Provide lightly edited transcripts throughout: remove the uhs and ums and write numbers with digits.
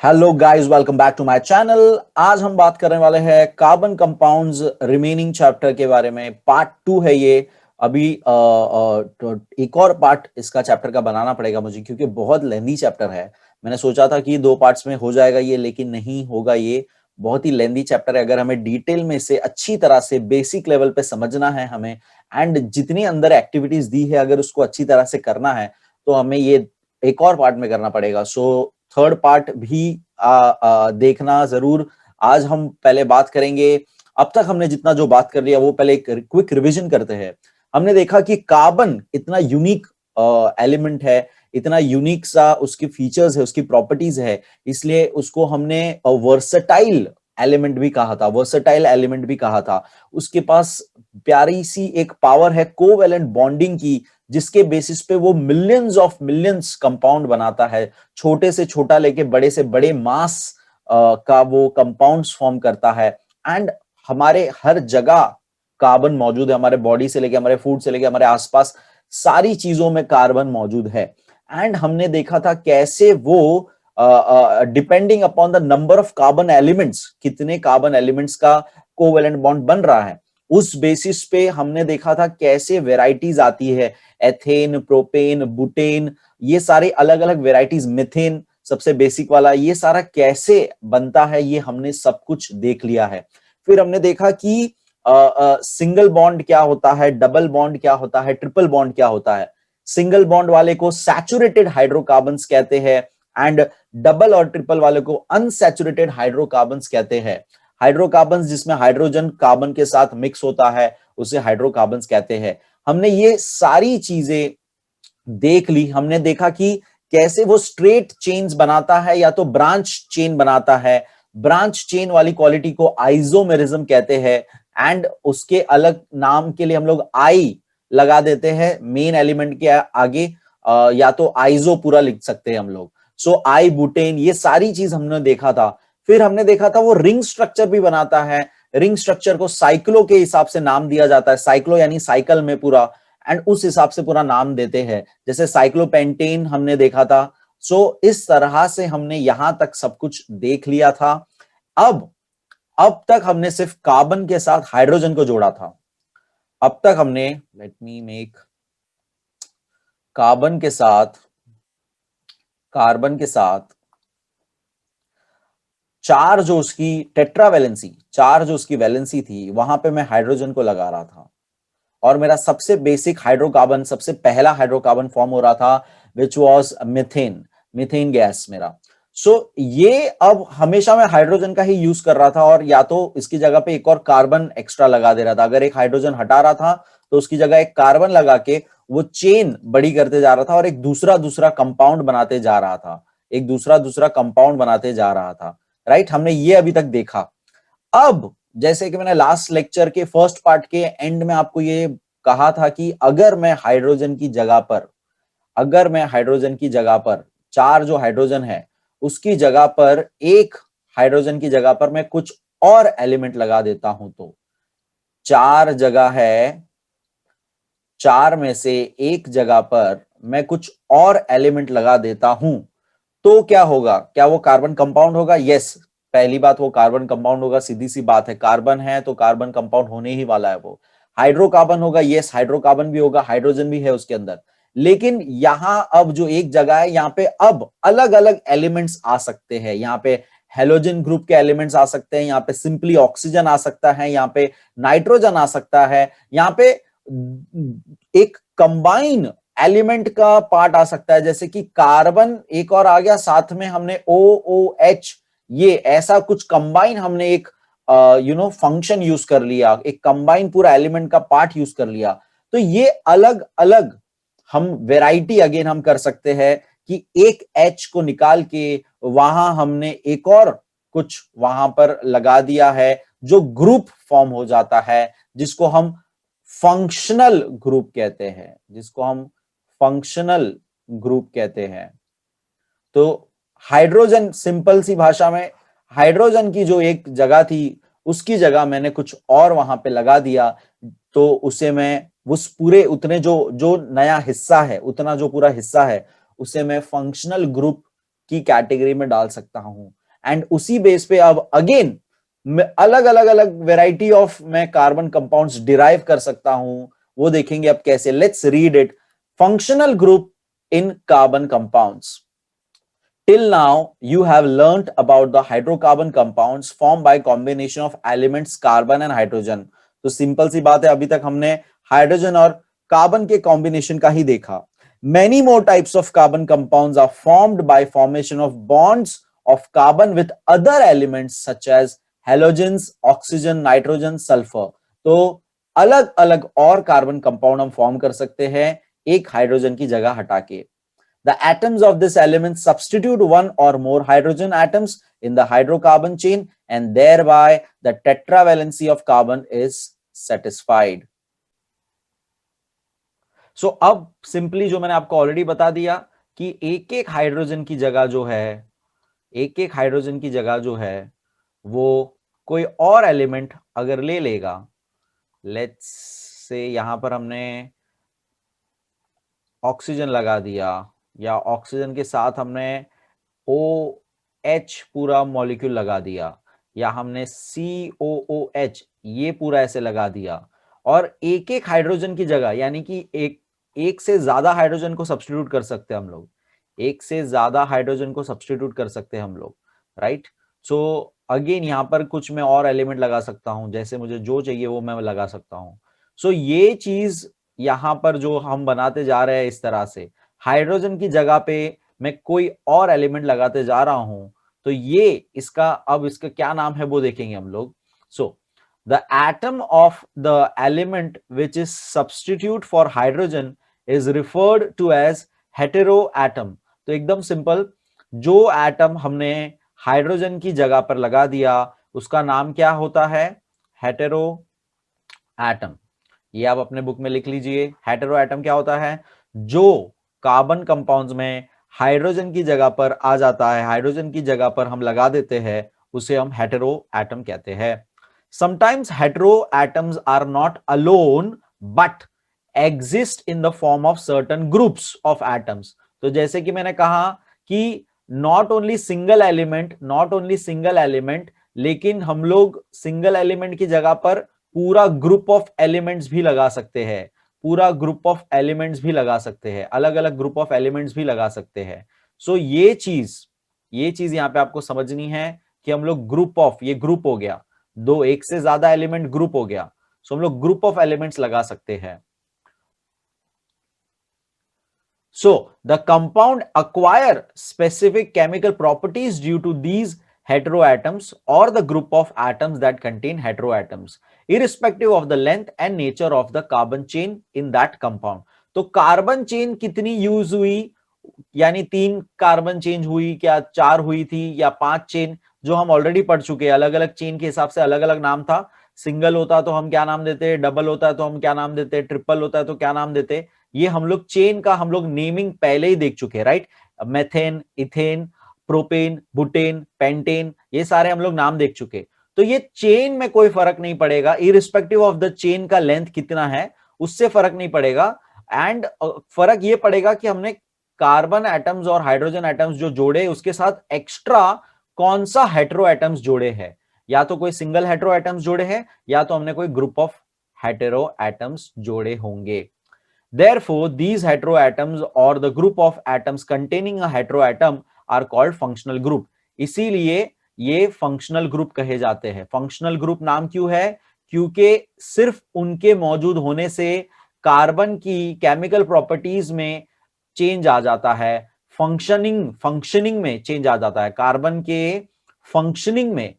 Hello guys, welcome back to my channel. आज हम बात करने वाले हैं कार्बन कंपाउंड्स रिमेनिंग चैप्टर के बारे में। पार्ट 2 है ये। अभी तो एक और पार्ट इसका चैप्टर का बनाना पड़ेगा मुझे, क्योंकि बहुत लेंथी चैप्टर है। मैंने सोचा था कि 2 पार्ट्स में हो जाएगा ये, लेकिन नहीं होगा। ये बहुत ही लेंथी चैप्टर है। अगर हमें डिटेल में से अच्छी तरह से बेसिक लेवल पे समझना है हमें, एंड जितनी अंदर एक्टिविटीज दी है अगर उसको अच्छी तरह से करना है, तो हमें ये एक और पार्ट में करना पड़ेगा। सो थर्ड पार्ट भी देखना जरूर। आज हम पहले बात करेंगे, अब तक हमने जितना जो बात कर लिया वो पहले एक क्विक रिवीजन करते हैं। हमने देखा कि कार्बन इतना यूनिक एलिमेंट है, इतना यूनिक सा उसकी फीचर्स है, उसकी प्रॉपर्टीज है, इसलिए उसको हमने वर्सटाइल एलिमेंट भी कहा था, वर्सटाइल एलिमेंट भी कहा था। उसके पास प्यारी सी एक पावर है कोवैलेंट बॉन्डिंग की, जिसके बेसिस पे वो मिलियंस ऑफ मिलियंस कंपाउंड बनाता है। छोटे से छोटा लेके बड़े से बड़े मास का वो कंपाउंड्स फॉर्म करता है। एंड हमारे हर जगह कार्बन मौजूद है, हमारे बॉडी से लेके हमारे फूड से लेके हमारे आसपास सारी चीजों में कार्बन मौजूद है। एंड हमने देखा था कैसे वो depending upon the number of carbon elements, कितने कार्बन एलिमेंट्स का कोवेलेंट बॉन्ड बन रहा है, उस बेसिस पे हमने देखा था कैसे वेराइटीज आती है। एथेन, प्रोपेन, बुटेन, ये सारे अलग अलग वेराइटीज, मिथेन सबसे बेसिक वाला, ये सारा कैसे बनता है ये हमने सब कुछ देख लिया है। फिर हमने देखा कि सिंगल बॉन्ड क्या होता है, डबल बॉन्ड क्या होता है, ट्रिपल बॉन्ड क्या होता है। सिंगल बॉन्ड वाले को सैचुरेटेड हाइड्रोकार्बन्स कहते हैं, एंड डबल और ट्रिपल वाले को अनसैचुरेटेड हाइड्रोकार्बन्स कहते हैं। हाइड्रोकार्बन्स जिसमें हाइड्रोजन कार्बन के साथ मिक्स होता है उसे हाइड्रोकार्बन्स कहते हैं। हमने ये सारी चीजें देख ली। हमने देखा कि कैसे वो स्ट्रेट चेन्स बनाता है या तो ब्रांच चेन बनाता है। ब्रांच चेन वाली क्वालिटी को आइसोमेरिज्म कहते हैं, एंड उसके अलग नाम के लिए हम लोग आई लगा देते हैं मेन एलिमेंट के आगे, या तो आइसो पूरा लिख सकते हैं हम लोग। सो आई बुटेन, ये सारी चीज हमने देखा था। फिर हमने देखा था वो रिंग स्ट्रक्चर भी बनाता है। रिंग स्ट्रक्चर को साइक्लो के हिसाब से नाम दिया जाता है, साइक्लो यानी साइकिल में पूरा, एंड उस हिसाब से पूरा नाम देते हैं, जैसे साइक्लोपेंटेन हमने देखा था। सो इस तरह से हमने यहां तक सब कुछ देख लिया था। अब तक हमने सिर्फ कार्बन के साथ हाइड्रोजन को जोड़ा था। अब तक हमने, लेट मी मेक, कार्बन के साथ चार जो उसकी टेट्रावैलेंसी, चार जो उसकी वैलेंसी थी, वहां पे मैं हाइड्रोजन को लगा रहा था। और मेरा सबसे बेसिक हाइड्रोकार्बन, सबसे पहला हाइड्रोकार्बन फॉर्म हो रहा था, which was methane, methane gas मेरा। ये अब हमेशा मैं हाइड्रोजन का ही यूज कर रहा था, और या तो इसकी जगह पे एक और कार्बन एक्स्ट्रा लगा दे रहा था। अगर एक हाइड्रोजन हटा रहा था तो उसकी जगह एक कार्बन लगा के वो चेन बड़ी करते जा रहा था, और एक दूसरा दूसरा कंपाउंड बनाते जा रहा था, एक दूसरा दूसरा कंपाउंड बनाते जा रहा था। राइट, हमने ये अभी तक देखा। अब जैसे कि मैंने लास्ट लेक्चर के फर्स्ट पार्ट के एंड में आपको ये कहा था कि अगर मैं हाइड्रोजन की जगह पर, चार जो हाइड्रोजन है उसकी जगह पर, एक हाइड्रोजन की जगह पर मैं कुछ और एलिमेंट लगा देता हूं, तो चार जगह है, चार में से एक जगह पर मैं कुछ और एलिमेंट लगा देता हूं, तो क्या होगा? क्या वो कार्बन कंपाउंड होगा? यस, पहली बात वो कार्बन कंपाउंड होगा, सीधी सी बात है। कार्बन है तो कार्बन कंपाउंड होने ही वाला है वो। हाइड्रोकार्बन होगा? यस, हाइड्रोकार्बन भी होगा, हाइड्रोजन भी है उसके अंदर। लेकिन यहां अब जो एक जगह है, यहां पे अब अलग अलग एलिमेंट्स आ सकते हैं। यहां पे हेलोजन ग्रुप के एलिमेंट्स आ सकते हैं, यहां पे सिंपली ऑक्सीजन आ सकता है, यहां पे नाइट्रोजन आ सकता है, यहां पे एक कंबाइन एलिमेंट का पार्ट आ सकता है, जैसे कि कार्बन एक और आ गया, साथ में हमने OOH, ये ऐसा कुछ कंबाइन हमने एक फंक्शन यूज कर लिया, एक कंबाइन पूरा एलिमेंट का पार्ट यूज कर लिया। तो ये अलग अलग हम वैरायटी अगेन हम कर सकते हैं कि एक H को निकाल के वहां हमने एक और कुछ वहां पर लगा दिया है, जो ग्रुप फॉर्म हो जाता है, जिसको हम फंक्शनल ग्रुप कहते हैं, तो हाइड्रोजन, सिंपल सी भाषा में, हाइड्रोजन की जो एक जगह थी उसकी जगह मैंने कुछ और वहां पे लगा दिया, तो उसे मैं उस पूरे उतने जो जो नया हिस्सा है, उतना जो पूरा हिस्सा है, उसे मैं फंक्शनल ग्रुप की कैटेगरी में डाल सकता हूं, एंड उसी बेस पे अब अगेन अलग अलग अलग वेराइटी ऑफ मैं कार्बन कंपाउंड्स डिराइव कर सकता हूं, वो देखेंगे अब कैसे। Let's read it. Functional group in carbon compounds. Till now, you have learnt about the hydrocarbon compounds formed by combination of elements carbon and hydrogen. तो सिंपल सी बात है, अभी तक हमने हाइड्रोजन और कार्बन के कॉम्बिनेशन का ही देखा। Many more types of carbon compounds are formed by formation of bonds of carbon with other elements such as halogens, oxygen, nitrogen, sulfur. तो अलग अलग और कार्बन कंपाउंड हम फॉर्म कर सकते हैं एक हाइड्रोजन की जगह हटा के। The atoms of this element substitute one or more hydrogen atoms in the hydrocarbon chain and thereby the tetravalency of carbon is satisfied. So अब सिंपली जो मैंने आपको ऑलरेडी बता दिया कि एक एक हाइड्रोजन की जगह जो है, एक एक हाइड्रोजन की जगह जो है वो कोई और एलिमेंट अगर ले लेगा, लेट्स से यहां पर हमने ऑक्सीजन लगा दिया या ऑक्सीजन के साथ हमने OH पूरा मॉलिक्यूल लगा दिया या हमने COOH ये पूरा ऐसे लगा दिया और एक एक हाइड्रोजन की जगह, यानी कि एक से ज्यादा हाइड्रोजन को सब्स्टिट्यूट कर सकते हैं हम लोग, एक से ज्यादा हाइड्रोजन को सब्स्टिट्यूट कर सकते हैं हम लोग, राइट। सो अगेन यहां पर कुछ मैं और एलिमेंट लगा सकता हूं, जैसे मुझे जो चाहिए वो मैं लगा सकता हूं। सो ये चीज यहां पर जो हम बनाते जा रहे हैं इस तरह से, हाइड्रोजन की जगह पे मैं कोई और एलिमेंट लगाते जा रहा हूं, तो ये इसका अब इसका क्या नाम है वो देखेंगे हम लोग। So the atom of the element which is substitute for hydrogen is referred to as hetero atom. तो एकदम सिंपल, जो एटम हमने हाइड्रोजन की जगह पर लगा दिया उसका नाम क्या होता है? Hetero atom. ये आप अपने बुक में लिख लीजिए। हेटेरो एटम क्या होता है? जो कार्बन कंपाउंड्स में हाइड्रोजन की जगह पर आ जाता है, हाइड्रोजन की जगह पर हम लगा देते हैं, उसे हम हेटेरो एटम कहते हैं। Sometimes hetero atoms are not alone but exist in the form of certain groups of atoms. तो जैसे कि मैंने कहा कि नॉट ओनली सिंगल एलिमेंट, लेकिन हम लोग सिंगल एलिमेंट की जगह पर पूरा ग्रुप ऑफ एलिमेंट्स भी लगा सकते हैं, पूरा ग्रुप ऑफ एलिमेंट्स भी लगा सकते हैं, अलग अलग ग्रुप ऑफ एलिमेंट्स भी लगा सकते हैं। सो ये चीज यहां पे आपको समझनी है कि हम लोग ग्रुप ऑफ, ये ग्रुप हो गया, दो एक से ज्यादा एलिमेंट ग्रुप हो गया, सो हम लोग ग्रुप ऑफ एलिमेंट्स लगा सकते हैं। So the compound acquire specific chemical properties due to these heteroatoms or the group of atoms that contain heteroatoms, irrespective of the length and nature of the carbon chain in that compound. तो carbon chain कितनी use हुई, यानी 3 carbon change हुई, क्या 4 हुई थी या 5 chain, जो हम ऑलरेडी पढ़ चुके हैं। अलग अलग चेन के हिसाब से अलग अलग नाम था। सिंगल होता तो हम क्या नाम देते, डबल होता है तो हम क्या नाम देते, ट्रिपल होता है तो क्या नाम देते। ये हम लोग चेन का हम लोग नेमिंग पहले ही देख चुके हैं, right. Methane, ethane, propane, butane, pentane, ये सारे हम लोग नाम देख चुके। तो ये चेन में कोई फर्क नहीं पड़ेगा, इररिस्पेक्टिव ऑफ द चेन का लेंथ कितना है उससे फर्क नहीं पड़ेगा। एंड फर्क ये पड़ेगा कि हमने कार्बन एटम्स और हाइड्रोजन एटम्स जो जोड़े उसके साथ एक्स्ट्रा कौन सा हेटेरो एटम्स जोड़े हैं, या तो कोई सिंगल हेटेरो एटम्स जोड़े हैं या तो हमने कोई ग्रुप ऑफ हेटेरो एटम्स जोड़े होंगे। Therefore, these heteroatoms or the group of atoms containing a heteroatom are called functional group. इसीलिए ये फंक्शनल ग्रुप कहे जाते हैं। फंक्शनल ग्रुप नाम क्यों है? क्योंकि सिर्फ उनके मौजूद होने से कार्बन की केमिकल प्रॉपर्टीज में चेंज आ जाता है, फंक्शनिंग में चेंज आ जाता है। कार्बन के फंक्शनिंग में,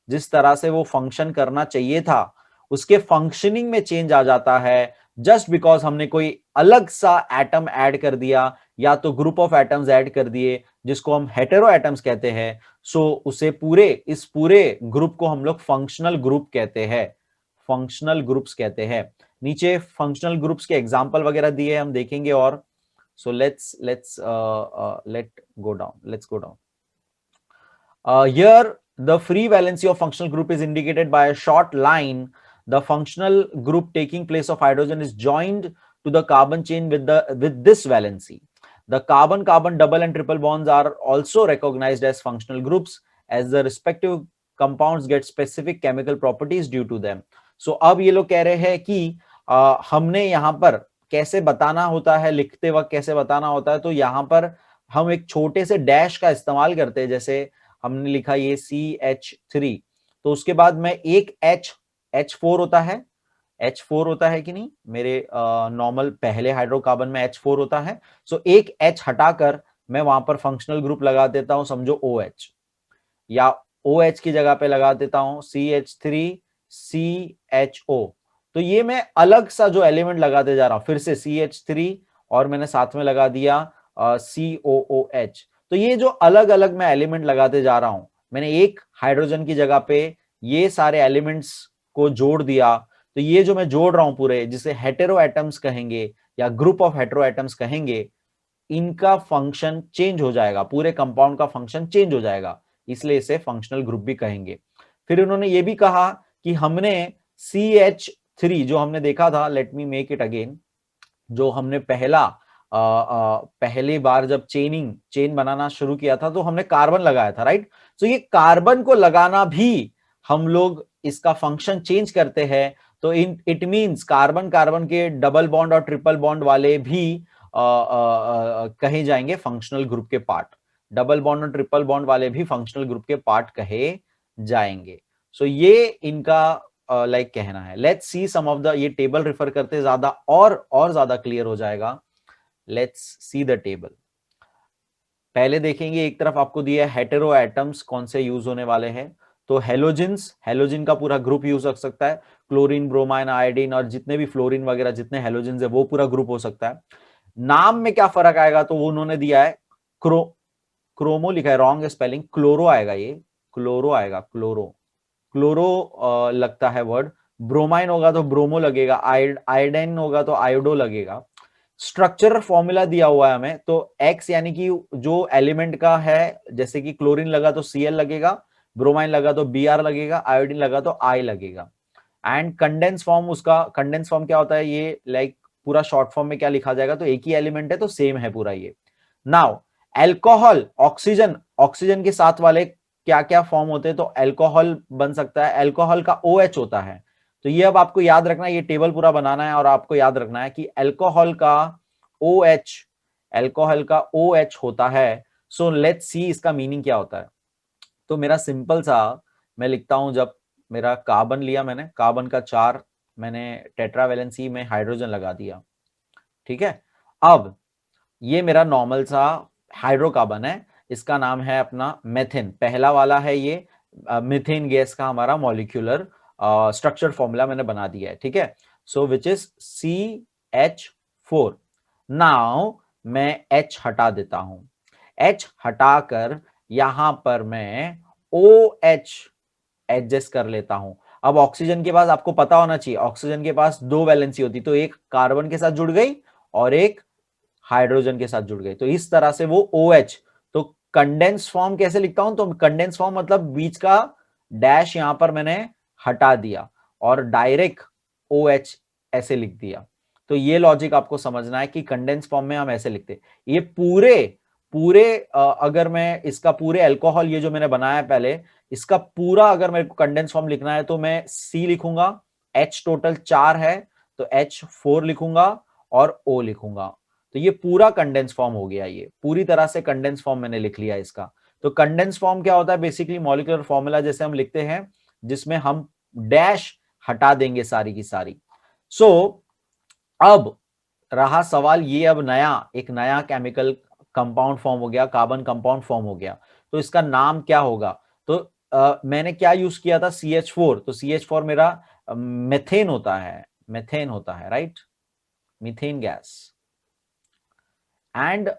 जिस तरह से वो फंक्शन करना चाहिए था उसके फंक्शनिंग में चेंज आ जाता है, जस्ट बिकॉज हमने कोई अलग सा एटम ऐड कर दिया या तो ग्रुप ऑफ एटम्स ऐड कर दिए जिसको हम हेटेरो एटम्स कहते हैं। सो उसे इस पूरे ग्रुप को हम लोग फंक्शनल ग्रुप कहते हैं, फंक्शनल ग्रुप्स कहते हैं। नीचे फंक्शनल ग्रुप्स के एग्जांपल वगैरह दिए हम देखेंगे। और so let's go down here the free valency of functional group is indicated by a short line. The functional group taking place of hydrogen is joined to the carbon chain with this valency. The carbon-carbon double and triple bonds are also recognized as functional groups as the respective compounds get specific chemical properties due to them. So अब ये लोग कह रहे हैं कि हमने यहाँ पर कैसे बताना होता है, लिखते वक्त कैसे बताना होता है, तो यहाँ पर हम एक छोटे से डैश का इस्तेमाल करते हैं। जैसे हमने लिखा ये CH3, तो उसके बाद मैं एक H4 होता है, H4 होता है कि नहीं, मेरे नॉर्मल पहले हाइड्रोकार्बन में H4 होता है। सो एक H हटाकर मैं वहां पर फंक्शनल ग्रुप लगा देता हूं, समझो OH, या OH की जगह पे लगा देता हूं CH3CHO। तो ये मैं अलग सा जो एलिमेंट लगाते जा रहा हूं, फिर से CH3 और मैंने साथ में लगा दिया COOH। तो ये जो अलग अलग मैं एलिमेंट लगाते जा रहा हूं, मैंने एक हाइड्रोजन की जगह पे ये सारे एलिमेंट्स को जोड़ दिया। तो ये जो मैं जोड़ रहा हूं पूरे, जिसे हेटेरो एटम्स कहेंगे या ग्रुप ऑफ हेटेरो एटम्स कहेंगे, इनका फंक्शन चेंज हो जाएगा, पूरे कंपाउंड का फंक्शन चेंज हो जाएगा, इसलिए इसे फंक्शनल ग्रुप भी कहेंगे। फिर उन्होंने ये भी कहा कि हमने CH3 जो हमने देखा था, let me make it again, जो हमने पहली बार जब चेन बनाना शुरू किया था तो हमने कार्बन लगाया था, राइट। तो ये कार्बन को लगाना भी हम लोग इसका फंक्शन चेंज करते हैं। तो इट मींस कार्बन कार्बन के डबल बॉन्ड और ट्रिपल बॉन्ड वाले भी कहे जाएंगे फंक्शनल ग्रुप के पार्ट। डबल बॉन्ड और ट्रिपल बॉन्ड वाले भी फंक्शनल ग्रुप के पार्ट कहे जाएंगे। सो ये इनका लाइक कहना है। Let's see some of the, ये टेबल रेफर करते ज्यादा और ज्यादा क्लियर हो जाएगा। Let's see the table. पहले देखेंगे, एक तरफ आपको दिया है हेटेरो एटम्स कौन से यूज होने वाले हैं। तो हेलोजिन्स, हेलोजिन का पूरा ग्रुप यूज हो सकता है, क्लोरीन, ब्रोमाइन, आयोडीन और जितने भी फ्लोरीन वगैरह जितने हेलोजिन्स है वो पूरा ग्रुप हो सकता है। नाम में क्या फर्क आएगा, तो वो उन्होंने दिया है क्रोमो लिखा है, रॉन्ग स्पेलिंग, क्लोरो आएगा, ये क्लोरो आएगा, क्लोरो लगता है वर्ड। ब्रोमाइन होगा तो ब्रोमो लगेगा, आयोडाइन होगा तो आयोडो लगेगा। स्ट्रक्चरल फॉर्मूला दिया हुआ है हमें, तो X यानी कि जो एलिमेंट का है, जैसे कि क्लोरीन लगा तो Cl लगेगा, ब्रोमाइन लगा तो Br लगेगा, आयोडीन लगा तो I लगेगा। एंड कंडेंस फॉर्म, उसका कंडेंस फॉर्म क्या होता है, ये लाइक पूरा शॉर्ट फॉर्म में क्या लिखा जाएगा, तो एक ही एलिमेंट है तो सेम है पूरा ये। नाउ एल्कोहल, ऑक्सीजन, ऑक्सीजन के साथ वाले क्या क्या फॉर्म होते हैं, तो एल्कोहल बन सकता है, एल्कोहल का OH होता है। तो ये अब आपको याद रखना है, ये टेबल पूरा बनाना है और आपको याद रखना है कि एल्कोहल का OH, एल्कोहल का OH होता है। सो लेट्स सी इसका मीनिंग क्या होता है। तो मेरा सिंपल सा मैं लिखता हूं, जब मेरा कार्बन लिया मैंने, कार्बन का 4 मैंने टेट्रावैलेंसी में हाइड्रोजन लगा दिया, ठीक है। अब ये मेरा नॉर्मल सा हाइड्रोकार्बन है, इसका नाम है अपना मेथेन, पहला वाला है ये। मीथेन गैस का हमारा मॉलिक्यूलर स्ट्रक्चर फॉर्मूला मैंने बना दिया है, ठीक है। सो विच इज CH4। नाउ मैं H हटा देता हूं, H हटाकर यहां पर मैं OH एडजस्ट कर लेता हूं। अब ऑक्सीजन के पास आपको पता होना चाहिए, ऑक्सीजन के पास 2 वैलेंसी होती, तो एक कार्बन के साथ जुड़ गई और एक हाइड्रोजन के साथ जुड़ गई, तो इस तरह से वो OH। तो कंडेंस फॉर्म कैसे लिखता हूं, तो कंडेंस फॉर्म मतलब बीच का डैश यहां पर मैंने हटा दिया और डायरेक्ट OH ऐसे लिख दिया। तो ये लॉजिक आपको समझना है कि कंडेंस फॉर्म में हम ऐसे लिखते, ये पूरे पूरे अगर मैं इसका पूरे अल्कोहल ये जो मैंने बनाया है पहले, इसका पूरा अगर मेरे को कंडेंस फॉर्म लिखना है तो मैं C लिखूंगा, H टोटल 4 है तो H4 लिखूंगा और O लिखूंगा। तो ये पूरा कंडेंस फॉर्म हो गया, ये पूरी तरह से कंडेंस फॉर्म मैंने लिख लिया इसका। तो कंडेंस फॉर्म क्या होता है, बेसिकली मॉलिक्यूलर फॉर्मूला जैसे हम लिखते हैं, जिसमें हम डैश हटा देंगे सारी की सारी। सो अब रहा सवाल ये, अब एक नया केमिकल कंपाउंड फॉर्म हो गया, कार्बन कंपाउंड फॉर्म हो गया, तो इसका नाम क्या होगा। तो मैंने क्या यूज किया था, CH4, तो CH4 मेरा मेथेन होता है, मेथेन होता है, राइट, मीथेन गैस। एंड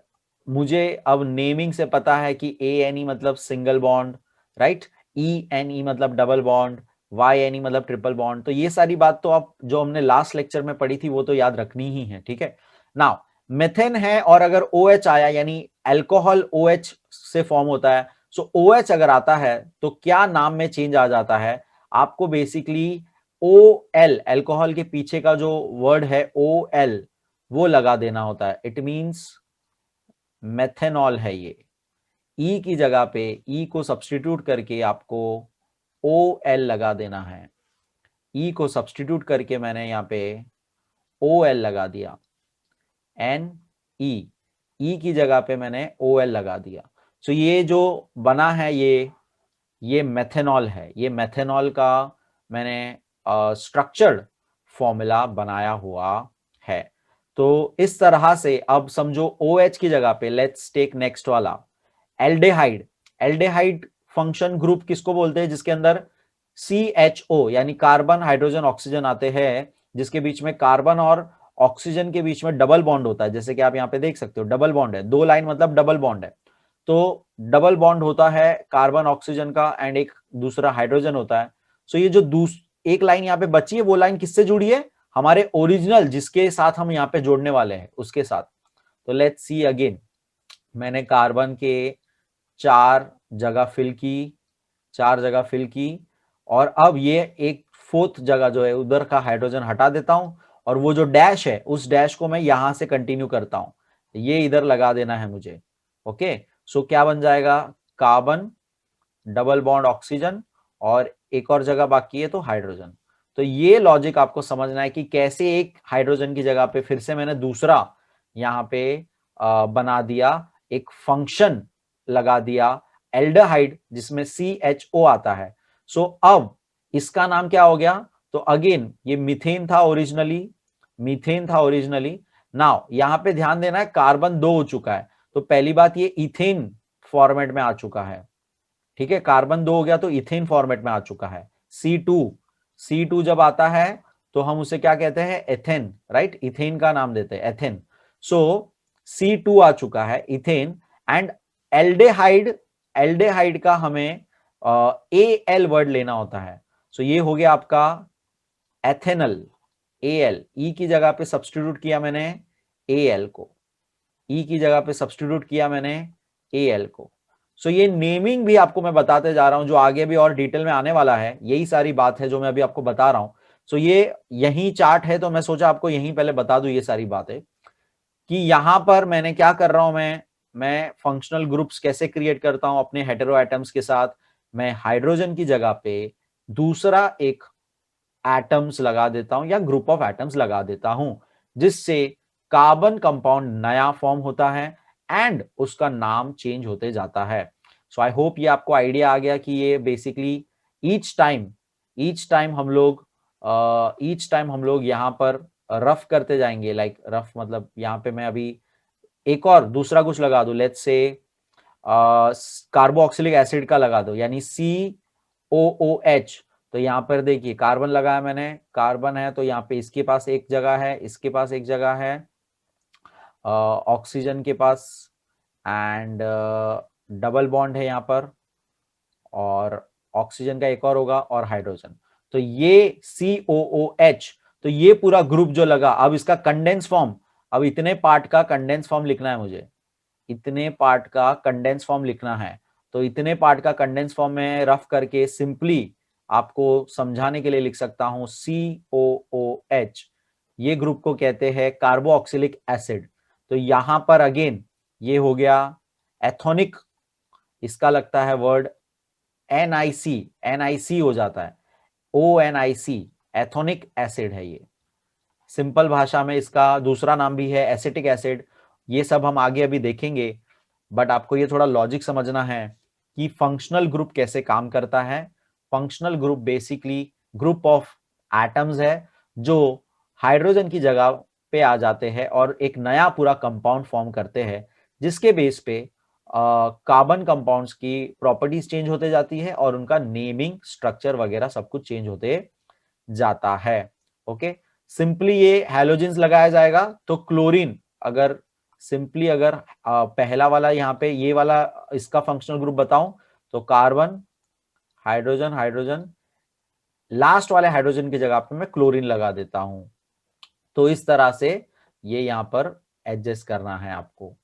मुझे अब नेमिंग से पता है कि ANE मतलब सिंगल बॉन्ड, राइट, ENE मतलब डबल बॉन्ड, YNE मतलब ट्रिपल बॉन्ड। तो ये सारी बात तो आप जो हमने लास्ट लेक्चर में पढ़ी थी वो तो याद रखनी ही है, ठीक है। नाउ मेथेन है और अगर OH आया, यानी अल्कोहल OH से फॉर्म होता है, सो OH अगर आता है तो क्या नाम में चेंज आ जाता है, आपको बेसिकली OL, अल्कोहल के पीछे का जो वर्ड है OL वो लगा देना होता है। इट मींस मेथेनॉल है ये। ई की जगह पे ई को सब्स्टिट्यूट करके आपको ओ एल लगा देना है। ई को सब्स्टिट्यूट करके मैंने यहाँ पे ओ एल लगा दिया, एन ई, ई की जगह पे मैंने ओ एल लगा दिया। सो ये जो बना है ये मेथेनॉल है। ये मेथेनॉल का मैंने स्ट्रक्चर्ड फॉर्मूला बनाया हुआ है। तो इस तरह से अब समझो OH की जगह पे लेट्स टेक नेक्स्ट वाला एल्डेहाइड। एल्डेहाइड फंक्शन ग्रुप किसको बोलते हैं? जिसके अंदर CHO यानी कार्बन हाइड्रोजन ऑक्सीजन आते हैं, जिसके बीच में कार्बन और ऑक्सीजन के बीच में डबल बॉन्ड होता है। जैसे कि आप यहाँ पे देख सकते हो डबल बॉन्ड है, 2 लाइन मतलब डबल बॉन्ड है। तो डबल बॉन्ड होता है कार्बन ऑक्सीजन का एंड एक दूसरा हाइड्रोजन होता है। सो ये जो एक लाइन यहाँ पे बची है वो लाइन किससे जुड़ी है? हमारे ओरिजिनल जिसके साथ हम यहाँ पे जोड़ने वाले हैं उसके साथ। तो लेट्स सी अगेन, मैंने कार्बन के 4 जगह फिल की, 4 जगह फिल की, और अब ये एक 4th जगह जो है उधर का हाइड्रोजन हटा देता हूं, और वो जो डैश है उस डैश को मैं यहां से कंटिन्यू करता हूं, ये इधर लगा देना है मुझे। ओके, सो क्या बन जाएगा? कार्बन, डबल बॉन्ड ऑक्सीजन, और एक और जगह बाकी है तो हाइड्रोजन। तो ये लॉजिक आपको समझना है कि कैसे एक हाइड्रोजन की जगह पे फिर से मैंने दूसरा यहां पे बना दिया, एक फंक्शन लगा दिया एल्डेहाइड जिसमें CHO आता है। सो अब इसका नाम क्या हो गया? तो अगेन ये मीथेन था ओरिजिनली, मीथेन था ओरिजिनली। नाउ यहां पे ध्यान देना है कार्बन 2 हो चुका है, तो पहली बात ये इथेन फॉर्मेट में आ चुका है। ठीक है, कार्बन 2 हो गया तो इथेन फॉर्मेट में आ चुका है। C2 जब आता है तो हम उसे क्या कहते हैं? Ethane, right? इथेन का नाम देते हैं एथेन। सो C2 आ चुका है, इथेन। एंड एल्डेहाइड, एल्डेहाइड का हमें AL वर्ड लेना होता है। सो ये हो गया आपका एथेनल, AL। ई की जगह पे सब्स्टिट्यूट किया मैंने AL को, ई की जगह पे सब्स्टिट्यूट किया मैंने AL को। सो ये नेमिंग भी आपको मैं बताते जा रहा हूं, जो आगे भी और डिटेल में आने वाला है। यही सारी बात है जो मैं अभी आपको बता रहा हूं। सो ये यही चार्ट है, तो मैं सोचा आपको यहीं पहले बता दूं ये सारी बातें कि यहां पर मैंने क्या कर रहा हूं। मैं फंक्शनल ग्रुप्स कैसे क्रिएट करता हूं अपने हेटेरो एटम्स के साथ। मैं हाइड्रोजन की जगह पे दूसरा एक एटम्स लगा देता हूं या ग्रुप ऑफ एटम्स लगा देता हूं, जिससे कार्बन कंपाउंड नया फॉर्म होता है एंड उसका नाम चेंज होते जाता है। सो आई होप ये आपको आइडिया आ गया कि ये बेसिकली ईच टाइम हम लोग यहां पर रफ करते जाएंगे। लाइक रफ मतलब यहां पे मैं अभी एक और दूसरा कुछ लगा दूं, लेट्स से कार्बोक्सिलिक एसिड का लगा दो, यानी COOH। तो यहां पर देखिए कार्बन लगाया मैंने, कार्बन है तो यहाँ पे इसके पास एक जगह है, इसके पास एक जगह है, ऑक्सीजन के पास, एंड डबल बॉन्ड है यहाँ पर, और ऑक्सीजन का एक और होगा, और हाइड्रोजन। तो ये COOH, तो ये पूरा ग्रुप जो लगा, अब इसका कंडेंस फॉर्म, अब इतने पार्ट का कंडेंस फॉर्म लिखना है मुझे, इतने पार्ट का कंडेंस फॉर्म लिखना है। तो इतने पार्ट का कंडेंस फॉर्म में रफ करके सिंपली आपको समझाने के लिए लिख सकता हूं COOH। ये ग्रुप को कहते हैं कार्बोक्सिलिक एसिड। तो यहां पर अगेन ये हो गया एथोनिक, इसका लगता है वर्ड NiC हो जाता है, ONiC, एथोनिक एसिड है ये। सिंपल भाषा में इसका दूसरा नाम भी है एसिटिक एसिड। ये सब हम आगे अभी देखेंगे, बट आपको ये थोड़ा लॉजिक समझना है कि फंक्शनल ग्रुप कैसे काम करता है। Functional group basically group of atoms है जो हाइड्रोजन की जगह पे आ जाते हैं और एक नया पूरा कंपाउंड फॉर्म करते हैं, जिसके बेस पे कार्बन कंपाउंड्स की प्रॉपर्टीज चेंज होते जाती है और उनका नेमिंग स्ट्रक्चर वगैरह सब कुछ चेंज होते जाता है। ओके, सिंपली ये हैलोजेंस लगाया जाएगा तो क्लोरीन, अगर सिंपली अगर पहला वाला यहाँ पे ये वाला इसका फंक्शनल ग्रुप बताऊं तो कार्बन, हाइड्रोजन, हाइड्रोजन, लास्ट वाले हाइड्रोजन की जगह पे मैं क्लोरीन लगा देता हूं। तो इस तरह से ये यहां पर एडजस्ट करना है आपको।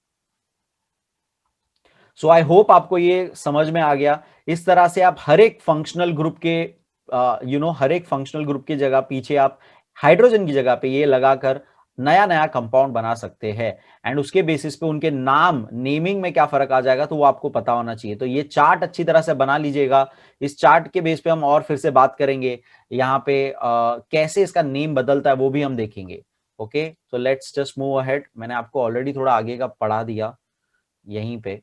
सो आई होप आपको ये समझ में आ गया। इस तरह से आप हर एक फंक्शनल ग्रुप के हर एक फंक्शनल ग्रुप की जगह पीछे आप हाइड्रोजन की जगह पे ये लगाकर नया नया कंपाउंड बना सकते हैं। एंड उसके बेसिस पे उनके नाम नेमिंग में क्या फर्क आ जाएगा तो वो आपको पता होना चाहिए। तो ये चार्ट अच्छी तरह से बना लीजिएगा। इस चार्ट के बेस पे हम और फिर से बात करेंगे। यहाँ पे कैसे इसका नेम बदलता है वो भी हम देखेंगे। ओके, तो लेट्स जस्ट मूव अहेड। मैंने आपको ऑलरेडी थोड़ा आगे का पढ़ा दिया यहीं पे।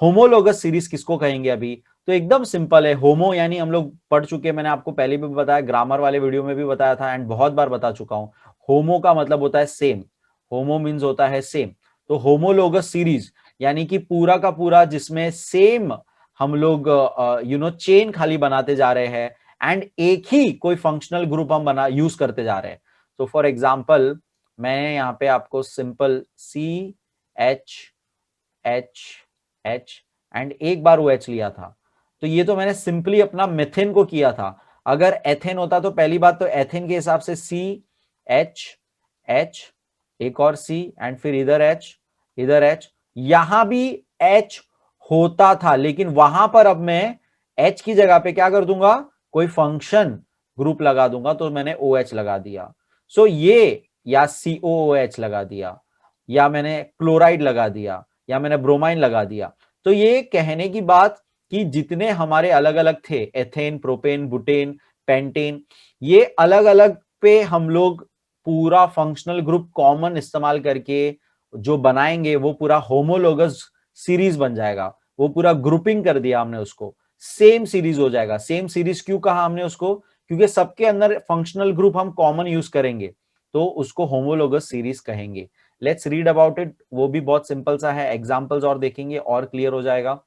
होमोलोगस सीरीज किसको कहेंगे अभी? तो एकदम सिंपल है। होमो यानी हम लोग पढ़ चुके हैं, मैंने आपको पहले भी बताया, ग्रामर वाले वीडियो में भी बताया था एंड बहुत बार बता चुका हूं। होमो का मतलब होता है सेम। होमो मीन्स होता है सेम। तो होमोलोगस सीरीज यानी कि पूरा का पूरा जिसमें सेम हम लोग चेन खाली बनाते जा रहे हैं एंड एक ही कोई फंक्शनल ग्रुप हम बना यूज करते जा रहे हैं। तो फॉर एग्जाम्पल मैंने यहाँ पे आपको सिंपल CH एंड एक बार OH लिया था। तो ये तो मैंने सिंपली अपना मेथेन को किया था। अगर एथेन होता तो पहली बात तो एथेन के हिसाब से CH, एक और C एंड फिर इधर H, यहां भी H होता था, लेकिन वहां पर अब मैं H की जगह पे क्या कर दूंगा, कोई फंक्शन ग्रुप लगा दूंगा। तो मैंने OH लगा दिया। सो ये या COOH लगा दिया, या मैंने क्लोराइड लगा दिया, या मैंने ब्रोमाइन लगा दिया। तो ये कहने की बात कि जितने हमारे अलग अलग थे, एथेन, प्रोपेन, बुटेन, पेंटेन, ये अलग अलग पे हम लोग पूरा फंक्शनल ग्रुप कॉमन इस्तेमाल करके जो बनाएंगे वो पूरा होमोलोगस सीरीज बन जाएगा। वो पूरा ग्रुपिंग कर दिया हमने, उसको सेम सीरीज हो जाएगा। सेम सीरीज क्यों कहा हमने उसको? क्योंकि सबके अंदर फंक्शनल ग्रुप हम कॉमन यूज करेंगे, तो उसको होमोलोगस सीरीज कहेंगे। Let's read about it. वो भी बहुत सिंपल सा है, एग्जांपल्स और देखेंगे और क्लियर हो जाएगा।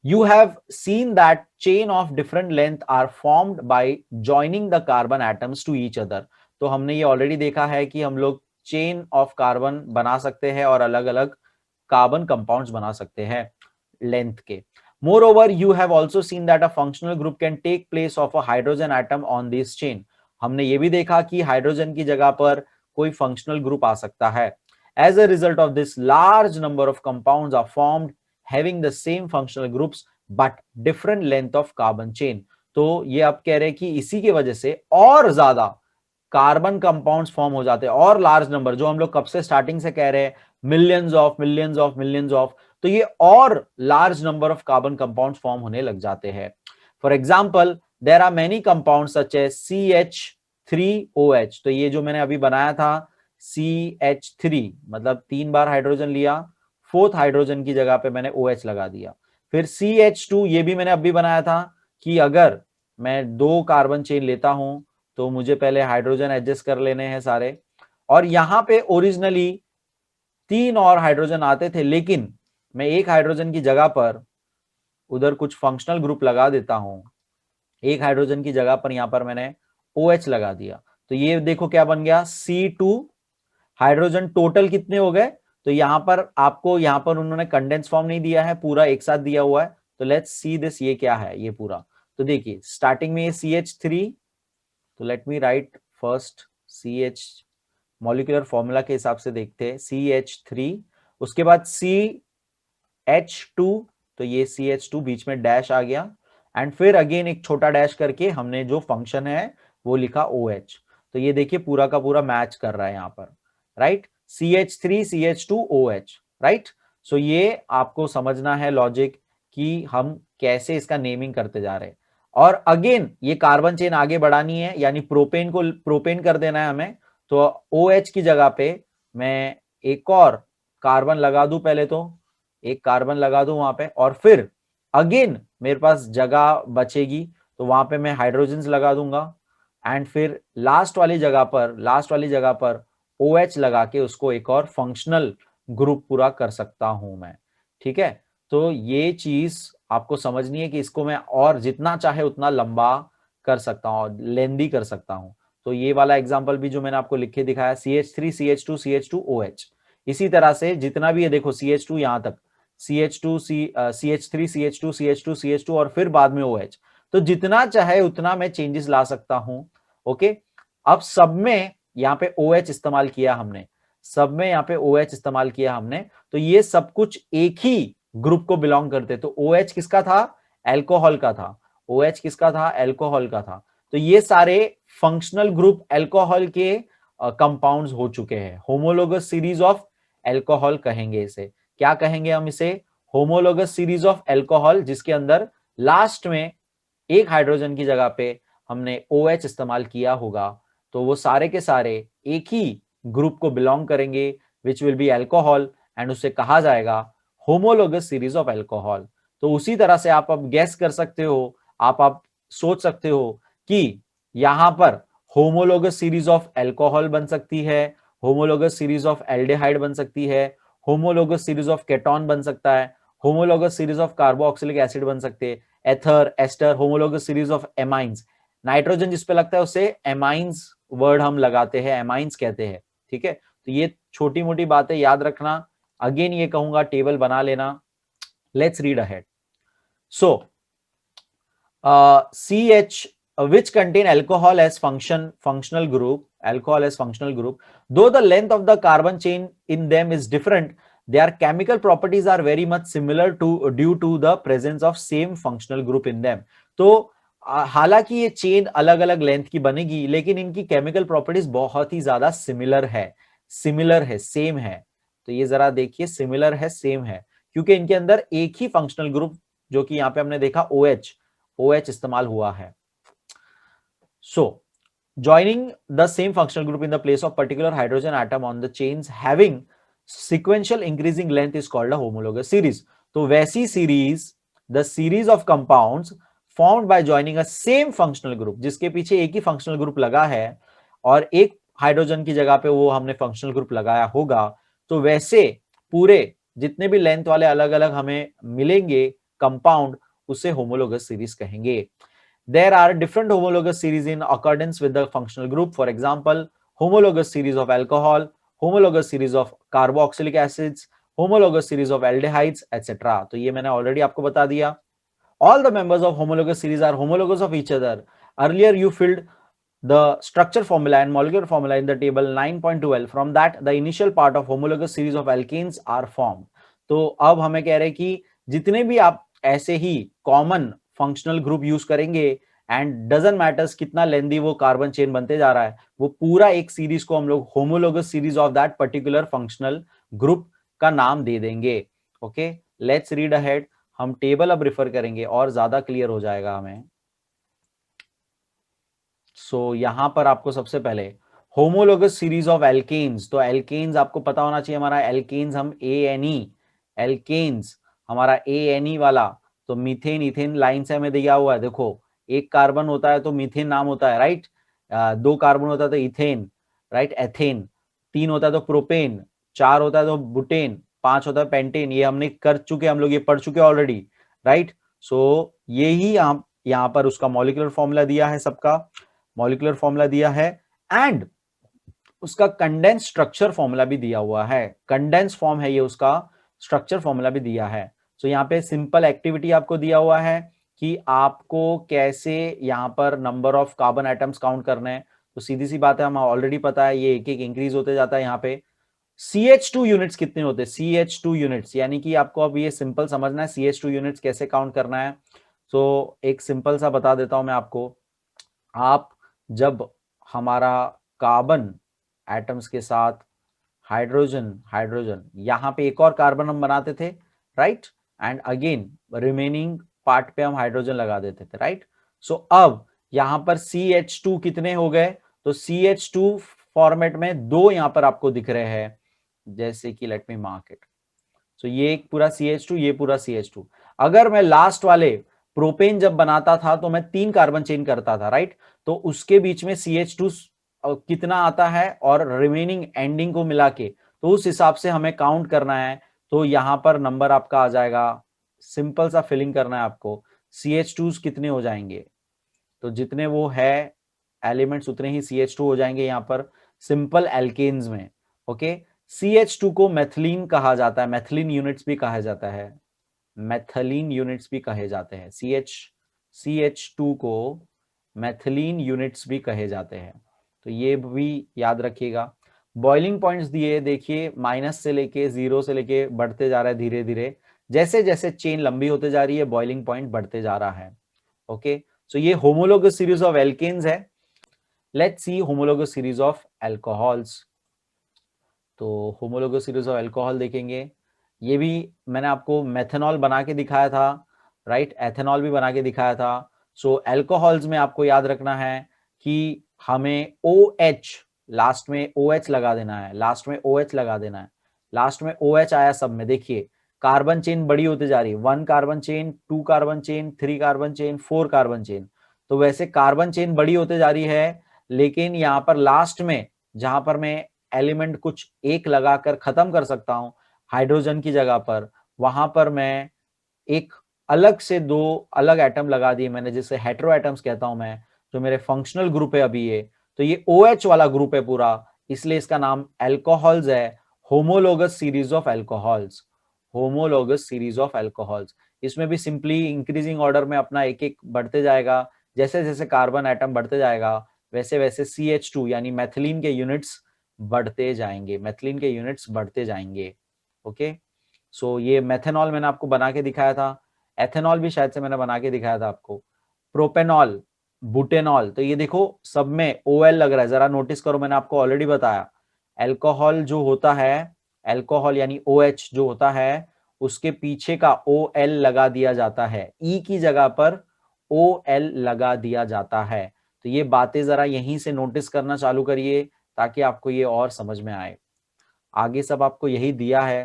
You have seen that chain of different length are formed by joining the carbon atoms to each other। तो हमने ये ऑलरेडी देखा है कि हम लोग चेन ऑफ कार्बन बना सकते हैं और अलग अलग कार्बन कंपाउंड्स बना सकते हैं लेंथ के। Moreover, you have also seen that a functional group can take place of a hydrogen atom on this chain। हमने ये भी देखा कि हाइड्रोजन की जगह पर कोई फंक्शनल ग्रुप आ सकता है। As a result of this, large number of compounds are formed having the same functional groups but different length of carbon chain। तो ये आप कह रहे हैं कि इसी की वजह से और ज्यादा कार्बन कंपाउंड्स फॉर्म हो जाते हैं, और लार्ज नंबर, जो हम लोग कब से स्टार्टिंग से कह रहे हैं, millions of millions of millions of, तो ये और large number of carbon compounds form होने लग जाते हैं। For example there are many compounds such as CH3OH। तो ये जो मैंने अभी बनाया था CH3, मतलब 3 बार हाइड्रोजन लिया, 4th हाइड्रोजन की जगह पे मैंने OH लगा दिया। फिर CH2, ये भी मैंने अभी बनाया था कि अगर मैं 2 कार्बन चेन लेता हूं तो मुझे पहले हाइड्रोजन एडजस्ट कर लेने हैं सारे, और यहां पे ओरिजिनली 3 और हाइड्रोजन आते थे, लेकिन मैं एक हाइड्रोजन की जगह पर उधर कुछ फंक्शनल ग्रुप लगा देता हूं। एक हाइड्रोजन की जगह पर यहां पर मैंने OH लगा दिया। तो ये देखो क्या बन गया, C2। हाइड्रोजन टोटल कितने हो गए? तो यहां पर आपको, यहां पर उन्होंने कंडेंस फॉर्म नहीं दिया है, पूरा एक साथ दिया हुआ है। तो लेट्स सी दिस, ये क्या है ये पूरा। तो देखिए स्टार्टिंग में ये CH3, तो let me right first CH, molecular formula के हिसाब से देखते हैं, CH3, उसके बाद CH2, तो ये CH2 बीच में डैश आ गया, एंड फिर अगेन एक छोटा डैश करके हमने जो फंक्शन है वो लिखा OH। तो ये देखिए पूरा का पूरा मैच कर रहा है यहां पर, right? CH3 CH2 OH, right? So ये आपको समझना है लॉजिक कि हम कैसे इसका नेमिंग करते जा रहे हैं। और अगेन ये कार्बन चेन आगे बढ़ानी है, यानी प्रोपेन को प्रोपेन कर देना है हमें। तो OH की जगह पे मैं एक और कार्बन लगा दूं, पहले तो एक कार्बन लगा दूं वहां पे, और फिर अगेन मेरे पास जगह बचेगी तो वहां पे मैं हाइड्रोजन लगा दूंगा, एंड फिर लास्ट वाली जगह पर OH लगा के उसको एक और फंक्शनल ग्रुप पूरा कर सकता हूं मैं। ठीक है, तो ये चीज आपको समझनी है कि इसको मैं और जितना चाहे उतना लंबा कर सकता हूं, लेंदी कर सकता हूं। तो ये वाला एग्जांपल भी जो मैंने आपको लिख के दिखाया, CH3 CH2 CH2 OH, इसी तरह से जितना भी है देखो CH2 यहां तक, CH2 CH3 CH2 CH2 CH2 और फिर बाद में OH, तो जितना चाहे उतना मैं चेंजेस ला सकता हूं। ओके, अब सब में यहाँ पे OH इस्तेमाल किया हमने, सब में यहाँ पे OH इस्तेमाल किया हमने, तो ये सब कुछ एक ही ग्रुप को बिलोंग करते। तो OH किसका था? एल्कोहल का था। OH किसका था? एल्कोहल का था। तो ये सारे फंक्शनल ग्रुप एल्कोहल के कंपाउंड्स हो चुके हैं। होमोलोगस सीरीज ऑफ एल्कोहल कहेंगे इसे। क्या कहेंगे हम इसे? होमोलोगस सीरीज ऑफ एल्कोहल, जिसके अंदर लास्ट में एक हाइड्रोजन की जगह पे हमने OH इस्तेमाल किया होगा, तो वो सारे के सारे एक ही ग्रुप को बिलोंग करेंगे, which will be alcohol, and उसे कहा जाएगा होमोलोगस सीरीज ऑफ एल्कोहल। तो उसी तरह से आप अब गेस कर सकते हो, आप सोच सकते हो कि यहां पर होमोलोगस सीरीज ऑफ एल्कोहल बन सकती है, होमोलोगस सीरीज ऑफ एल्डिहाइड बन सकती है, होमोलोगस सीरीज ऑफ केटोन बन सकता है, homologous series of carboxylic acid बन सकते हैं, ether, ester, homologous series of amines. Nitrogen जिस पे लगता है उसे एमाइंस वर्ड हम लगाते हैं, एमाइंस कहते हैं। ठीक है, तो ये छोटी मोटी बातें याद रखना। अगेन ये कहूंगा टेबल बना लेना। Let's read ahead. So CH which contain alcohol as functional group, though the length of the carbon chain in them is different, their chemical properties are very much similar due to the presence of same functional group in them. तो हालांकि ये chain अलग अलग length की बनेगी, लेकिन इनकी chemical properties बहुत ही ज्यादा सिमिलर है, सेम है। तो ये जरा देखिए, सिमिलर है, सेम है, क्योंकि इनके अंदर एक ही फंक्शनल ग्रुप, जो कि यहां पे हमने देखा OH इस्तेमाल हुआ है। So, joining the same functional group in the place of particular hydrogen atom on the chains having sequential increasing length is called a homologous series. तो वैसी series, the series of compounds formed by joining a same functional group, जिसके पीछे एक ही functional group लगा है और एक hydrogen की जगह पे वो हमने फंक्शनल ग्रुप लगाया होगा, तो वैसे पूरे जितने भी लेंथ वाले अलग अलग हमें मिलेंगे कंपाउंड, उसे होमोलोगस सीरीज कहेंगे। There are different homologous series in accordance with the functional group. For example, homologous series of alcohol, homologous series of carboxylic acids, homologous series of aldehydes, etc. तो ये मैंने already आपको बता दिया। All the members of homologous series are homologous of each other. Earlier you filled the structure formula and molecular formula in the table 9.12. From that, the initial part of homologous series of alkanes are formed. तो अब हमें कह रहे हैं कि जितने भी आप ऐसे ही कॉमन फंक्शनल ग्रुप यूज करेंगे, एंड डजंट मैटर्स कितना लेंदी वो कार्बन चेन बनते जा रहा है, वो पूरा एक सीरीज को हम लोग homologous series of that particular functional group का नाम दे देंगे। Okay, let's read ahead. हम टेबल अब रेफर करेंगे और ज्यादा क्लियर हो जाएगा हमें। सो यहां पर आपको सबसे पहले होमोलोगस सीरीज ऑफ एल्केन्स, तो एल्केन्स आपको पता होना चाहिए हमारा, एल्केन्स हम ANE, एल्केन्स हमारा ANE वाला, तो मीथेन इथेन लाइन से हमें दिया हुआ है। देखो, एक कार्बन होता है तो मीथेन नाम होता है, राइट। दो कार्बन होता है तो इथेन, राइट, एथेन। तीन होता है तो प्रोपेन, चार होता है तो बुटेन, पांच होता है पेंटेन। ये हमने कर चुके, हम लोग ये पढ़ चुके ऑलरेडी, राइट। सो यही यहाँ पर उसका मॉलिक्यूलर फॉर्मूला दिया है, सबका मॉलिक्यूलर फॉर्मूला दिया है, एंड उसका कंडेंस स्ट्रक्चर फॉर्मूला भी दिया हुआ है। कंडेंस फॉर्म है ये, उसका स्ट्रक्चर फॉर्मूला भी दिया है। सो यहाँ पे सिंपल एक्टिविटी आपको दिया हुआ है कि आपको कैसे यहाँ पर number of carbon atoms count करने हैं। तो सीधी सी बात है, हमें ऑलरेडी पता है, ये एक एक इंक्रीज होते जाता है। यहाँ पे CH2 यूनिट्स कितने होते हैं? CH2 यूनिट्स, यानी कि आपको अब ये सिंपल समझना है CH2 यूनिट्स कैसे काउंट करना है। तो एक सिंपल सा बता देता हूं मैं आपको। आप जब हमारा कार्बन एटम्स के साथ हाइड्रोजन यहां पे एक और कार्बन हम बनाते थे, right, and again remaining part पे हम हाइड्रोजन लगा देते थे, राइट। सो अब यहां पर CH2 कितने हो गए? तो CH2 फॉर्मेट में दो यहां पर आपको दिख रहे हैं, जैसे कि लेट मी मार्क इट। सो ये एक पूरा CH2, ये पूरा CH2। अगर मैं लास्ट वाले प्रोपेन जब बनाता था तो मैं 3 कार्बन चेन करता था, राइट। तो उसके बीच में CH2 कितना आता है और रिमेनिंग एंडिंग को मिला के, तो उस हिसाब से हमें काउंट करना है। तो यहां पर नंबर आपका आ जाएगा, सिंपल सा फिलिंग करना है आपको। CH2 कितने हो जाएंगे? तो जितने वो है एलिमेंट्स उतने ही CH2 हो जाएंगे यहां पर सिंपल एल्केन्स में। ओके, CH2 को मेथिलीन कहा जाता है, मेथिलीन यूनिट्स भी कहा जाता है, मेथिलीन यूनिट्स भी कहे जाते हैं। CH2 को मेथिलीन यूनिट्स भी कहे जाते हैं, तो ये भी याद रखिएगा। बॉइलिंग पॉइंट्स दिए, देखिए माइनस से लेके 0 से लेके बढ़ते जा रहा है धीरे धीरे, जैसे जैसे चेन लंबी होते जा रही है बॉइलिंग पॉइंट बढ़ते जा रहा है। ओके, सो ये होमोलोगस सीरीज ऑफ एल्केन्स है। Let's C homologous series of alcohols. तो होमोलोगस सीरीज ऑफ एल्कोहल देखेंगे, ये भी मैंने आपको मेथनॉल बना के दिखाया था, राइट, एथेनॉल भी बना के दिखाया था। सो एल्कोहल्स में आपको याद रखना है कि हमें OH लास्ट में OH लगा देना है, लास्ट में OH लगा देना है, लास्ट में OH आया सब में। देखिए कार्बन चेन बड़ी होती जा रही है, 1 carbon chain, 2 carbon chain, 3 carbon chain, 4 carbon chain. तो वैसे कार्बन चेन बड़ी होते जा रही है, लेकिन यहां पर लास्ट में जहां पर मैं एलिमेंट कुछ एक लगाकर खत्म कर सकता हूं हाइड्रोजन की जगह पर, वहां पर मैं एक अलग से 2 अलग एटम लगा दिए मैंने, जिसे हेटेरो एटम्स कहता हूं मैं, जो मेरे फंक्शनल ग्रुप है अभी ये। तो ये OH वाला ग्रुप है पूरा, इसलिए इसका नाम एल्कोहल्स है, homologous series of alcohols, homologous series of alcohols. इसमें भी सिंपली इंक्रीजिंग ऑर्डर में अपना एक एक बढ़ते जाएगा, जैसे जैसे कार्बन एटम बढ़ते जाएगा वैसे वैसे CH2 यानी मैथिलीन के यूनिट्स बढ़ते जाएंगे, मैथिलीन के यूनिट्स बढ़ते जाएंगे। ओके, सो ये मेथेनॉल मैंने आपको बना के दिखाया था, एथेनॉल भी शायद से मैंने बना के दिखाया था आपको, प्रोपेनॉल, बुटेनॉल। तो ये देखो सब में OL लग रहा है, जरा नोटिस करो, मैंने आपको ऑलरेडी बताया एल्कोहल जो होता है, एल्कोहल यानी OH जो होता है, उसके पीछे का OL लगा दिया जाता है, E की जगह पर OL लगा दिया जाता है। तो ये बातें जरा यहीं से नोटिस करना चालू करिए ताकि आपको ये और समझ में आए। आगे सब आपको यही दिया है।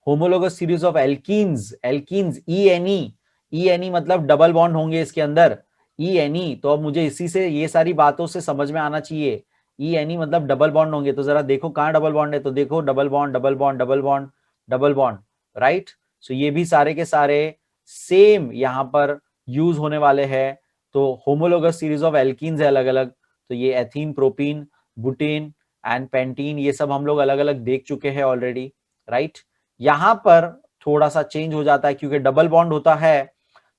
Homologous series of alkenes, alkenes ENE मतलब डबल बॉन्ड होंगे इसके अंदर, ENE। तो अब मुझे इसी से ये सारी बातों से समझ में आना चाहिए, ENE मतलब डबल बॉन्ड होंगे। तो जरा देखो कहां डबल बॉन्ड है, तो देखो double bond, double bond, double bond, double bond, right. So ये भी सारे के सारे सेम यहां पर यूज होने वाले हैं। तो होमोलोगस सीरीज ऑफ एल्कीन्स है अलग अलग, तो ये ethene, propene, butane and pentene, ये सब हम लोग अलग अलग देख चुके हैं ऑलरेडी, राइट। यहां पर थोड़ा सा चेंज हो जाता है क्योंकि डबल बॉन्ड होता है,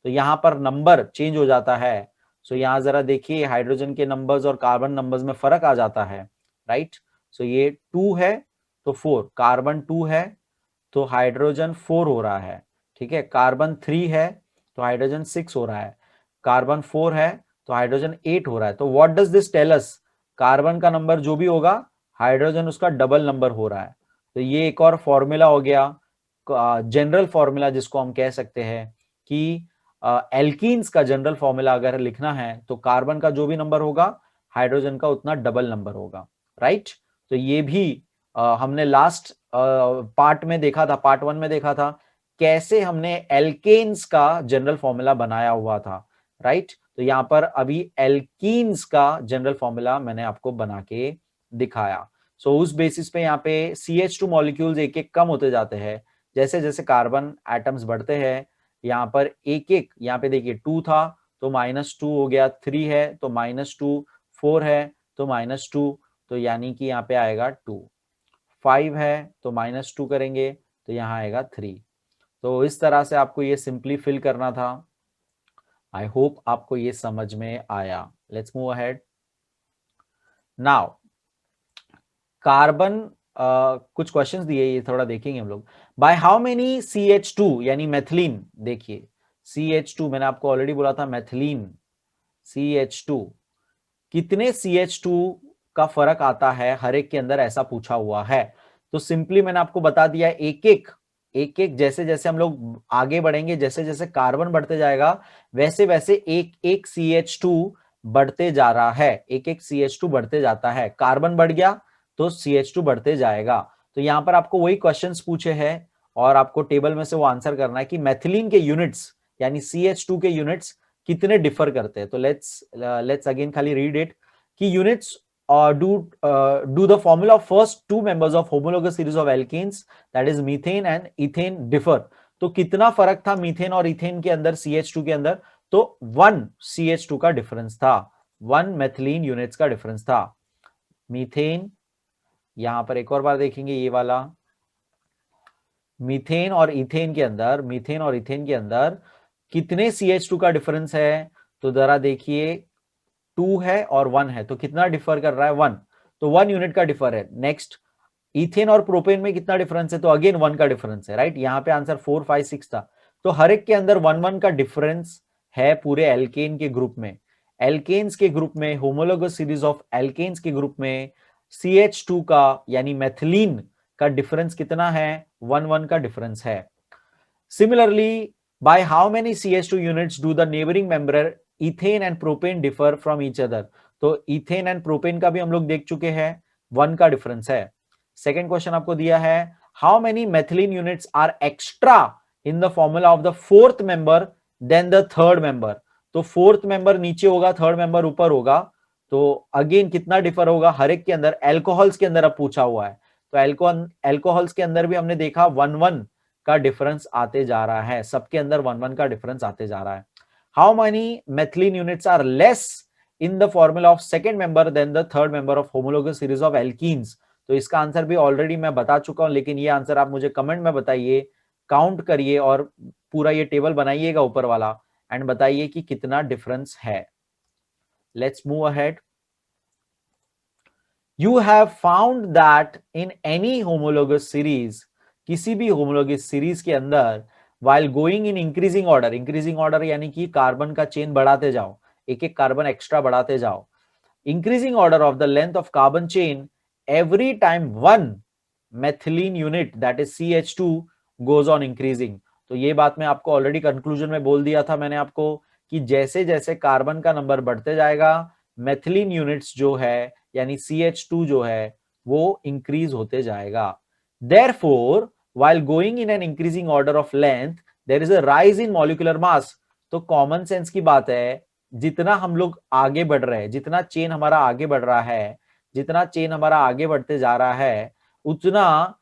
तो यहां पर नंबर चेंज हो जाता है। सो यहां जरा देखिए हाइड्रोजन के नंबर्स और कार्बन नंबर्स में फर्क आ जाता है, राइट। सो ये 2 है तो 4, कार्बन 2 है तो हाइड्रोजन 4 हो रहा है, ठीक है। कार्बन 3 है तो हाइड्रोजन 6 हो रहा है, कार्बन 4 है तो हाइड्रोजन 8 हो रहा है। तो what does this tell us, carbon का नंबर जो भी होगा हाइड्रोजन उसका डबल नंबर हो रहा है। तो ये एक और फॉर्मूला हो गया, जनरल फॉर्मूला जिसको हम कह सकते हैं कि एल्कीन्स का जनरल फॉर्मूला अगर लिखना है तो कार्बन का जो भी नंबर होगा हाइड्रोजन का उतना डबल नंबर होगा, राइट। तो ये भी हमने लास्ट पार्ट में देखा था, पार्ट 1 में देखा था कैसे हमने एल्केन्स का जनरल फॉर्मूला बनाया हुआ था, राइट। तो यहां पर अभी एल्कीन्स का जनरल फॉर्मूला मैंने आपको बना के दिखाया। सो उस बेसिस पे यहाँ पे CH2 मॉलिक्यूल्स एक एक कम होते जाते हैं जैसे जैसे कार्बन एटम्स बढ़ते हैं। यहाँ पर एक एक, यहाँ पे देखिए 2 था तो -2 हो गया, 3 है तो -2, 4 है तो -2, तो यानी कि यहाँ पे आएगा 2, 5 है तो -2 करेंगे तो यहाँ आएगा 3। तो इस तरह से आपको ये सिंपली फिल करना था। आई होप आपको ये समझ में आया। Let's move ahead now. Carbon कुछ क्वेश्चंस दिए, ये थोड़ा देखेंगे हम लोग। बाय हाउ मेनी CH2 यानी मेथिलीन, देखिए CH2 मैंने आपको ऑलरेडी बोला था मेथिलीन, CH2 कितने CH2 का फर्क आता है हर एक के अंदर, ऐसा पूछा हुआ है। तो सिंपली मैंने आपको बता दिया एक एक जैसे जैसे हम लोग आगे बढ़ेंगे, जैसे जैसे कार्बन बढ़ते जाएगा वैसे वैसे एक एक CH2 बढ़ते जा रहा है, एक एक CH2 बढ़ते जाता है। कार्बन बढ़ गया तो CH2 बढ़ते जाएगा। तो यहां पर आपको वही क्वेश्चंस पूछे हैं और आपको टेबल में से वो आंसर करना है कि मेथिलीन के यूनिट्स यानी CH2 के यूनिट्स कितने डिफर करते हैं। तो लेट्स अगेन खाली रीड इट कि units do the formula of first two members of homologous series of alkenes, that is methane and ethane differ। तो कितना फर्क था मीथेन और इथेन के अंदर, CH2 के अंदर, तो 1 CH2 का डिफरेंस था, 1 मेथिलीन यूनिट्स का डिफरेंस था। मीथेन, यहां पर एक और बार देखेंगे ये वाला, मीथेन और इथेन के अंदर, मीथेन और इथेन के अंदर कितने CH2 का डिफरेंस है, तो जरा देखिए 2 है और 1 है, तो कितना डिफर कर रहा है, 1, तो 1 यूनिट का डिफर है। नेक्स्ट इथेन और प्रोपेन में कितना डिफरेंस है, तो अगेन 1 का डिफरेंस है, राइट। यहां पे आंसर 4, 5, 6 था, तो हर एक के अंदर 1 1 का डिफरेंस है पूरे एल्केन के ग्रुप में। एल्केन्स के ग्रुप में, होमोलोगस सीरीज ऑफ एल्केन्स के ग्रुप में CH2 का यानी मेथिलीन का डिफरेंस कितना है? 1 का डिफरेंस है। Similarly, by how many CH2 units do the neighboring member ethane and propane differ from each other? तो इथेन एंड प्रोपेन का भी हम लोग देख चुके हैं, 1 का डिफरेंस है। सेकेंड क्वेश्चन आपको दिया है, how many methylene units are extra in the formula of the fourth member than the third member? तो फोर्थ मेंबर नीचे होगा, थर्ड मेंबर ऊपर होगा, तो अगेन कितना डिफर होगा हर एक के अंदर? एल्कोहल्स के अंदर अब पूछा हुआ है, तो एल्कोहल्स के अंदर भी हमने देखा 1 का डिफरेंस आते जा रहा है, सबके अंदर 1 का डिफरेंस आते जा रहा है। How many methylene units are less in the formula of second member than the third member of homologous series of alkenes? तो इसका आंसर भी ऑलरेडी मैं बता चुका हूं, लेकिन ये आंसर आप मुझे कमेंट में बताइए, काउंट करिए और पूरा ये टेबल बनाइएगा ऊपर वाला एंड बताइए कि कितना डिफरेंस है। Let's move ahead. You have found that in any homologous series, किसी भी homologous series के अंदर, while going in increasing order यानी कि कार्बन का चेन बढ़ाते जाओ, एक एक कार्बन एक्स्ट्रा बढ़ाते जाओ, increasing order of the length of carbon chain, every time one methylene unit that is CH2 goes on increasing। तो ये बात मैं आपको ऑलरेडी कंक्लूजन में बोल दिया था मैंने आपको कि जैसे जैसे कार्बन का नंबर बढ़ते जाएगा, मेथिलीन यूनिट्स जो है यानी CH2 जो है वो इंक्रीज होते जाएगा। Therefore, while going in an increasing order of length, there is a rise in molecular mass। तो कॉमन सेंस की बात है, जितना हम लोग आगे बढ़ रहे हैं, जितना चेन हमारा आगे बढ़ रहा है, जितना चेन हमारा आगे बढ़ते जा रहा है, उतना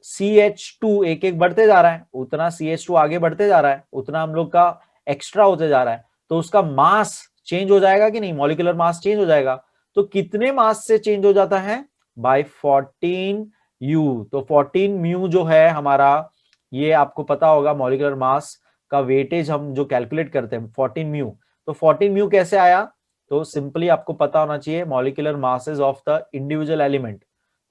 CH2 एक एक बढ़ते जा रहा है, उतना CH2 आगे बढ़ते जा रहा है, उतना हम लोग का एक्स्ट्रा होते जा रहा है, तो उसका मास चेंज हो जाएगा कि नहीं? मॉलिक्यूलर मास चेंज हो जाएगा। तो कितने मास से चेंज हो जाता है? Bye 14U। तो 14mu जो है हमारा, ये आपको पता होगा मॉलिक्यूलर मास का वेटेज हम जो कैलकुलेट करते हैं 14mu। तो 14mu कैसे आया? तो सिंपली आपको पता होना चाहिए molecular masses of the individual element.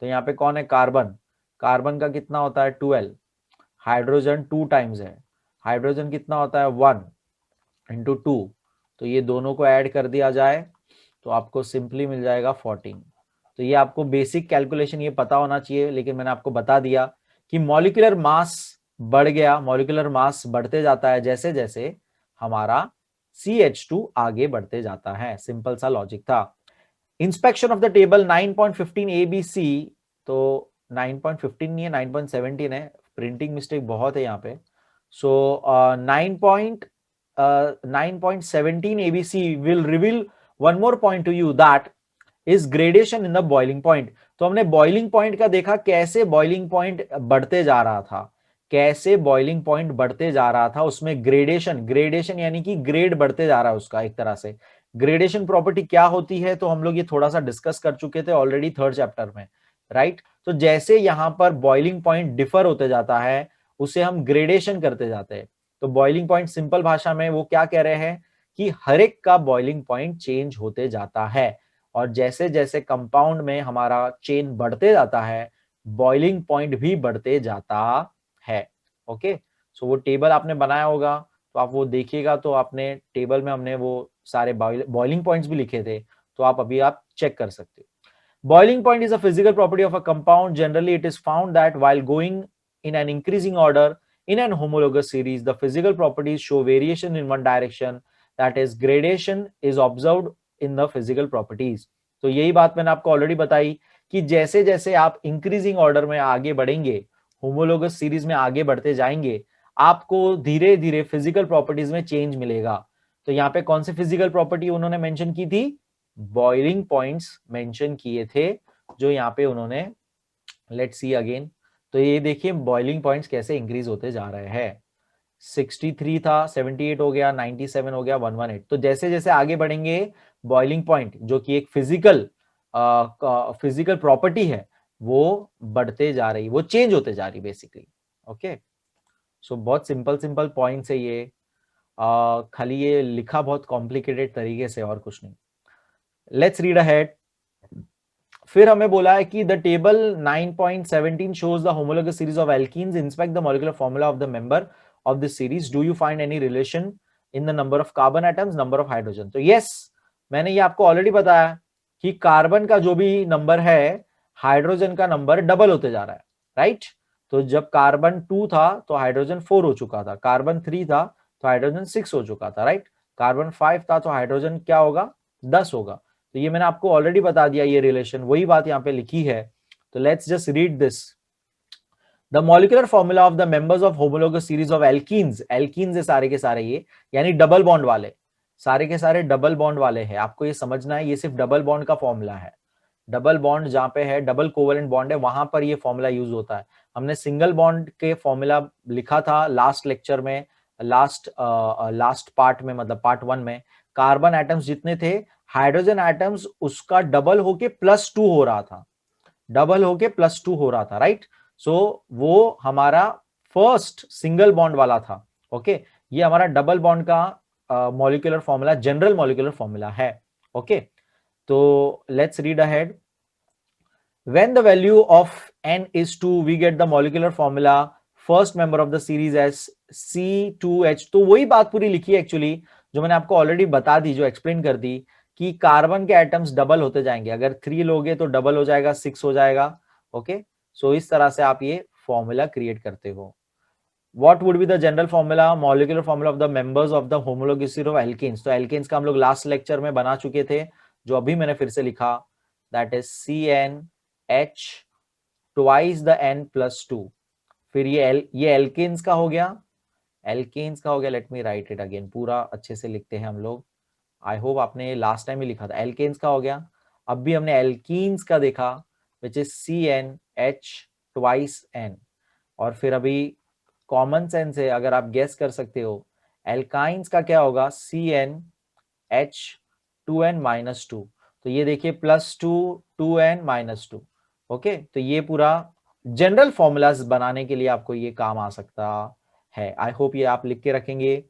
तो यहाँ पे कौन है? कार्बन। कार्बन का कितना होता है? 12। हाइड्रोजन 2 टाइम्स है, हाइड्रोजन कितना होता है? 1 इंटू 2। तो ये दोनों को ऐड कर दिया जाए तो आपको सिंपली मिल जाएगा 14। तो ये आपको बेसिक कैलकुलेशन ये पता होना चाहिए, लेकिन मैंने आपको बता दिया कि मॉलिक्यूलर मास बढ़ गया, मॉलिक्यूलर मास बढ़ते जाता है जैसे जैसे हमारा CH2 आगे बढ़ते जाता है। सिंपल सा लॉजिक था। Inspection of the table 9.15 ABC, तो 9.15 नहीं है, 9.17 है, प्रिंटिंग मिस्टेक बहुत है यहाँ पे। सो 9.17 ABC will reveal one more point to you, that is gradation in the boiling point। तो हमने बॉइलिंग पॉइंट का देखा, कैसे बॉइलिंग पॉइंट बढ़ते जा रहा था, कैसे बॉइलिंग पॉइंट बढ़ते जा रहा था, उसमें ग्रेडेशन यानी कि ग्रेड बढ़ते जा रहा है उसका एक तरह से। ग्रेडेशन प्रॉपर्टी क्या होती है तो हम लोग ये थोड़ा सा डिस्कस कर चुके थे ऑलरेडी थर्ड चैप्टर में, राइट। तो जैसे यहां पर बॉइलिंग पॉइंट डिफर होते जाता है उसे हम ग्रेडेशन करते जाते हैं। तो बॉइलिंग पॉइंट सिंपल भाषा में वो क्या कह रहे हैं कि हर एक का बॉइलिंग पॉइंट चेंज होते जाता है, और जैसे जैसे कंपाउंड में हमारा चेन बढ़ते जाता है बॉइलिंग पॉइंट भी बढ़ते जाता है। ओके, सो वो टेबल आपने बनाया होगा तो आप वो देखिएगा, तो आपने टेबल में हमने वो सारे बॉइलिंग पॉइंट्स भी लिखे थे, तो आप अभी आप चेक कर सकते हो। Boiling point is a physical property of a compound. Generally, it is found that while going in an increasing order in an homologous series, the physical properties show variation in one direction. That is, gradation is observed in the physical properties. तो यही बात मैंने आपको already बताई कि जैसे जैसे आप इंक्रीजिंग ऑर्डर में आगे बढ़ेंगे, होमोलोगस सीरीज में आगे बढ़ते जाएंगे, आपको धीरे धीरे फिजिकल प्रॉपर्टीज में चेंज मिलेगा। तो यहाँ पे कौन सी फिजिकल प्रॉपर्टी उन्होंने मेंशन की थी? बॉइलिंग पॉइंट्स मेंशन किए थे, जो यहाँ पे उन्होंने, लेट्स सी अगेन। तो ये देखिए बॉइलिंग पॉइंट्स कैसे इंक्रीज होते जा रहे हैं। 63 था, 78 हो गया, 97 हो गया, 118। तो जैसे जैसे आगे बढ़ेंगे बॉइलिंग पॉइंट जो कि एक फिजिकल प्रॉपर्टी है वो बढ़ते जा रही, वो चेंज होते जा रही बेसिकली। ओके, सो बहुत सिंपल पॉइंट्स है ये, खाली ये लिखा बहुत कॉम्प्लिकेटेड तरीके से और कुछ नहीं। Let's read ahead. फिर हमें बोला है कि the table 9.17 shows the homologous series of alkenes. Inspect the molecular formula of the member of this series. Do you find any relation in the number of carbon atoms, number of hydrogen? तो yes, मैंने ये आपको already बताया कि carbon का जो भी number है हाइड्रोजन का नंबर डबल होते जा रहा है, राइट। तो जब कार्बन 2 था तो हाइड्रोजन 4 हो चुका था, कार्बन 3 था तो हाइड्रोजन 6 हो चुका था, राइट। कार्बन 5 था तो हाइड्रोजन क्या होगा, 10 होगा। तो ये मैंने आपको ऑलरेडी बता दिया, ये रिलेशन, वही बात यहाँ पे लिखी है। तो let's just read this. The molecular formula of the members of homologous series of alkenes, alkenes है सारे के सारे, ये यानी डबल बॉन्ड वाले, सारे के सारे डबल बॉन्ड वाले हैं। आपको ये समझना है, ये सिर्फ डबल बॉन्ड का फॉर्मूला है। डबल बॉन्ड जहां पे है, डबल कोवेलेंट बॉन्ड है, वहां पर ये फॉर्मूला यूज होता है। हमने सिंगल बॉन्ड के फॉर्मूला लिखा था लास्ट लेक्चर में, लास्ट पार्ट में, मतलब पार्ट 1 में। कार्बन एटम्स जितने थे, हाइड्रोजन एटम्स उसका डबल होके +2 हो रहा था, डबल होके +2 हो रहा था, राइट। सो वो हमारा फर्स्ट सिंगल बॉन्ड वाला था। ओके, ये हमारा डबल बॉन्ड का molecular formula, general molecular formula है। ओके, तो let's read ahead. When the value of n is 2, we get the molecular formula first member of the series as C2H। तो वही बात पूरी लिखी है एक्चुअली, जो मैंने आपको ऑलरेडी बता दी, जो एक्सप्लेन कर दी कि कार्बन के एटम्स डबल होते जाएंगे। अगर 3 लोगे तो डबल हो जाएगा, 6 हो जाएगा। ओके, सो इस तरह से आप ये फॉर्मूला क्रिएट करते हो। What would be the general formula, molecular formula of the members of the homologous series of alkenes? तो alkenes का हम लोग लास्ट लेक्चर में बना चुके थे, जो अभी मैंने फिर से लिखा, that is CnH twice the n plus 2। फिर ये alkenes का हो गया, alkenes का हो गया। Let me right it again, पूरा अच्छे से लिखते हैं हम लोग। आई होप आपने लास्ट टाइम ही लिखा था। alkenes का हो गया, अब भी हमने alkenes का देखा, which is CnH twice n। और फिर अभी कॉमन सेंस है, अगर आप गेस कर सकते हो, एल्काइंस का क्या होगा, CnH2n-2। तो ये देखिए +2 2n-2। ओके, तो ये पूरा जनरल फॉर्मूलाज बनाने के लिए आपको ये काम आ सकता है। आई होप ये आप लिख के रखेंगे।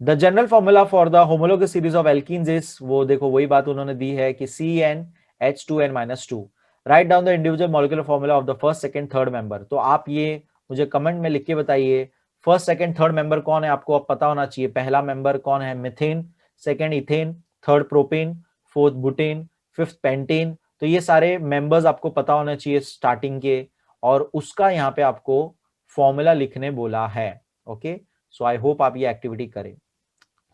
The general formula for the homologous series of alkenes is, वो देखो वही बात उन्होंने दी है कि CnH2n-2। Right down the individual molecular formula of the first, second, third member. तो आप ये मुझे कमेंट में लिख के बताइए, फर्स्ट, सेकंड, थर्ड मेंबर कौन है, आपको अब पता होना चाहिए। पहला मेंबर कौन है, methane, second ethane, third propane, fourth butane, fifth pentane. तो ये सारे मेंबर्स आपको पता होना चाहिए स्टार्टिंग के, और उसका यहाँ पे आपको फॉर्मूला लिखने बोला है। ओके, सो आई होप आप ये एक्टिविटी करें।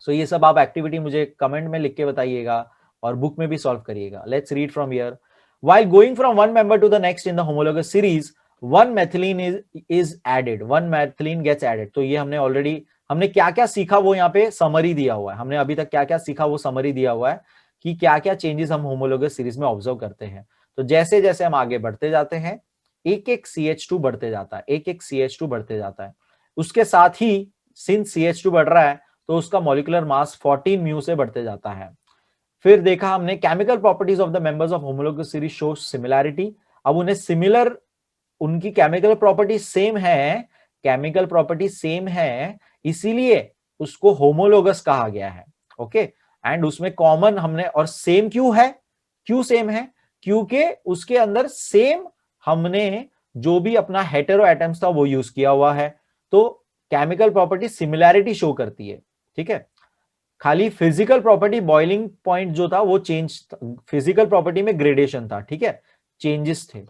सो ये सब आप एक्टिविटी मुझे कमेंट में लिख के बताइएगा और बुक में भी सॉल्व करिएगा। Let's read from here. While going from one member to the next in the homologous series, one methylene is added, one methylene gets added। तो ये हमने ऑलरेडी, हमने क्या क्या सीखा वो यहाँ पे समरी दिया हुआ है। हमने अभी तक क्या क्या सीखा वो समरी दिया हुआ है कि क्या क्या चेंजेस हम होमोलोगस सीरीज में ऑब्जर्व करते हैं। तो जैसे जैसे हम आगे बढ़ते जाते हैं, एक एक CH2 बढ़ते जाता है, एक एक CH2 बढ़ते जाता है। उसके साथ ही सिंस CH2 बढ़ रहा है तो उसका मॉलिक्यूलर मास 14 म्यू से बढ़ते जाता है। फिर देखा हमने chemical properties of the members of homologous series show similarity. अब उन्हें सिमिलर, उनकी केमिकल प्रॉपर्टी सेम है, केमिकल प्रॉपर्टी सेम है, इसीलिए उसको होमोलोगस कहा गया है। ओके, एंड उसमें कॉमन हमने, और सेम क्यों है, क्यों सेम है, क्योंकि उसके अंदर सेम हमने जो भी अपना हेटेरो एटम्स था वो यूज किया हुआ है। तो केमिकल प्रॉपर्टी सिमिलैरिटी शो करती है, ठीक है। खाली फिजिकल प्रॉपर्टी, बॉइलिंग पॉइंट जो था वो चेंज, फिजिकल प्रॉपर्टी में ग्रेडेशन था, ठीक है, चेंजेस थे।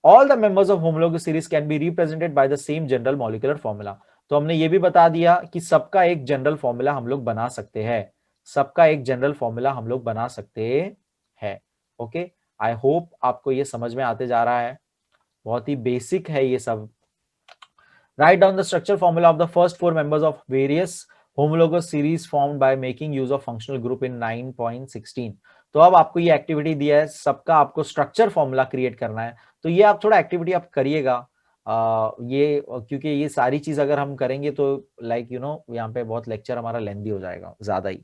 All the members of homologous series can be represented by the same general molecular formula. तो हमने ये भी बता दिया कि सबका एक जनरल फॉर्मूला हम लोग बना सकते हैं, सबका एक जनरल फॉर्मूला हम लोग बना सकते हैं। ओके, आई होप आपको ये समझ में आते जा रहा है, बहुत ही बेसिक है ये सब। Write down the structure formula of the first 4 members of various homologous series formed by making use of functional group in 9.16। तो अब आपको ये एक्टिविटी दिया है, सबका आपको स्ट्रक्चर फॉर्मूला क्रिएट करना है। तो ये आप थोड़ा एक्टिविटी आप करिएगा, ये क्योंकि ये सारी चीज अगर हम करेंगे तो लाइक यहाँ पे बहुत लेक्चर हमारा लेंदी हो जाएगा ज्यादा ही।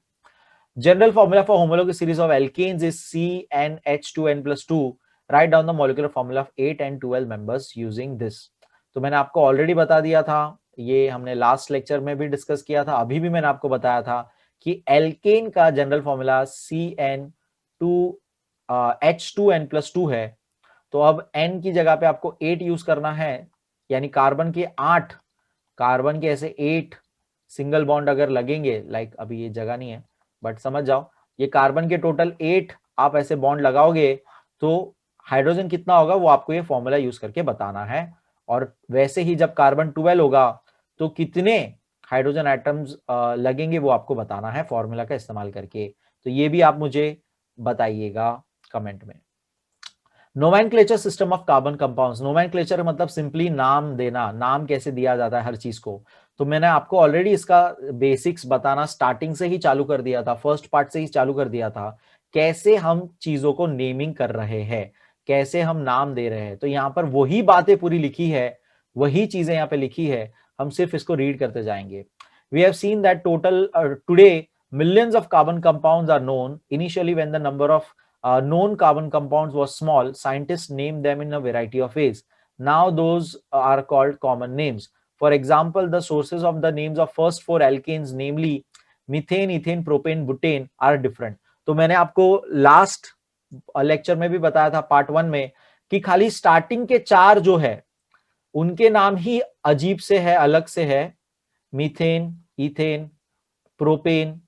General formula for homologous series of alkanes is CnH2n+2। Write down the molecular formula of 8 and 12 members using this. तो मैंने आपको ऑलरेडी बता दिया था, ये हमने लास्ट लेक्चर में भी डिस्कस किया था, अभी भी मैंने आपको बताया था कि एल्केन का जनरल फॉर्मूला H2n+2 है। तो अब n की जगह पे आपको 8 यूज करना है, यानी कार्बन के 8, कार्बन के ऐसे 8 सिंगल बॉन्ड अगर लगेंगे, लाइक अभी ये जगह नहीं है बट समझ जाओ, ये कार्बन के टोटल 8 आप ऐसे बॉन्ड लगाओगे तो हाइड्रोजन कितना होगा वो आपको ये फॉर्मूला यूज करके बताना है। और वैसे ही जब कार्बन 12 होगा तो कितने हाइड्रोजन एटम्स लगेंगे वो आपको बताना है फॉर्मूला का इस्तेमाल करके। तो ये भी आप मुझे बताइएगा कमेंट में। Nomenclature system of carbon compounds. Nomenclature मतलब सिंपली नाम देना, नाम कैसे दिया जाता है हर चीज को। तो मैंने आपको ऑलरेडी इसका बेसिक्स बताना स्टार्टिंग से ही चालू कर दिया था, फर्स्ट पार्ट से ही चालू कर दिया था, कैसे हम चीजों को नेमिंग कर रहे हैं, कैसे हम नाम दे रहे हैं। तो यहाँ पर वही बातें पूरी लिखी है, वही चीजें यहाँ पे लिखी है, हम सिर्फ इसको रीड करते जाएंगे। We have seen that total today millions of carbon compounds are known. Initially, when the number of known carbon compounds was small, scientists named them in a variety of ways. Now those are called common names. For example, the sources of the names of first 4 alkanes, namely methane, ethane, propane, butane, are different. तो मैंने आपको last lecture में भी बताया था part 1 में कि खाली स्टार्टिंग के 4 जो है उनके नाम ही अजीब से है, अलग से है। Methane, ethane, propane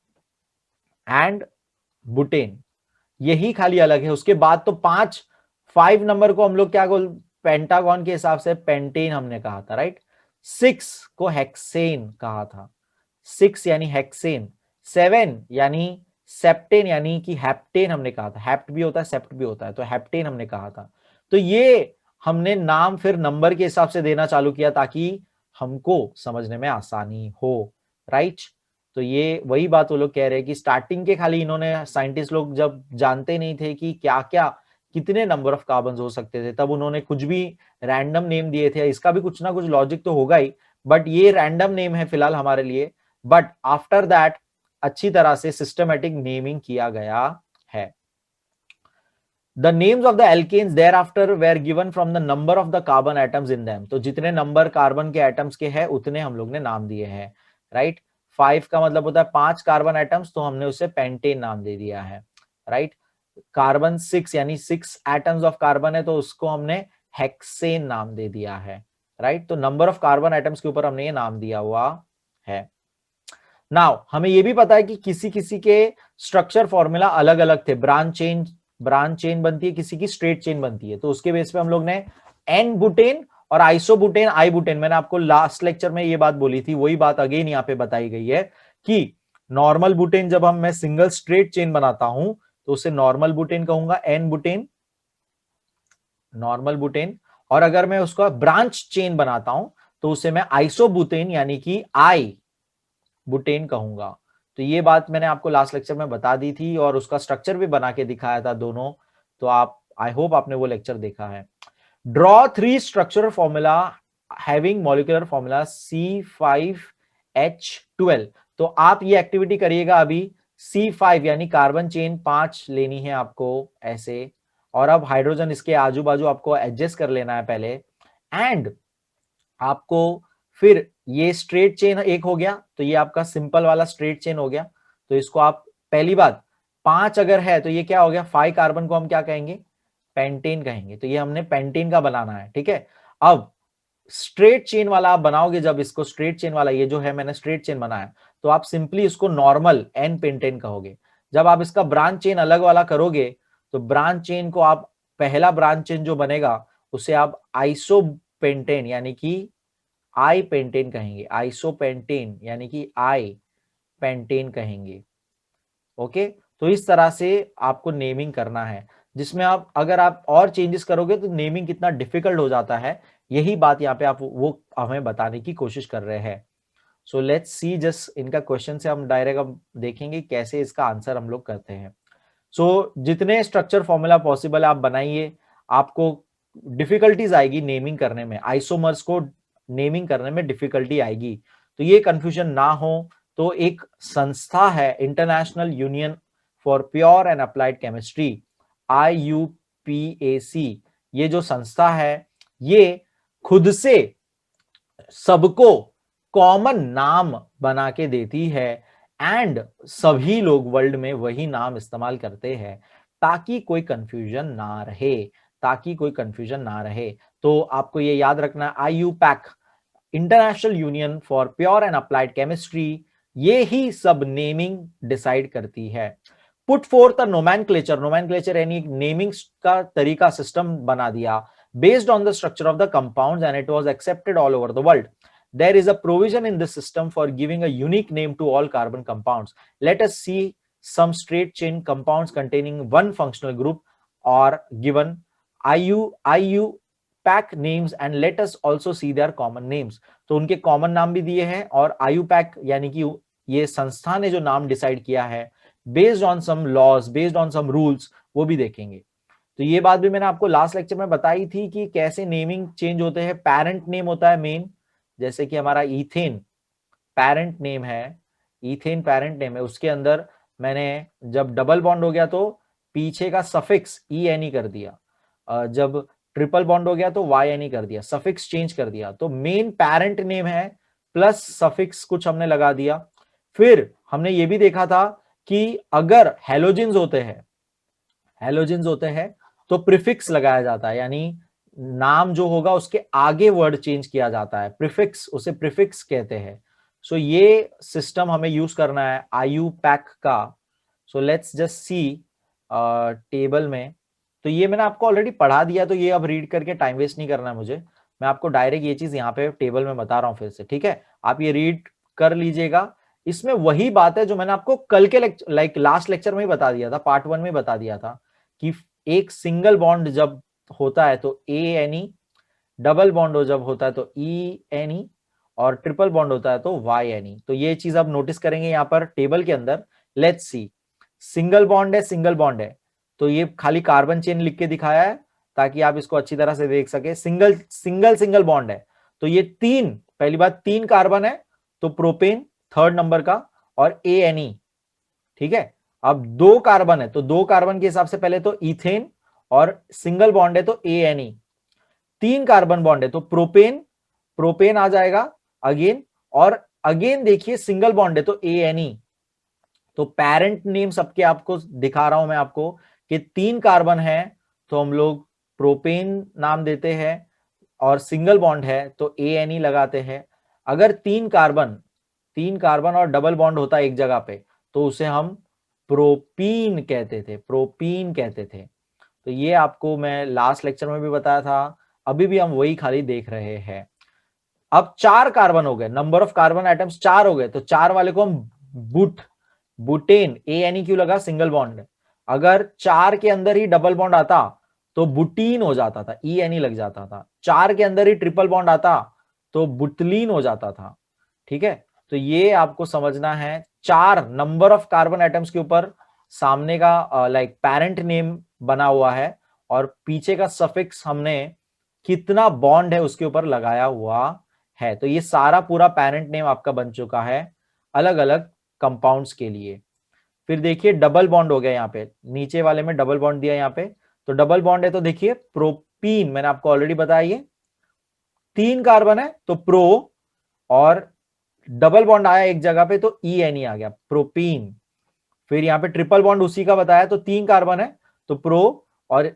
and butane, यही खाली अलग है। उसके बाद तो 5 नंबर को हम लोग क्या बोल, पेंटागन के हिसाब से पेंटेन हमने कहा था, राइट। 6 को हेक्सेन कहा था, 6 यानी हेक्सेन। 7 यानी सेप्टेन यानी कि हेप्टेन हमने कहा था, हेप्ट भी होता है सेप्ट भी होता है, तो हेप्टेन हमने कहा था। तो ये हमने नाम फिर नंबर के हिसाब से देना चालू किया ताकि हमको समझने में आसानी हो, राइट। तो ये वही बात वो लोग कह रहे हैं कि स्टार्टिंग के खाली इन्होंने साइंटिस्ट लोग जब जानते नहीं थे कि क्या क्या कितने नंबर ऑफ कार्बन हो सकते थे, तब उन्होंने कुछ भी रैंडम नेम दिए थे। इसका भी कुछ ना कुछ लॉजिक तो होगा ही, बट ये रैंडम नेम है फिलहाल हमारे लिए। बट आफ्टर दैट अच्छी तरह से सिस्टमेटिक नेमिंग किया गया है। The names of the alkanes thereafter were given from the number of the carbon atoms in them. तो जितने नंबर कार्बन के एटम्स के हैं उतने हम लोग ने नाम दिए हैं, राइट। 5 का मतलब होता है 5 कार्बन एटम्स, तो हमने उसे पेंटेन नाम दे दिया है, राइट। कार्बन 6 यानी 6 एटम्स ऑफ कार्बन है तो उसको हमने हेक्सेन नाम दे दिया है, राइट। तो नंबर ऑफ कार्बन एटम्स के ऊपर हमने ये नाम दिया हुआ है। नाउ हमें ये भी पता है कि किसी किसी के स्ट्रक्चर फॉर्मूला अलग अलग थे। ब्रांच चेन बनती है, किसी की स्ट्रेट चेन बनती है। तो उसके बेस पे हम लोग ने एन बुटेन और आइसोबुटेन, आई बुटेन, मैंने आपको लास्ट लेक्चर में ये बात बोली थी, वही बात अगेन यहाँ पे बताई गई है कि नॉर्मल बुटेन जब मैं सिंगल स्ट्रेट चेन बनाता हूं तो उसे नॉर्मल बुटेन कहूंगा, एन बुटेन, नॉर्मल बुटेन। और अगर मैं उसका ब्रांच चेन बनाता हूं तो उसे मैं आइसोबुटेन यानी कि आई बुटेन कहूंगा। तो ये बात मैंने आपको लास्ट लेक्चर में बता दी थी और उसका स्ट्रक्चर भी बना के दिखाया था दोनों। तो आप, आई होप आपने वो लेक्चर देखा है। Draw 3 structural formula having molecular formula C5H12। तो आप ये एक्टिविटी करिएगा अभी। C5 यानी कार्बन चेन 5 लेनी है आपको ऐसे, और अब हाइड्रोजन इसके आजू बाजू आपको एडजस्ट कर लेना है पहले। एंड आपको फिर ये स्ट्रेट चेन एक हो गया, तो ये आपका सिंपल वाला स्ट्रेट चेन हो गया। तो इसको आप पहली बात 5 अगर है तो ये क्या हो गया, 5 कार्बन को हम क्या कहेंगे, पेंटेन कहेंगे। तो ये हमने पेंटेन का बनाना है, ठीक है। अब स्ट्रेट चेन वाला आप बनाओगे, जब इसको स्ट्रेट चेन वाला ये जो है मैंने स्ट्रेट चेन बनाया, तो आप सिंपली इसको नॉर्मल एन पेंटेन कहोगे। जब आप इसका ब्रांच चेन अलग वाला करोगे तो ब्रांच चेन को आप, पहला ब्रांच चेन जो बनेगा उसे आप आइसो पेंटेन यानी कि आई पेंटेन कहेंगे, आइसोपेंटेन यानी कि आई पेंटेन कहेंगे। ओके, तो इस तरह से आपको नेमिंग करना है, जिसमें आप अगर आप और चेंजेस करोगे तो नेमिंग कितना डिफिकल्ट हो जाता है। यही बात यहाँ पे आप वो हमें बताने की कोशिश कर रहे हैं। सो लेट्स सी, जस्ट इनका क्वेश्चन से हम डायरेक्ट अब देखेंगे कैसे इसका आंसर हम लोग करते हैं। सो जितने स्ट्रक्चर फॉर्मूला पॉसिबल आप बनाइए, आपको डिफिकल्टीज आएगी नेमिंग करने में, आइसोमर्स को नेमिंग करने में डिफिकल्टी आएगी। तो ये कंफ्यूजन ना हो, तो एक संस्था है international union for pure and applied chemistry, IUPAC। ये जो संस्था है ये खुद से सबको कॉमन नाम बना के देती है एंड सभी लोग वर्ल्ड में वही नाम इस्तेमाल करते हैं ताकि कोई कंफ्यूजन ना रहे, ताकि कोई कंफ्यूजन ना रहे। तो आपको ये याद रखना, IUPAC, international union for pure and applied chemistry, ये ही सब नेमिंग डिसाइड करती है। Put fourth a nomenclature, nomenclature यानी नेमिंग का तरीका, सिस्टम बना दिया based on the structure of the compounds and it was accepted all over the world. There is a provision in this system for giving a unique name to all carbon compounds. Let us see some straight chain compounds containing one functional group or given IUPAC names and let us also see their common names. तो उनके common नाम भी दिए हैं और IUPAC यानी कि ये संस्था ने जो नाम डिसाइड किया है based on some laws, based on some rules, वो भी देखेंगे. तो ये बात भी मैंने आपको लास्ट लेक्चर में बताई थी कि कैसे नेमिंग चेंज होते हैं. पेरेंट नेम होता है मेन, जैसे कि हमारा इथेन पेरेंट नेम है, इथेन पेरेंट नेम है, उसके अंदर मैंने जब डबल बॉन्ड हो गया तो पीछे का सफिक्स ENE कर दिया, जब ट्रिपल बॉन्ड हो गया तो YNE कर दिया, सफिक्स चेंज कर दिया. तो मेन पेरेंट नेम है प्लस सफिक्स कुछ हमने लगा दिया. फिर हमने ये भी देखा था कि अगर हेलोजेंस होते हैं तो प्रीफिक्स लगाया जाता है, यानी नाम जो होगा उसके आगे वर्ड चेंज किया जाता है, प्रीफिक्स, उसे प्रीफिक्स कहते हैं. सो ये सिस्टम हमें यूज करना है IUPAC का. So let's just see table में. तो ये मैंने आपको ऑलरेडी पढ़ा दिया, तो ये अब रीड करके टाइम वेस्ट नहीं करना है मुझे. मैं आपको डायरेक्ट ये चीज यहाँ पे टेबल में बता रहा हूँ फिर से, ठीक है. आप ये रीड कर लीजिएगा. इसमें वही बात है जो मैंने आपको कल के लास्ट लेक्चर में ही बता दिया था, पार्ट 1 में बता दिया था कि एक सिंगल बॉन्ड जब होता है तो ANE, डबल बॉन्ड जब होता है तो ENE और ट्रिपल बॉन्ड होता है तो YNE. तो ये चीज आप नोटिस करेंगे यहाँ पर टेबल के अंदर. लेट्स सी, सिंगल बॉन्ड है, तो ये खाली कार्बन चेन लिख के दिखाया है ताकि आप इसको अच्छी तरह से देख सके. सिंगल बॉन्ड है तो ये पहली बात 3 कार्बन है तो प्रोपेन थर्ड नंबर का और ANE, ठीक है. अब 2 कार्बन है तो 2 कार्बन के हिसाब से पहले तो इथेन और सिंगल बॉन्ड है तो ANE. 3 कार्बन बॉन्ड है तो प्रोपेन आ जाएगा अगेन, और अगेन देखिए सिंगल बॉन्ड है तो ANE. तो पेरेंट नेम सबके आपको दिखा रहा हूं मैं आपको कि 3 कार्बन है तो हम लोग प्रोपेन नाम देते हैं और सिंगल बॉन्ड है तो ANE लगाते हैं. अगर 3 कार्बन और डबल बॉन्ड होता है एक जगह पे तो उसे हम प्रोपीन कहते थे. तो ये आपको मैं लास्ट लेक्चर में भी बताया था, अभी भी हम वही खाली देख रहे हैं. अब 4 कार्बन हो गए, नंबर ऑफ कार्बन एटम्स 4 हो गए, तो 4 वाले को हम बुटेन, ANE क्यों लगा, सिंगल बॉन्ड. अगर 4 के अंदर ही डबल बॉन्ड आता तो बुटीन हो जाता था, ENE लग जाता था. 4 के अंदर ही ट्रिपल बॉन्ड आता तो बुटलीन हो जाता था, ठीक है. तो ये आपको समझना है. 4 नंबर ऑफ कार्बन एटम्स के ऊपर सामने का पेरेंट नेम बना हुआ है और पीछे का सफिक्स हमने कितना बॉन्ड है उसके ऊपर लगाया हुआ है. तो ये सारा पूरा पेरेंट नेम आपका बन चुका है अलग अलग कंपाउंड्स के लिए. फिर देखिए डबल बॉन्ड हो गया, यहाँ पे नीचे वाले में डबल बॉन्ड दिया यहाँ पे, तो डबल बॉन्ड है तो देखिए प्रोपीन, मैंने आपको ऑलरेडी बताया ये 3 कार्बन है तो प्रो, और डबल बॉन्ड आया एक जगह पे तो ENE आ गया, प्रोपीन. फिर यहाँ पे ट्रिपल बॉन्ड उसी का बताया तो 3 कार्बन है तो प्रो, और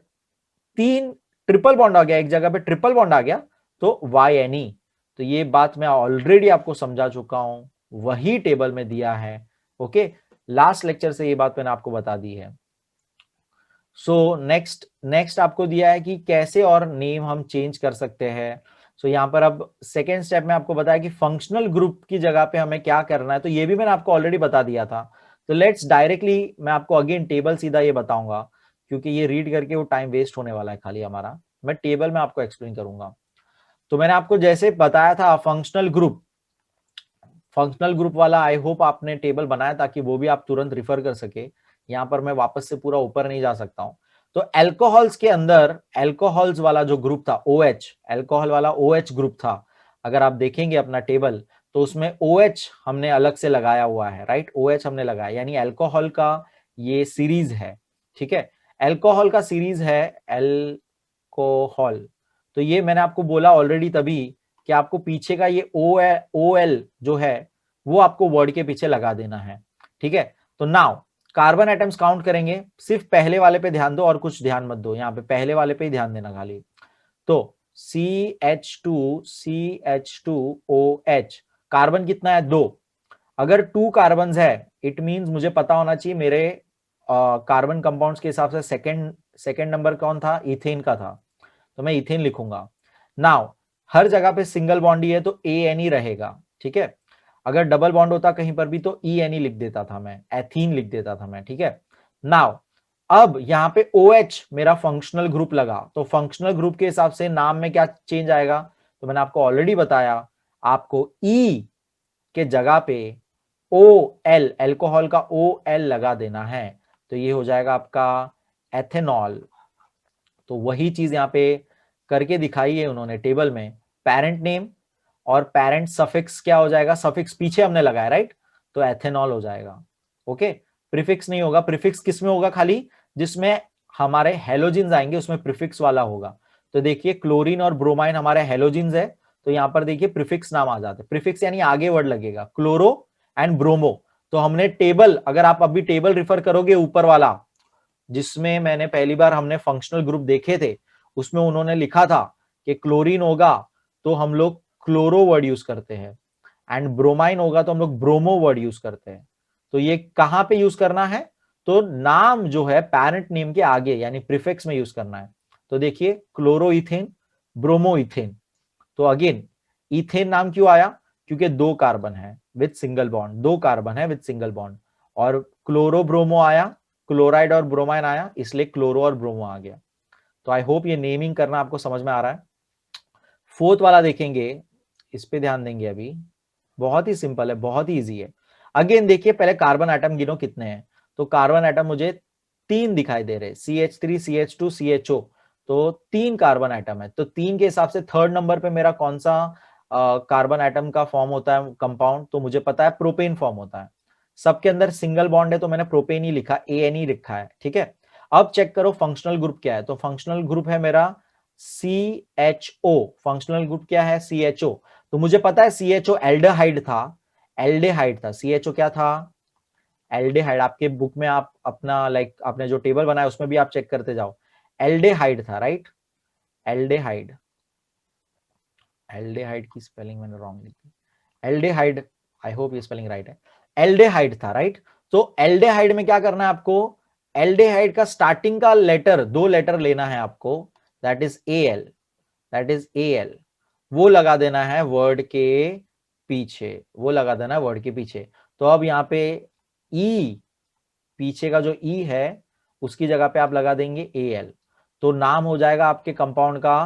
3 ट्रिपल बॉन्ड आ गया एक जगह पे, ट्रिपल बॉन्ड आ गया तो YNE. तो ये बात मैं ऑलरेडी आपको समझा चुका हूं, वही टेबल में दिया है. ओके, लास्ट लेक्चर से ये बात मैंने आपको बता दी है. सो नेक्स्ट आपको दिया है कि कैसे और नेम हम चेंज कर सकते हैं. सो यहाँ पर अब सेकेंड स्टेप में आपको बताया कि फंक्शनल ग्रुप की जगह पे हमें क्या करना है, तो ये भी मैंने आपको ऑलरेडी बता दिया था. तो लेट्स डायरेक्टली मैं आपको अगेन टेबल सीधा ये बताऊंगा, क्योंकि ये रीड करके वो टाइम वेस्ट होने वाला है खाली हमारा. मैं टेबल में आपको एक्सप्लेन करूंगा. तो मैंने आपको जैसे बताया था फंक्शनल ग्रुप वाला, आई होप आपने टेबल बनाया ताकि वो भी आप तुरंत रिफर कर सके. यहाँ पर मैं वापस से पूरा ऊपर नहीं जा सकता हूं. तो एल्कोहल्स के अंदर एल्कोहल्स वाला जो ग्रुप था OH, एल्कोहल वाला OH ग्रुप था. अगर आप देखेंगे अपना टेबल तो उसमें OH हमने अलग से लगाया हुआ है, राइट. OH हमने लगाया, यानी एल्कोहल का ये सीरीज है, ठीक है. एल्कोहल का सीरीज है एल्कोहल. तो ये मैंने आपको बोला ऑलरेडी तभी कि आपको पीछे का ये OL जो है वो आपको वर्ड के पीछे लगा देना है, ठीक है. तो नाउ कार्बन एटम्स काउंट करेंगे, सिर्फ पहले वाले पे ध्यान दो और कुछ ध्यान मत दो, यहाँ पे पहले वाले पे ही ध्यान देना खाली. तो CH2OH, कार्बन कितना है 2. अगर 2 कार्बन है इट मींस मुझे पता होना चाहिए मेरे कार्बन कंपाउंड्स के हिसाब से सेकंड नंबर कौन था, इथेन का था, तो मैं इथेन लिखूंगा। नाउ हर जगह पे सिंगल बॉन्ड ही है तो ANE रहेगा, ठीक है। अगर डबल बॉन्ड होता कहीं पर भी तो ENE लिख देता था मैं, एथीन लिख देता था मैं, ठीक है। नाउ अब यहां पे OH मेरा फंक्शनल ग्रुप लगा, तो फंक्शनल ग्रुप के हिसाब से नाम में क्या चेंज आएगा, तो मैंने आपको ऑलरेडी बताया, आपको E के जगह पे OL, एल्कोहल का OL लगा देना है, तो ये हो जाएगा आपका एथेनॉल। तो वही चीज यहां पे करके दिखाई है उन्होंने टेबल में। पेरेंट नेम और पेरेंट सफिक्स क्या हो जाएगा, सफिक्स पीछे हमने लगाया, राइट, तो एथेनॉल हो जाएगा। ओके, प्रीफिक्स नहीं होगा। प्रीफिक्स किस में होगा, खाली जिसमें हमारे हेलोजिन्स आएंगे उसमें प्रीफिक्स वाला होगा। तो देखिए क्लोरीन और ब्रोमाइन हमारे हेलोजिन्स है, तो यहां पर देखिए प्रीफिक्स नाम आ जाते हैं। प्रीफिक्स यानी आगे वर्ड लगेगा, क्लोरो एंड ब्रोमो। तो हमने टेबल, अगर आप अभी टेबल रिफर करोगे ऊपर वाला, जिसमें मैंने पहली बार हमने फंक्शनल ग्रुप देखे थे, उसमें उन्होंने लिखा था कि क्लोरीन होगा तो हम लोग क्लोरो वर्ड यूज करते हैं, एंड ब्रोमाइन होगा तो हम लोग ब्रोमो वर्ड यूज करते हैं। तो ये कहां पे यूज करना है, तो नाम जो है पेरेंट नेम के आगे यानी प्रीफिक्स में यूज करना है। तो देखिए क्लोरो इथेन, ब्रोमो इथेन। तो अगेन इथेन नाम क्यों आया, क्योंकि 2 कार्बन है विद सिंगल बॉन्ड, 2 कार्बन है विद सिंगल बॉन्ड। और क्लोरो ब्रोमो आया, क्लोराइड और ब्रोमाइन आया, इसलिए क्लोरो और ब्रोमो आ गया। तो आई होप ये नेमिंग करना आपको समझ में आ रहा है। फोर्थ वाला देखेंगे, इस पे ध्यान देंगे अभी, बहुत ही सिंपल है, बहुत ही इजी है। अगेन देखिए पहले कार्बन एटम गिनो कितने हैं, तो कार्बन एटम मुझे 3 दिखाई दे रहे, CH3 CH2 CHO, तो 3 कार्बन एटम है। तो 3 के हिसाब से थर्ड नंबर पे मेरा कौन सा कार्बन एटम का फॉर्म होता है कंपाउंड, तो मुझे पता है प्रोपेन फॉर्म होता है। सबके अंदर सिंगल बॉन्ड है तो मैंने प्रोपेन ही लिखा, ANE लिखा है, ठीक है। अब चेक करो फंक्शनल ग्रुप क्या है, तो फंक्शनल ग्रुप है मेरा CHO। फंक्शनल ग्रुप क्या है, CHO। तो मुझे पता है CHO एल्डेहाइड था, एल्डेहाइड था। CHO क्या था, एल्डेहाइड। आपके बुक में आप अपना आपने जो टेबल बनाया उसमें भी आप चेक करते जाओ, एल्डेहाइड था, राइट। एल्डेहाइड, एल्डेहाइड की स्पेलिंग मैंने रॉन्ग लिखी, एल्डेहाइड, आई होप ये स्पेलिंग राइट है। एल्डेहाइड था, राइट। तो एल्डेहाइड में क्या करना है आपको, एल्डेहाइड का स्टार्टिंग का लेटर, 2 लेटर लेना है आपको, that is AL, that is AL। वो लगा देना है वर्ड के पीछे, वो लगा देना है वर्ड के पीछे। तो अब यहाँ पे E, पीछे का जो E है उसकी जगह पे आप लगा देंगे AL, तो नाम हो जाएगा आपके कंपाउंड का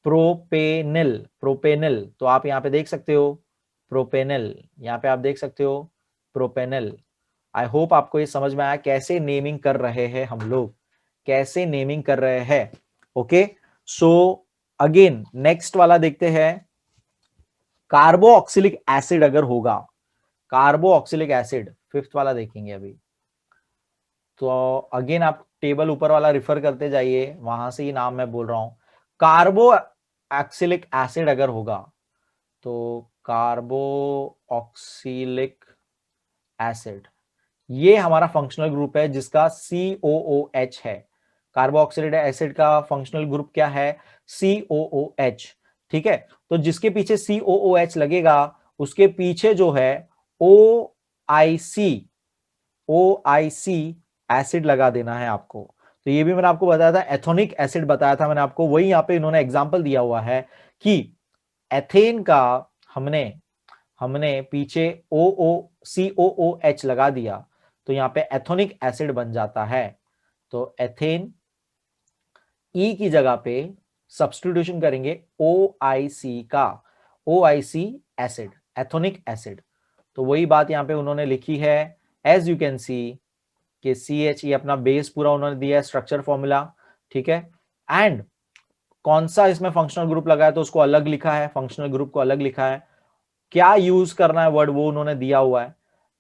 प्रोपेनिल, प्रोपेनिल। तो आप यहाँ पे देख सकते हो प्रोपेनिल, यहाँ पे आप देख सकते हो प्रोपेनिल। आई होप आपको ये समझ में आया कैसे नेमिंग कर रहे हैं हम लोग, कैसे नेमिंग कर रहे हैं। ओके, सो अगेन नेक्स्ट वाला देखते हैं, कार्बोक्सिलिक एसिड अगर होगा, कार्बोक्सिलिक एसिड फिफ्थ वाला देखेंगे अभी। तो अगेन आप टेबल ऊपर वाला रिफर करते जाइए, वहां से ही नाम मैं बोल रहा हूं। कार्बोक्सिलिक एसिड अगर होगा, तो कार्बोक्सिलिक एसिड ये हमारा फंक्शनल ग्रुप है जिसका COOH है। कार्बोक्सिलिक एसिड का फंक्शनल ग्रुप क्या है, COOH, ठीक है। तो जिसके पीछे COOH लगेगा उसके पीछे जो है OIC एसिड लगा देना है आपको। तो ये भी मैंने आपको बताया था, एथोनिक एसिड बताया था मैंने आपको, वही यहाँ पे इन्होंने एग्जांपल दिया हुआ है कि एथेन का हमने हमने पीछे COOH लगा दिया तो यहाँ पे एथोनिक एसिड बन जाता है। तो एथेन E की जगह पे सब्स्टिट्यूशन करेंगे OIC का, OIC एसिड, एथोनिक एसिड। तो वही बात यहाँ पे उन्होंने लिखी है, एज यू कैन सी कि CH, ये अपना बेस पूरा उन्होंने दिया है, स्ट्रक्चर फॉर्मूला, ठीक है। एंड कौन सा इसमें फंक्शनल ग्रुप लगा है तो उसको अलग लिखा है, फंक्शनल ग्रुप को अलग लिखा है, क्या यूज करना है वर्ड वो उन्होंने दिया हुआ है।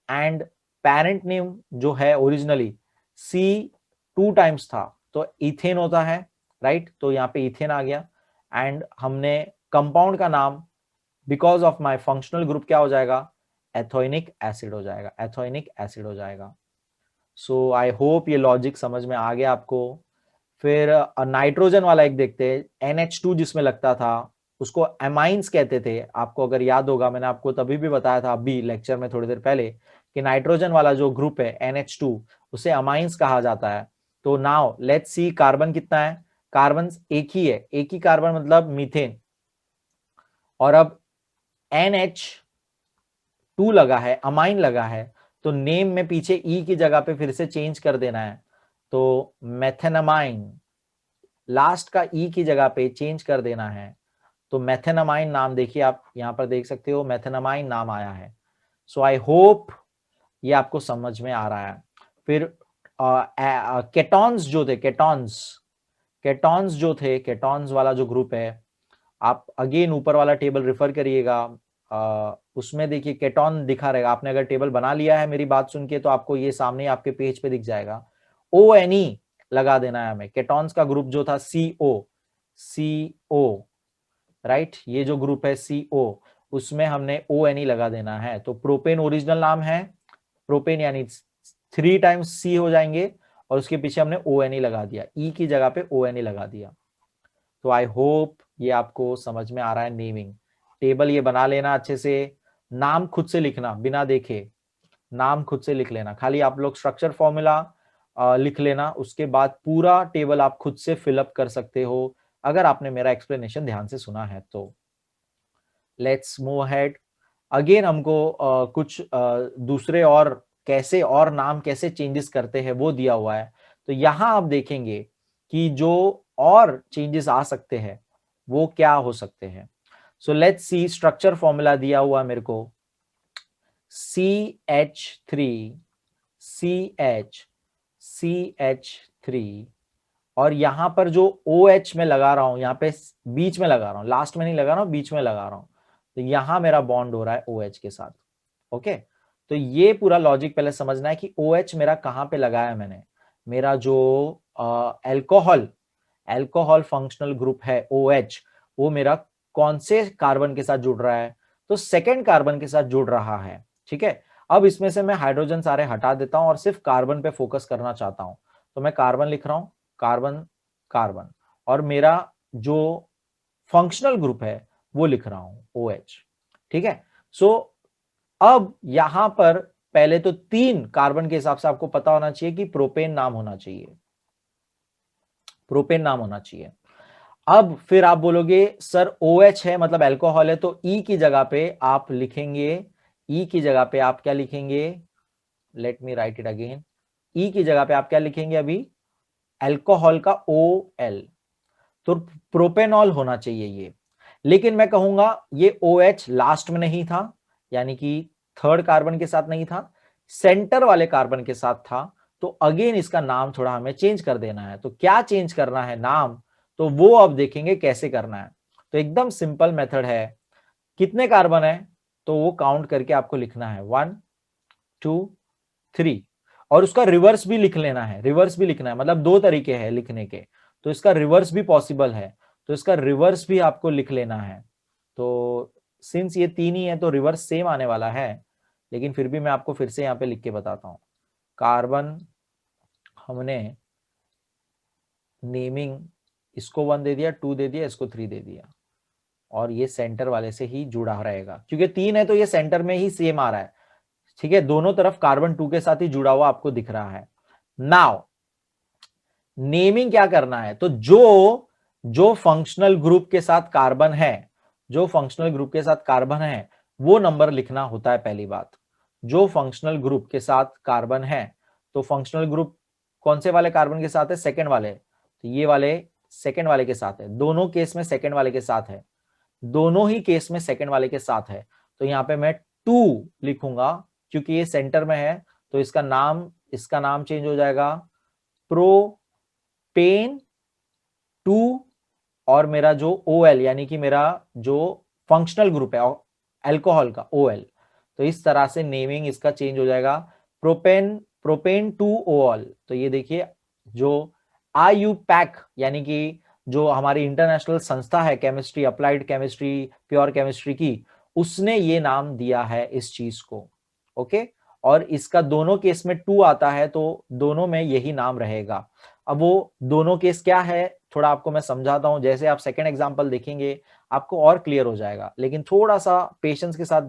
एंड पेरेंट नेम जो है ओरिजिनली C 2 टाइम्स था तो इथेन होता है, राइट। तो यहाँ पे इथेन आ गया। एंड हमने कंपाउंड का नाम because of my functional group क्या हो जाएगा, एथोनिक एसिड हो जाएगा, एथोनिक एसिड हो जाएगा। सो आई होप ये लॉजिक समझ में आ गया आपको। फिर नाइट्रोजन वाला एक देखते हैं, NH2 जिसमें लगता था उसको एमाइंस कहते थे। आपको अगर याद होगा मैंने आपको तभी भी बताया था, अभी लेक्चर में थोड़ी देर पहले, कि नाइट्रोजन वाला जो ग्रुप है NH2 उसे अमाइंस कहा जाता है। तो नाउ लेट्स सी कार्बन कितना है, कार्बन एक ही है, एक ही कार्बन मतलब मीथेन, और अब NH2 लगा है, अमाइन लगा है, तो नेम में पीछे ई की जगह पे फिर से चेंज कर देना है, तो मेथेनामाइन, लास्ट का ई की जगह पे चेंज कर देना है, तो मेथेनामाइन नाम देखिए आप यहां पर देख सकते हो, मेथेनामाइन नाम आया है। सो आई होप ये आपको समझ में आ रहा है। फिर केटॉन्स जो थे, केटॉन्स जो थे, केटॉन्स वाला जो ग्रुप है, आप अगेन ऊपर वाला टेबल रेफर करिएगा, उसमें देखिए केटॉन दिखा रहेगा। आपने अगर टेबल बना लिया है मेरी बात सुन के तो आपको ये सामने आपके पेज पे दिख जाएगा। ONE लगा देना है हमें। केटॉन्स का ग्रुप जो था CO, राइट, ये जो ग्रुप है CO, उसमें हमने ONE लगा देना है। तो प्रोपेन ओरिजिनल नाम है, प्रोपेन यानी 3 टाइम्स C हो जाएंगे, और उसके पीछे हमने ONE लगा दिया, E की जगह पे ONE लगा दिया। तो आई होप ये आपको समझ में आ रहा है। नेमिंग टेबल ये बना लेना अच्छे से, नाम खुद से लिखना बिना देखे, नाम खुद से लिख लेना, खाली आप लोग स्ट्रक्चर फॉर्मूला लिख लेना, उसके बाद पूरा टेबल आप खुद से फिलअप कर सकते हो अगर आपने मेरा एक्सप्लेनेशन ध्यान से सुना है तो। Let's move ahead. अगेन हमको कुछ दूसरे और कैसे और नाम कैसे चेंजेस करते हैं वो दिया हुआ है। तो यहां आप देखेंगे कि जो और चेंजेस आ सकते हैं वो क्या हो सकते हैं। So let's see, structure formula दिया हुआ मेरे को CH3, CH3, और यहां पर जो OH में लगा रहा हूं, यहां पे बीच में लगा रहा हूं, लास्ट में नहीं लगा रहा हूं, बीच में लगा रहा हूं, तो यहां मेरा बॉन्ड हो रहा है OH के साथ। ओके, तो ये पूरा लॉजिक पहले समझना है कि OH मेरा कहां पे लगाया मैंने, मेरा जो एल्कोहल फंक्शनल ग्रुप है OH, वो मेरा कौन से कार्बन के साथ जुड़ रहा है, तो सेकेंड कार्बन के साथ जुड़ रहा है। ठीक है, अब इसमें से मैं हाइड्रोजन सारे हटा देता हूं और सिर्फ कार्बन पे फोकस करना चाहता हूं, तो मैं कार्बन लिख रहा हूं, कार्बन कार्बन, और मेरा जो फंक्शनल ग्रुप है वो लिख रहा हूं OH। ठीक है, सो अब यहां पर पहले तो 3 कार्बन के हिसाब से आपको पता होना चाहिए कि प्रोपेन नाम होना चाहिए, प्रोपेन नाम होना चाहिए। अब फिर आप बोलोगे सर OH है मतलब अल्कोहल है, तो E की जगह पे आप लिखेंगे, E की जगह पे आप क्या लिखेंगे, let me right it again, E की जगह पे आप क्या लिखेंगे अभी, अल्कोहल का OL, तो प्रोपेनॉल होना चाहिए ये। लेकिन मैं कहूंगा ये OH लास्ट में नहीं था, यानी कि थर्ड कार्बन के साथ नहीं था, सेंटर वाले कार्बन के साथ था, तो अगेन इसका नाम थोड़ा हमें चेंज कर देना है। तो क्या चेंज करना है नाम, तो वो अब देखेंगे कैसे करना है। तो एकदम सिंपल मेथड है, कितने कार्बन है तो वो काउंट करके आपको लिखना है 1 2 3, और उसका रिवर्स भी लिख लेना है, रिवर्स भी लिखना है, मतलब 2 तरीके हैं लिखने के, तो इसका रिवर्स भी पॉसिबल है, तो इसका रिवर्स भी आपको लिख लेना है। तो सिंस ये 3 ही है तो रिवर्स सेम आने वाला है, लेकिन फिर भी मैं आपको फिर से यहाँ पे लिख के बताता हूँ। कार्बन हमने नेमिंग इसको 1 दे दिया, 2 दे दिया, इसको 3 दे दिया, और ये सेंटर वाले से ही जुड़ा रहेगा, क्योंकि 3 है तो ये सेंटर में ही सेम आ रहा है। ठीक है, दोनों तरफ कार्बन 2 के साथ ही जुड़ा हुआ आपको दिख रहा है। नाउ नेमिंग क्या करना है, तो जो फंक्शनल ग्रुप के साथ कार्बन है, जो फंक्शनल ग्रुप के साथ कार्बन है वो नंबर लिखना होता है पहली बात। जो फंक्शनल ग्रुप के साथ कार्बन है, तो फंक्शनल ग्रुप कौन से वाले कार्बन के साथ है, सेकेंड वाले, तो ये वाले सेकेंड वाले के साथ है, दोनों केस में सेकेंड वाले के साथ है, दोनों ही केस में सेकेंड वाले के साथ है। तो यहां पे मैं 2 लिखूंगा क्योंकि ये सेंटर में है, तो इसका नाम चेंज हो जाएगा प्रोपेन 2, और मेरा जो OL यानी कि मेरा जो फंक्शनल ग्रुप है अल्कोहल का OL, तो इस तरह से नेमिंग इसका चेंज हो जाएगा प्रोपेन 2 OL। तो ये देखिए जो IUPAC यानी कि जो हमारी इंटरनेशनल संस्था है chemistry, applied chemistry, pure chemistry की, उसने ये नाम दिया है इस चीज को। ओके, और इसका दोनों केस में 2 आता है तो दोनों में यही नाम रहेगा। अब वो दोनों केस क्या है थोड़ा आपको मैं समझाता हूं, जैसे आप सेकंड एग्जांपल देखेंगे आपको और क्लियर हो जाएगा, लेकिन थोड़ा सा पेशेंस के साथ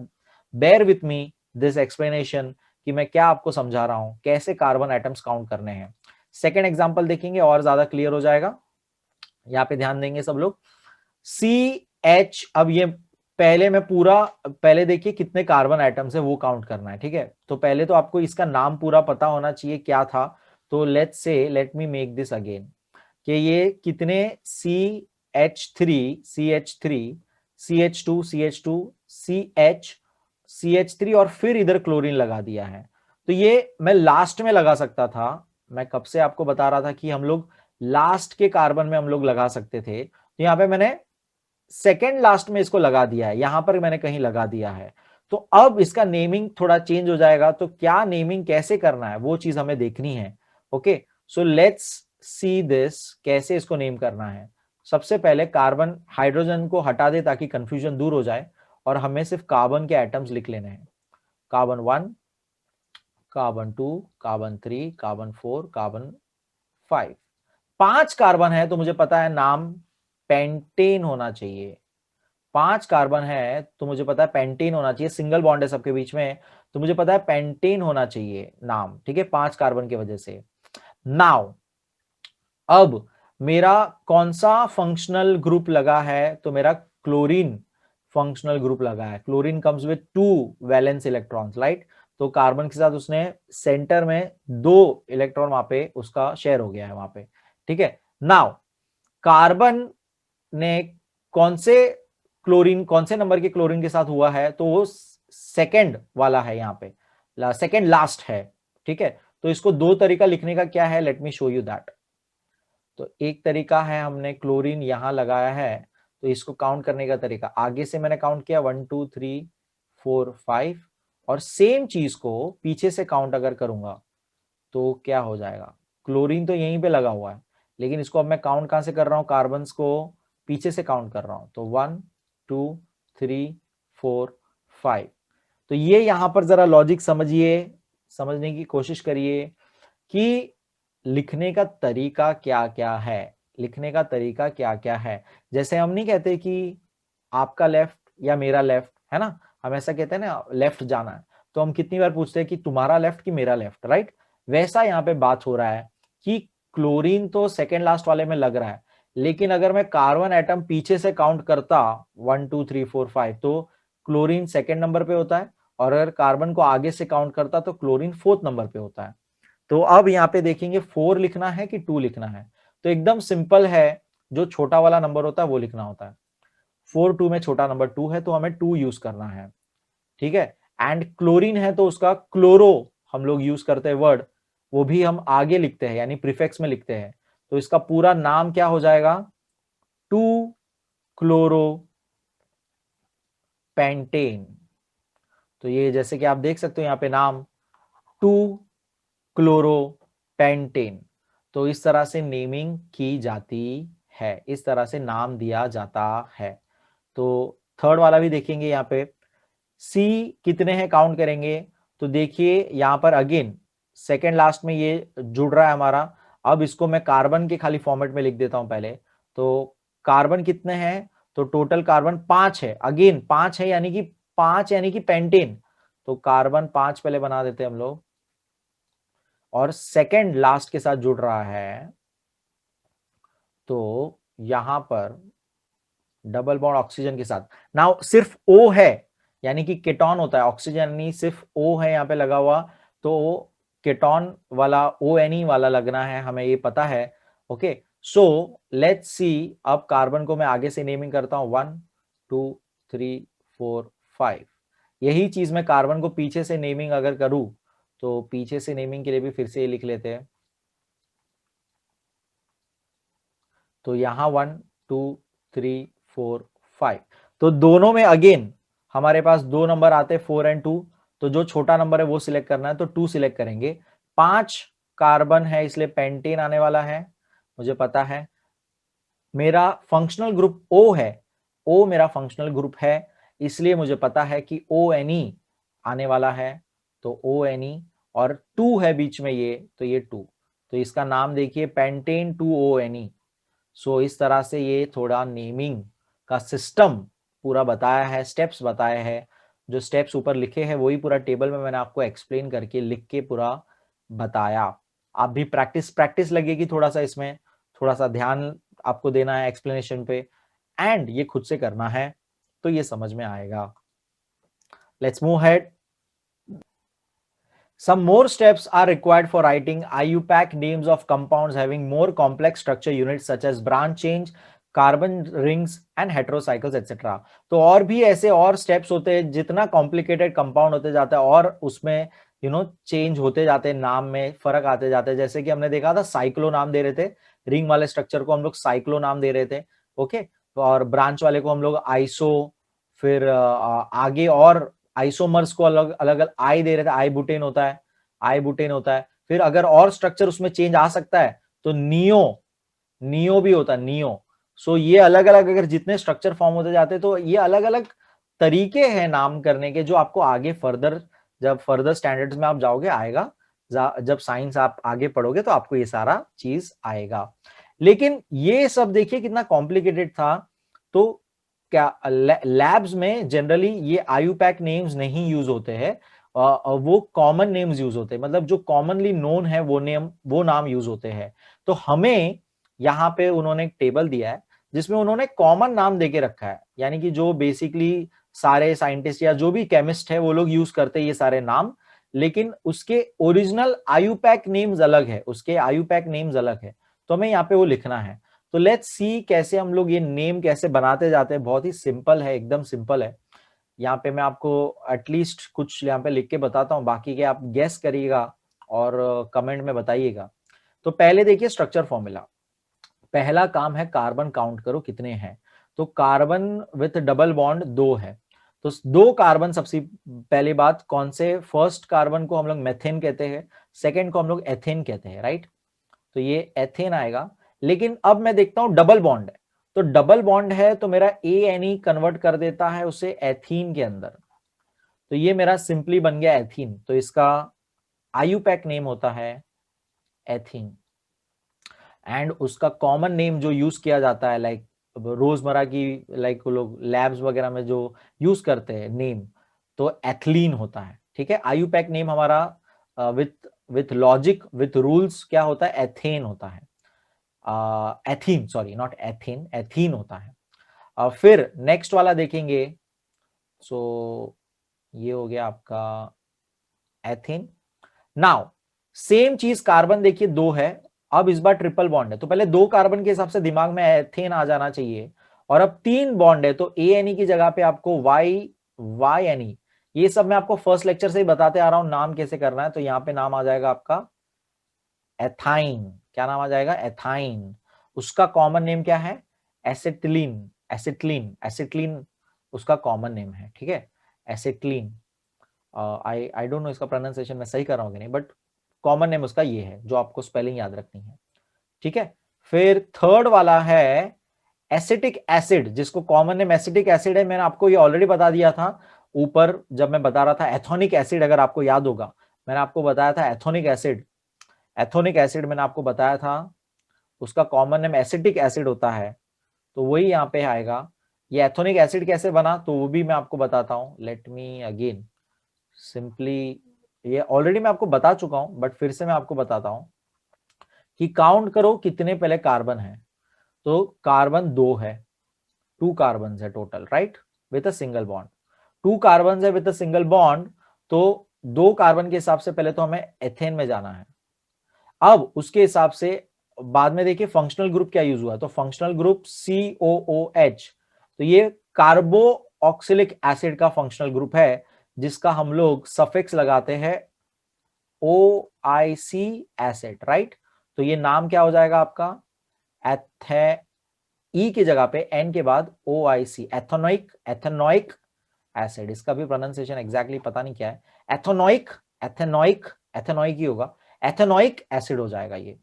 bear with me this explanation, कि मैं क्या आपको समझा रहा हूं, कैसे कार्बन एटम्स काउंट करने हैं। सेकेंड एग्जाम्पल देखेंगे और ज्यादा क्लियर हो जाएगा। यहाँ पे ध्यान देंगे सब लोग। CH, अब ये पहले देखिए कितने कार्बन एटम्स है वो काउंट करना है, ठीक है। तो पहले तो आपको इसका नाम पूरा पता होना चाहिए क्या था। तो let me make this again, कि ये कितने CH3, CH2, CH3 और फिर इधर क्लोरीन लगा दिया है। तो ये मैं लास्ट में लगा सकता था, मैं कब से आपको बता रहा था कि हम लोग लास्ट के कार्बन में हम लोग लगा सकते थे। तो यहाँ पे मैंने सेकेंड लास्ट में इसको लगा दिया है, यहां पर मैंने कहीं लगा दिया है। तो अब इसका नेमिंग थोड़ा चेंज हो जाएगा, तो क्या नेमिंग कैसे करना है वो चीज हमें देखनी है। Okay, so let's see this, कैसे इसको नेम करना है। सबसे पहले कार्बन हाइड्रोजन को हटा दे ताकि कंफ्यूजन दूर हो जाए, और हमें सिर्फ कार्बन के एटम्स लिख लेने हैं। Carbon 1, carbon 2, carbon 3, carbon 4, carbon 5। 5 carbon है तो मुझे पता है नाम पेंटेन होना चाहिए। 5 कार्बन है तो मुझे पता है पेंटेन होना चाहिए, सिंगल बॉन्ड है सबके बीच में, तो मुझे पता है पेंटेन होना चाहिए नाम, ठीक है, 5 कार्बन की वजह से। नाउ अब मेरा कौन सा फंक्शनल ग्रुप लगा है, तो मेरा क्लोरीन फंक्शनल ग्रुप लगा है। Chlorine comes with 2 valence electrons, right. तो कार्बन के साथ उसने सेंटर में 2 इलेक्ट्रॉन वहां पे उसका शेयर हो गया है वहां पे, ठीक है। नाउ कार्बन ने कौन से नंबर के क्लोरीन के साथ हुआ है, तो वो सेकंड वाला है, यहाँ पे सेकंड लास्ट है, ठीक है। तो इसको दो तरीका लिखने का क्या है, let me show you that. तो एक तरीका है, हमने क्लोरीन यहां लगाया है, तो इसको काउंट करने का तरीका आगे से मैंने काउंट किया 1 2 3 4 5, और सेम चीज को पीछे से काउंट अगर करूंगा तो क्या हो जाएगा। क्लोरीन तो यहीं पे लगा हुआ है, लेकिन इसको अब मैं काउंट कहां से कर रहा हूं, कार्बन्स को पीछे से काउंट कर रहा हूं। तो 1 2 3 4 5। तो ये यहां पर जरा लॉजिक समझिए, समझने की कोशिश करिए कि लिखने का तरीका क्या क्या है, लिखने का तरीका क्या क्या है। जैसे हम नहीं कहते कि आपका लेफ्ट या मेरा लेफ्ट, है ना, हम ऐसा कहते हैं ना, लेफ्ट जाना है, तो हम कितनी बार पूछते हैं कि तुम्हारा लेफ्ट कि मेरा लेफ्ट, राइट। वैसा यहाँ पे बात हो रहा है कि क्लोरीन तो सेकेंड लास्ट वाले में लग रहा है, लेकिन अगर मैं कार्बन एटम पीछे से काउंट करता 1 2 3 4 5, तो क्लोरीन सेकेंड नंबर पे होता है, और अगर कार्बन को आगे से काउंट करता तो क्लोरीन फोर्थ नंबर पे होता है। तो अब यहाँ पे देखेंगे 4 लिखना है कि 2 लिखना है, तो एकदम सिंपल है, जो छोटा वाला नंबर होता है वो लिखना होता है। 4 2 में छोटा नंबर 2 है, तो हमें 2 यूज करना है, ठीक है। एंड क्लोरीन है तो उसका क्लोरो हम लोग यूज करते हैं वर्ड, वो भी हम आगे लिखते हैं, यानी प्रीफिक्स में लिखते हैं। तो इसका पूरा नाम क्या हो जाएगा, 2 क्लोरो पेंटेन। तो ये जैसे कि आप देख सकते हो यहाँ पे नाम 2 क्लोरो पेंटेन। तो इस तरह से नेमिंग की जाती है, इस तरह से नाम दिया जाता है। तो थर्ड वाला भी देखेंगे, यहाँ पे सी कितने हैं काउंट करेंगे। तो देखिए यहाँ पर अगेन सेकेंड लास्ट में ये जुड़ रहा है हमारा। अब इसको मैं कार्बन के खाली फॉर्मेट में लिख देता हूं पहले। तो कार्बन कितने हैं, तो टोटल कार्बन 5 है, अगेन 5 है, यानी कि 5 यानी कि पेंटेन। तो कार्बन 5 पहले बना देते हैं हम लोग, और सेकेंड लास्ट के साथ जुड़ रहा है, तो यहां पर डबल बॉन्ड ऑक्सीजन के साथ। नाउ सिर्फ O है, यानी कि केटॉन होता है, ऑक्सीजन यानी सिर्फ O है यहाँ पे लगा हुआ, तो केटॉन वाला ONE वाला लगना है, हमें ये पता है। ओके, सो लेट्स सी, अब कार्बन को मैं आगे से नेमिंग करता हूं 1 2 3 4 5। यही चीज मैं कार्बन को पीछे से नेमिंग अगर करूं, तो पीछे से नेमिंग के लिए भी फिर से ये लिख लेते हैं। तो यहां 1 2 3 4 5, तो दोनों में अगेन हमारे पास दो नंबर आते हैं 4 एंड 2, तो जो छोटा नंबर है वो सिलेक्ट करना है, तो 2 सिलेक्ट करेंगे। 5 कार्बन है इसलिए पेंटेन आने वाला है, मुझे पता है। मेरा फंक्शनल ग्रुप O है, O मेरा फंक्शनल ग्रुप है, इसलिए मुझे पता है कि ONE आने वाला है, तो ONE, और 2 है बीच में ये, तो ये 2, तो इसका नाम देखिए पेंटेन 2ONE। सो इस तरह से ये थोड़ा नेमिंग का सिस्टम पूरा बताया है, स्टेप्स बताए हैं। जो स्टेप्स ऊपर लिखे हैं वही पूरा टेबल में मैंने आपको एक्सप्लेन करके लिख के पूरा बताया। आप भी प्रैक्टिस लगेगी थोड़ा सा, इसमें थोड़ा सा ध्यान आपको देना है एक्सप्लेनेशन पे, एंड ये खुद से करना है तो ये समझ में आएगा। Let's move head. Some more steps are required for writing IUPAC names of compounds having more complex structure units such as branch change, carbon rings and heterocycles etcetera. तो और भी ऐसे और स्टेप्स होते हैं, जितना कॉम्प्लिकेटेड कंपाउंड होते जाता है और उसमें चेंज होते जाते हैं, नाम में फर्क आते जाते हैं। जैसे कि हमने देखा था साइक्लो नाम दे रहे थे, रिंग वाले स्ट्रक्चर को हम लोग साइक्लो नाम दे रहे थे, ओके। और ब्रांच वाले को हम लोग आइसो, फिर आगे और आइसोमर्स को अलग अलग आई दे रहे थे, आई बुटेन होता है, आई बुटेन होता है। फिर अगर और स्ट्रक्चर उसमें चेंज आ सकता है तो नियो भी होता है, नियो। सो ये अलग अलग अगर जितने स्ट्रक्चर फॉर्म होते जाते हैं तो ये अलग अलग तरीके हैं नाम करने के, जो आपको आगे जब फर्दर स्टैंडर्ड्स में आप जाओगे आएगा, जब साइंस आप आगे पढ़ोगे तो आपको ये सारा चीज आएगा। लेकिन ये सब देखिए कितना कॉम्प्लिकेटेड था। तो क्या लैब्स में जनरली ये IUPAC नेम्स नहीं यूज होते हैं, वो कॉमन नेम्स यूज होते हैं, मतलब जो कॉमनली नोन है वो नाम यूज होते हैं। तो हमें यहाँ पे उन्होंने एक टेबल दिया है जिसमें उन्होंने कॉमन नाम देके रखा है, यानी कि जो बेसिकली सारे साइंटिस्ट या जो भी केमिस्ट है वो लोग यूज करते हैं ये सारे नाम, लेकिन उसके ओरिजिनल IUPAC नेम्स अलग है, उसके IUPAC नेम्स अलग है। तो हमें यहाँ पे वो लिखना है। तो लेट्स सी कैसे हम लोग ये नेम कैसे बनाते जाते हैं। बहुत ही सिंपल है, एकदम सिंपल है। यहाँ पे मैं आपको एटलीस्ट कुछ यहाँ पे लिख के बताता हूँ, बाकी के आप गेस करिएगा और कमेंट में बताइएगा। तो पहले देखिए स्ट्रक्चर फॉर्मूला। पहला काम है कार्बन काउंट करो कितने हैं। तो कार्बन विथ डबल बॉन्ड 2 है, तो 2 कार्बन। सबसे पहली बात, कौन से फर्स्ट कार्बन को हम लोग मेथेन कहते हैं, सेकेंड को हम लोग एथेन कहते हैं, राइट। तो ये एथेन आएगा। लेकिन अब मैं देखता हूं डबल बॉन्ड है, तो डबल बॉन्ड है तो मेरा ANE कन्वर्ट कर देता है उसे एथीन के अंदर। तो ये मेरा सिंपली बन गया एथीन, तो इसका IUPAC नेम होता है एथीन। एंड उसका कॉमन नेम जो यूज किया जाता है, लाइक रोजमर्रा की, लाइक लोग लैब्स वगैरह में जो यूज करते हैं नेम, तो एथलीन होता है, ठीक है। IUPAC नेम हमारा विथ लॉजिक विथ रूल्स क्या होता है, एथेन होता है, ethene, sorry not ethene, ethene होता है। फिर नेक्स्ट वाला देखेंगे। सो ये हो गया आपका एथीन। नाउ सेम चीज कार्बन देखिए 2 है, अब इस बार ट्रिपल बॉन्ड है, तो पहले 2 कार्बन के हिसाब से दिमाग में एथेन आ जाना चाहिए। और अब 3 बॉन्ड है तो ANE की जगह पे आपको YNE। ये सब मैं आपको फर्स्ट लेक्चर से ही बताते आ रहा हूं नाम कैसे करना है। तो यहाँ पे नाम आ जाएगा आपका एथाइन। क्या नाम आ जाएगा, एथाइन। उसका कॉमन नेम क्या है, एसिटिलीन, एसिटिलीन, एसिटिलीन उसका कॉमन नेम है, ठीक है, एसिटिलीन। आई डोंट नो इसका प्रोनाउंसिएशन मैं सही कर रहा हूँ कि नहीं, बट कॉमन नेम उसका ये है, जो आपको स्पेलिंग याद रखनी है, ठीक है। फिर थर्ड वाला है एसिटिक एसिड, जिसको कॉमन नेम एसिटिक एसिड है। मैंने आपको ये ऑलरेडी बता दिया था ऊपर जब मैं बता रहा था एथोनिक एसिड, अगर आपको याद होगा मैंने आपको बताया था एथोनिक एसिड। एथोनिक एसिड मैंने आपको बताया था, उसका कॉमन नेम एसिटिक एसिड होता है, तो वही यहाँ पे आएगा। ये एथोनिक एसिड कैसे बना तो वो भी मैं आपको बताता हूँ। लेट मी अगेन सिंपली, ये ऑलरेडी मैं आपको बता चुका हूं बट फिर से मैं आपको बताता हूं कि काउंट करो कितने पहले कार्बन है। तो कार्बन 2 है, 2 कार्बन है total, right, with a single bond. 2 carbon है विद अ सिंगल बॉन्ड, तो 2 कार्बन के हिसाब से पहले तो हमें एथेन में जाना है। अब उसके हिसाब से बाद में देखिए फंक्शनल ग्रुप क्या यूज हुआ, तो फंक्शनल ग्रुप COOH। तो ये कार्बो ऑक्सिलिक एसिड का फंक्शनल ग्रुप है, जिसका हम लोग सफिक्स लगाते हैं OIC एसिड, राइट। तो ये नाम क्या हो जाएगा आपका, एथे ई की जगह पे एन के बाद OIC, एथेनोइक, एथेनोइक एसिड। इसका भी प्रोनाउंसिएशन एग्जैक्टली पता नहीं क्या है, एथेनोइक, एथेनोइक, एथेनोइक ही होगा, एथेनोइक एसिड हो जाएगा ये।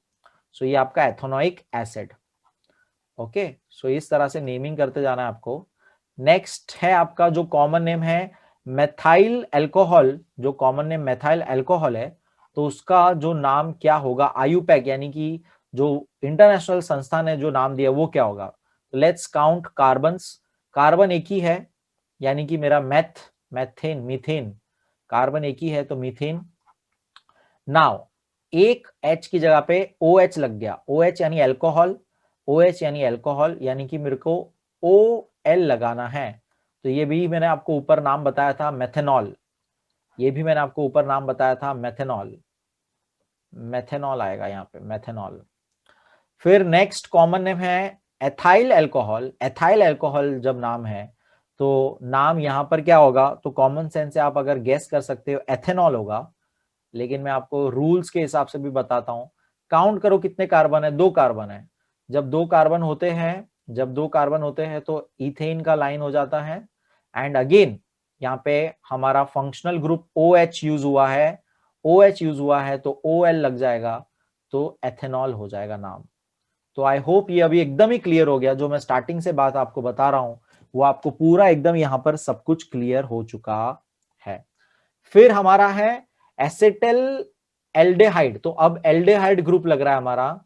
सो ये आपका एथेनोइक एसिड, ओके। सो इस तरह से नेमिंग करते जाना है आपको। नेक्स्ट है आपका जो कॉमन नेम है मेथाइल अल्कोहल, जो कॉमन नेम मेथाइल अल्कोहल है, तो उसका जो नाम क्या होगा IUPAC, यानी कि जो इंटरनेशनल संस्था ने जो नाम दिया वो क्या होगा। तो लेट्स काउंट कार्बन्स। कार्बन एक ही है, यानी कि मेरा मेथ मैथेन, मीथेन, कार्बन एक ही है तो मीथेन। नाउ एक H की जगह पे OH लग गया, OH यानी अल्कोहल, OH यानी अल्कोहल, यानी कि मेरे को OL लगाना है। तो ये भी मैंने आपको ऊपर नाम बताया था मेथेनॉल, ये भी मैंने आपको ऊपर नाम बताया था मेथेनॉल, मेथेनॉल आएगा यहाँ पे मेथेनॉल। फिर नेक्स्ट कॉमन नेम है एथाइल अल्कोहल, एथाइल अल्कोहल जब नाम है तो नाम यहां पर क्या होगा, तो कॉमन सेंस से आप अगर गेस कर सकते हो एथेनॉल होगा, लेकिन मैं आपको रूल्स के हिसाब से भी बताता हूं। काउंट करो कितने कार्बन है, 2 कार्बन है। जब 2 कार्बन होते हैं, जब 2 कार्बन होते हैं तो इथेन का लाइन हो जाता है। एंड अगेन यहाँ पे हमारा फंक्शनल ग्रुप OH यूज हुआ है, OH यूज हुआ है तो OL लग जाएगा, तो एथेनॉल हो जाएगा नाम। तो आई होप ये अभी एकदम ही क्लियर हो गया, जो मैं स्टार्टिंग से बात आपको बता रहा हूं वो आपको पूरा एकदम यहां पर सब कुछ क्लियर हो चुका है। फिर हमारा है एसिटिल एल्डेहाइड, तो अब एल्डेहाइड ग्रुप लग रहा है हमारा,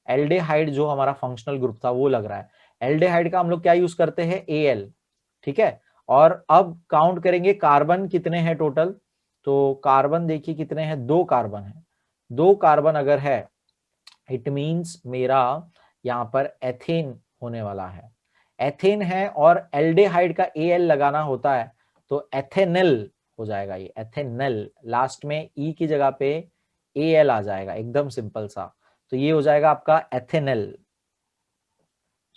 एल्डेहाइड जो हमारा फंक्शनल ग्रुप था वो लग रहा है। एल्डेहाइड का हम लोग क्या यूज करते हैं, Al, ठीक है। और अब काउंट करेंगे कार्बन कितने हैं टोटल, तो कार्बन देखिए कितने हैं, 2 कार्बन है। 2 कार्बन अगर है इट मींस मेरा यहां पर एथेन होने वाला है, एथेन है और एल्डेहाइड का Al लगाना होता है तो एथेनल हो जाएगा, ये एथेनल, लास्ट में ई की जगह पे Al आ जाएगा, एकदम सिंपल सा, तो ये हो जाएगा आपका एथेनल।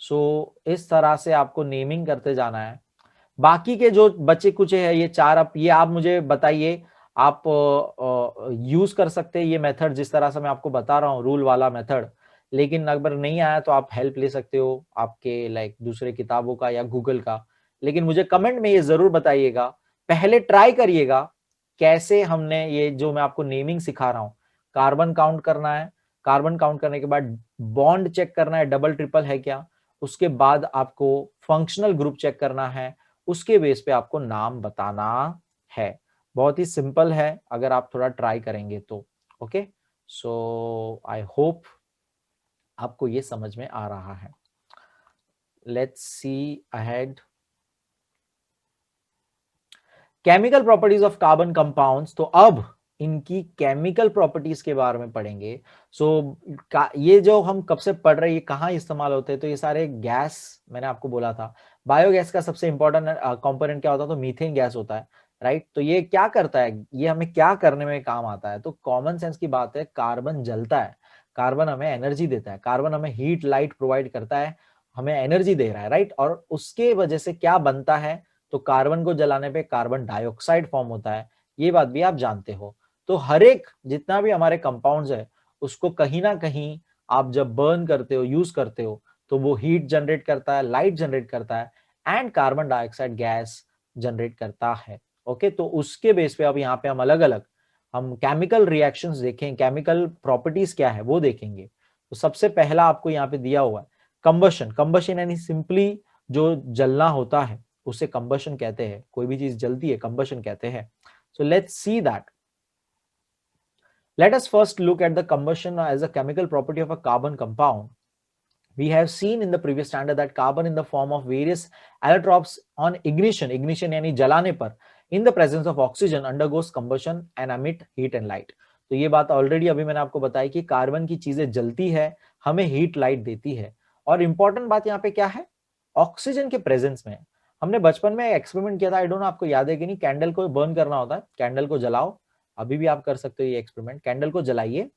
सो इस तरह से आपको नेमिंग करते जाना है। बाकी के जो बचे कुछ है ये 4, आप ये आप मुझे बताइए, आप यूज कर सकते हैं ये मेथड जिस तरह से मैं आपको बता रहा हूँ, रूल वाला मेथड। लेकिन अगर नहीं आया तो आप हेल्प ले सकते हो आपके लाइक दूसरे किताबों का या गूगल का। लेकिन मुझे कमेंट में ये जरूर बताइएगा, पहले ट्राई करिएगा कैसे हमने ये जो मैं आपको नेमिंग सिखा रहा हूँ, कार्बन काउंट करना है, कार्बन काउंट करने के बाद बॉन्ड चेक करना है डबल ट्रिपल है क्या, उसके बाद आपको फंक्शनल ग्रुप चेक करना है, उसके बेस पे आपको नाम बताना है। बहुत ही सिंपल है अगर आप थोड़ा ट्राई करेंगे तो। ओके, सो आई होप आपको ये समझ में आ रहा है। Let's C ahead. Chemical properties of carbon compounds, तो अब इनकी केमिकल प्रॉपर्टीज के बारे में पढ़ेंगे। ये जो हम कब से पढ़ रहे हैं, ये कहाँ इस्तेमाल होते हैं, तो ये सारे गैस मैंने आपको बोला था, बायोगैस का सबसे इंपॉर्टेंट कंपोनेंट क्या होता है, तो मीथेन गैस होता है, राइट। तो ये क्या करता है, ये हमें क्या करने में काम आता है, तो कॉमन सेंस की बात है, कार्बन जलता है, कार्बन हमें एनर्जी देता है, कार्बन हमें हीट लाइट प्रोवाइड करता है, हमें एनर्जी दे रहा है, राइट। और उसके वजह से क्या बनता है, तो कार्बन को जलाने पे कार्बन डाइऑक्साइड फॉर्म होता है, ये बात भी आप जानते हो। तो हर एक जितना भी हमारे कंपाउंड्स है उसको कहीं ना कहीं आप जब बर्न करते हो, यूज करते हो, तो वो हीट जनरेट करता है, लाइट जनरेट करता है and carbon dioxide gas generate करता है। ओके, तो उसके बेस पे अब यहाँ पे हम अलग अलग हम केमिकल रिएक्शंस देखें, केमिकल प्रॉपर्टीज क्या है वो देखेंगे। तो सबसे पहला आपको यहाँ पे दिया हुआ है कंबशन, कंबशन यानी सिंपली जो जलना होता है उसे कंबशन कहते हैं, कोई भी चीज जलती है कंबशन कहते हैं। So let's see that. Let us first look at the combustion as a chemical property of a carbon compound. We have seen in the previous standard that carbon in the form of various allotropes on ignition, ignition यानी जलाने पर, in the presence of oxygen undergoes combustion and emit heat and light. तो ये बात already अभी मैंने आपको बताई कि कार्बन की चीजें जलती है, हमें हीट लाइट देती है। और इंपॉर्टेंट बात यहाँ पे क्या है, ऑक्सीजन के प्रेजेंस में। हमने बचपन में एक्सपेरिमेंट किया था, आई डोंट नो आपको याद है कि नहीं, कैंडल को बर्न करना होता है, कैंडल को जलाओ, अभी भी आप कर सकते हो ये एक्सपेरिमेंट, कैंडल को जलाइए,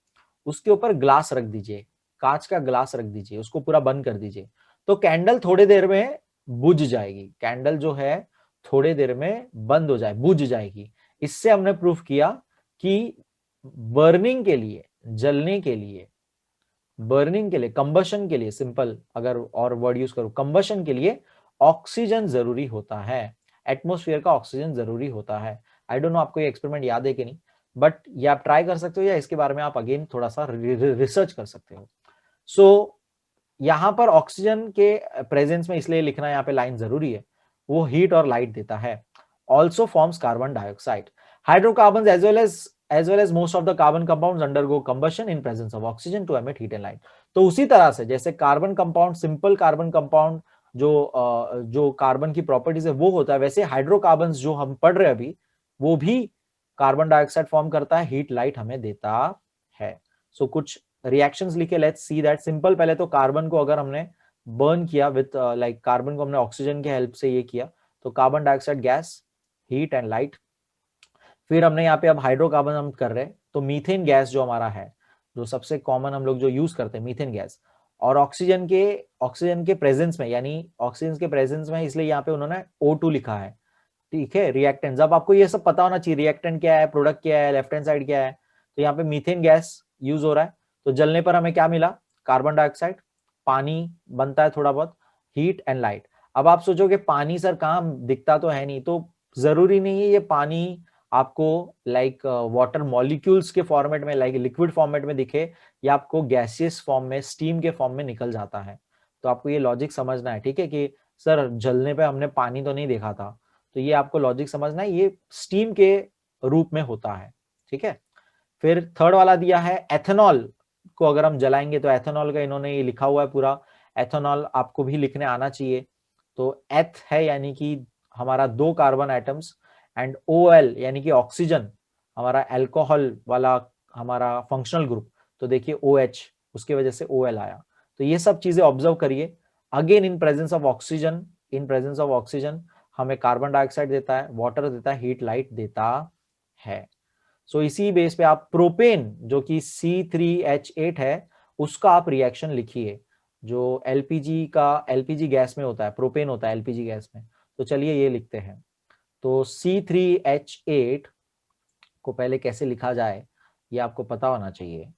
उसके ऊपर ग्लास रख दीजिए, कांच का ग्लास रख दीजिए, उसको पूरा बंद कर दीजिए, तो कैंडल थोड़ी देर में बुझ जाएगी, कैंडल जो है थोड़ी देर में बंद हो जाए, बुझ जाएगी। इससे हमने प्रूफ किया कि बर्निंग के लिए, जलने के लिए, बर्निंग के लिए, कंबशन के लिए, सिंपल अगर और वर्ड यूज करूं, कंबशन के लिए ऑक्सीजन जरूरी होता है, एटमॉस्फेयर का ऑक्सीजन जरूरी होता है। आई डोंट नो आपको ये एक्सपेरिमेंट याद है कि नहीं, बट ये आप ट्राई कर सकते हो या इसके बारे में आप अगेन थोड़ा सा रिसर्च कर सकते हो। सो यहां पर ऑक्सीजन के प्रेजेंस में इसलिए लिखना यहाँ पे लाइन जरूरी है, वो हीट और लाइट देता है। Also forms carbon dioxide, hydrocarbon as well as most of the carbon compounds undergo combustion in presence of oxygen to emit heat and light। तो उसी तरह से जैसे carbon compound, simple carbon compound जो carbon की properties है वो होता है, वैसे हाइड्रोकार्बन्स जो हम पढ़ रहे हैं अभी वो भी कार्बन डाइऑक्साइड फॉर्म करता है, हीट लाइट हमें देता है। सो कुछ रिएक्शंस लिखे, लेट्स सी दैट। सिंपल, पहले तो कार्बन को अगर हमने बर्न किया विथ लाइक कार्बन को हमने ऑक्सीजन के हेल्प से ये किया, तो carbon dioxide gas, heat and light. फिर हमने यहाँ पे अब हाइड्रोकार्बन हम कर रहे हैं, तो मीथेन गैस जो हमारा है, जो सबसे कॉमन हम लोग जो यूज करते हैं मीथेन गैस, और ऑक्सीजन के प्रेजेंस में, यानी ऑक्सीजन के प्रेजेंस में, इसलिए यहाँ पे उन्होंने O2 लिखा है। ठीक है, रिएक्टेंट, जब आपको ये सब पता होना चाहिए, रिएक्टेंट क्या है, प्रोडक्ट क्या है, लेफ्ट हैंड साइड क्या है। तो यहाँ पे मीथेन गैस यूज हो रहा है, तो जलने पर हमें क्या मिला, कार्बन डाइऑक्साइड, पानी बनता है थोड़ा बहुत, हीट एंड लाइट। अब आप सोचोगे पानी सर कहाँ दिखता तो है नहीं, तो जरूरी नहीं है ये पानी आपको लाइक वाटर मॉलिक्यूल्स के फॉर्मेट में, लाइक लिक्विड फॉर्मेट में दिखे, या आपको गैसियस फॉर्म में, स्टीम के फॉर्म में निकल जाता है। तो आपको ये लॉजिक समझना है, ठीक है, कि सर जलने पे हमने पानी तो नहीं देखा था, तो ये आपको लॉजिक समझना है, ये स्टीम के रूप में होता है। ठीक है, फिर थर्ड वाला दिया है एथेनॉल को अगर हम जलाएंगे, तो एथेनॉल का इन्होंने ये लिखा हुआ है पूरा, एथेनॉल आपको भी लिखने आना चाहिए। तो एथ है यानी कि हमारा 2 कार्बन एटम्स, एंड OL यानी कि ऑक्सीजन, हमारा अल्कोहल वाला हमारा फंक्शनल ग्रुप, तो देखिए OH, उसके वजह से OL आया। तो ये सब चीजें ऑब्जर्व करिए। Again in presence of oxygen हमें कार्बन डाइऑक्साइड देता है, वाटर देता है, हीट लाइट देता है। सो इसी बेस पे आप प्रोपेन जो कि C3H8 है, उसका आप रिएक्शन लिखिए, जो एलपीजी गैस में होता है, प्रोपेन होता है एलपीजी गैस में। तो चलिए ये लिखते हैं। तो C3H8 को पहले कैसे लिखा जाए ये आपको पता होना चाहिए,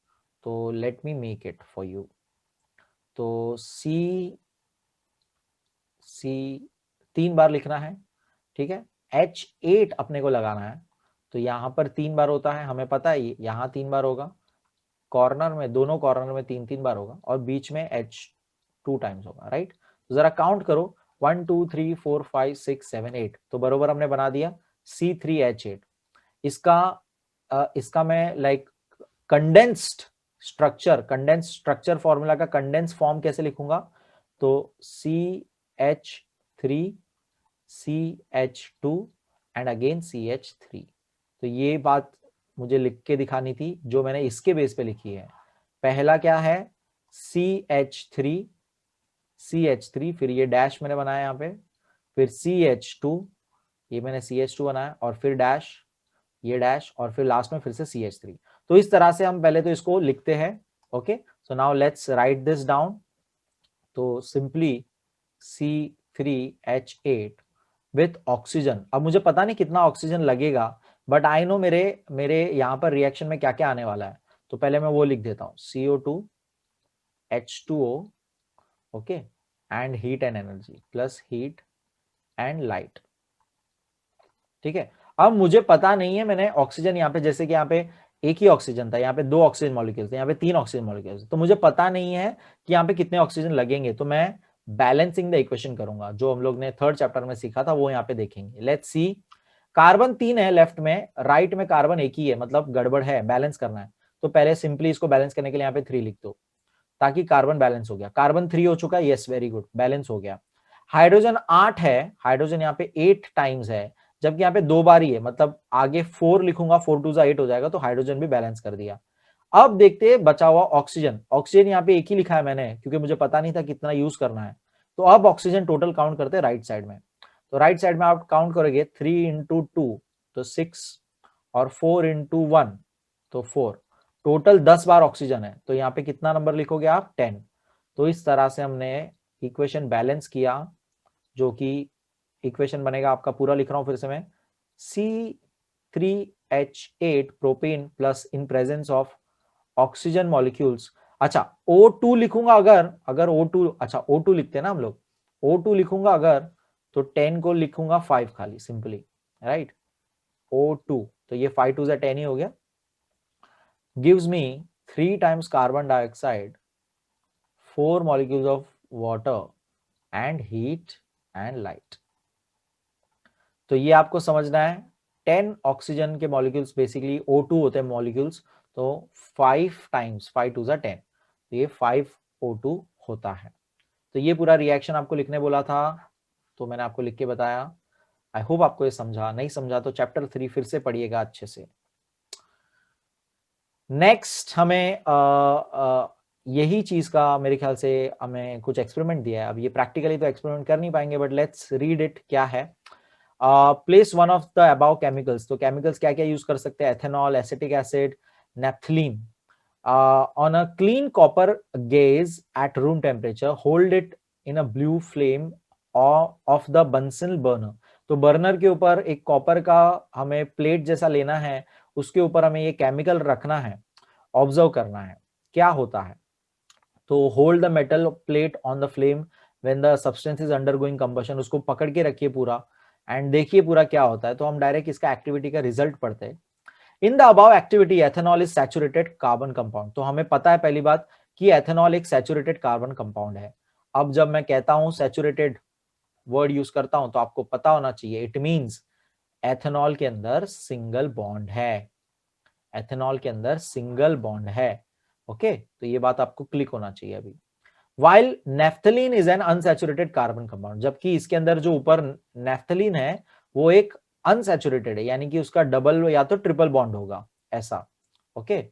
तो let me make it for you. तो सी 3 बार लिखना है, ठीक है, H8 अपने को लगाना है, तो यहां पर 3 बार होता है, हमें पता है, यहां 3 बार होगा, कॉर्नर में, दोनों कॉर्नर में 3 बार होगा, और बीच में H2 टाइम्स होगा, राइट। तो जरा काउंट करो, 1 2 3 4 5 6 7 8, तो बरोबर हमने बना दिया C3H8। इसका मैं लाइक कंडेंस्ड स्ट्रक्चर फॉर्मूला का कंडेंस फॉर्म कैसे लिखूंगा, तो CH3 CH2 and again CH3। तो ये बात मुझे लिख के दिखानी थी, जो मैंने इसके बेस पे लिखी है। पहला क्या है, CH3, फिर ये डैश मैंने बनाया यहाँ पे, फिर CH2, ये मैंने CH2 बनाया, और फिर डैश, ये डैश, और फिर लास्ट में फिर से CH3। तो इस तरह से हम पहले तो इसको लिखते हैं। Okay, so now let's write this down. तो सिंपली C3H8 विथ ऑक्सीजन। अब मुझे पता नहीं कितना ऑक्सीजन लगेगा, बट आई नो मेरे मेरे यहाँ पर रिएक्शन में क्या क्या आने वाला है, तो पहले मैं वो लिख देता हूँ, CO2 H2O, okay, and heat and energy plus heat and light. ठीक है, अब मुझे पता नहीं है, मैंने ऑक्सीजन यहाँ पे, जैसे कि यहाँ पे एक ही ऑक्सीजन था, यहाँ पे 2 ऑक्सीजन मॉलिक्यूल्स थे, यहाँ पे 3 ऑक्सीजन मॉलिक्यूल्स, तो मुझे पता नहीं है कि यहाँ पे कितने ऑक्सीजन लगेंगे, तो मैं बैलेंसिंग द इक्वेशन करूंगा, जो हम लोग ने 3rd चैप्टर में सीखा था वो यहाँ पे देखेंगे। लेट्स सी, कार्बन 3 है लेफ्ट में, राइट में कार्बन एक ही है, मतलब गड़बड़ है, बैलेंस करना है। तो पहले सिंपली इसको बैलेंस करने के लिए यहाँ पे 3 लिख दो, ताकि कार्बन बैलेंस हो गया। कार्बन 3 हो चुका है, यस वेरी गुड, बैलेंस हो गया। हाइड्रोजन 8 है, हाइड्रोजन यहाँ पे 8 टाइम्स है, जबकि यहाँ पे 2 बार ही है, मतलब आगे 4 लिखूंगा, 4 2 8 हो जाएगा, तो हाइड्रोजन भी बैलेंस कर दिया। अब देखते हैं बचा हुआ ऑक्सीजन। ऑक्सीजन यहाँ पे एक ही लिखा है मैंने, क्योंकि मुझे पता नहीं था कितना यूज करना है। तो अब ऑक्सीजन टोटल काउंट करते हैं राइट साइड में। तो राइट साइड में आप काउंट करोगे 3 × 2 तो 6, और 4 × 1 तो 4, टोटल 10 बार ऑक्सीजन है, तो यहाँ पे कितना नंबर लिखोगे आप, 10। तो इस तरह से हमने इक्वेशन बैलेंस किया, जो कि इक्वेशन बनेगा आपका, पूरा लिख रहा हूं फिर से मैं, C3H8 propane plus in presence of oxygen molecules. अच्छा, O2 लिखूंगा, अगर O2, अच्छा O2 लिखते हैं ना हम लोग, O2 लिखूंगा अगर, तो 10 को लिखूंगा 5 खाली, सिंपली, राइट, O2, तो ये 5 2 10 ही हो गया, gives me 3 times carbon dioxide, 4 molecules of water and heat and light। तो ये आपको समझना है, 10 ऑक्सीजन के मॉलिक्यूल्स बेसिकली O2 होते हैं मॉलिक्यूल्स, तो 5 टाइम्स 5 2 10, तो ये 5 O2 होता है। तो ये पूरा रिएक्शन आपको लिखने बोला था, तो मैंने आपको लिख के बताया। आई होप आपको ये समझा, नहीं समझा तो चैप्टर 3 फिर से पढ़िएगा अच्छे से। नेक्स्ट हमें यही चीज का मेरे ख्याल से हमें कुछ एक्सपेरिमेंट दिया है। अब ये प्रैक्टिकली तो एक्सपेरिमेंट कर नहीं पाएंगे, बट लेट्स रीड इट। क्या है? Place one of the above chemicals. तो केमिकल्स क्या क्या यूज कर सकते हैं? Ethanol, acetic acid, naphthalene. On a clean copper gauge at room temperature, hold it in a blue flame of the Bunsen burner. तो burner के ऊपर एक कॉपर का हमें प्लेट जैसा लेना है, उसके ऊपर हमें ये केमिकल रखना है, ऑब्जर्व करना है क्या होता है। तो hold the metal plate on the flame when the substance is undergoing combustion. उसको पकड़ के रखिए पूरा एंड देखिए पूरा क्या होता है। तो हम डायरेक्ट इसका एक्टिविटी का रिजल्ट पढ़ते हैं। In the above activity ethanol is saturated carbon compound. तो हमें पता है पहली बात कि एथेनॉल एक सैचुरेटेड कार्बन कंपाउंड है। अब जब मैं कहता हूं सैचुरेटेड वर्ड यूज करता हूं तो आपको पता होना चाहिए इट मींस एथेनॉल के अंदर सिंगल बॉन्ड है। एथेनॉल के अंदर सिंगल बॉन्ड है। ओके, तो ये बात आपको क्लिक होना चाहिए अभी। While naphthalene is an unsaturated carbon compound, जबकि इसके अंदर जो ऊपर नेफ्थलीन है वो एक अनसैचुरेटेड है, यानी कि उसका डबल या तो ट्रिपल बॉन्ड होगा ऐसा। Okay,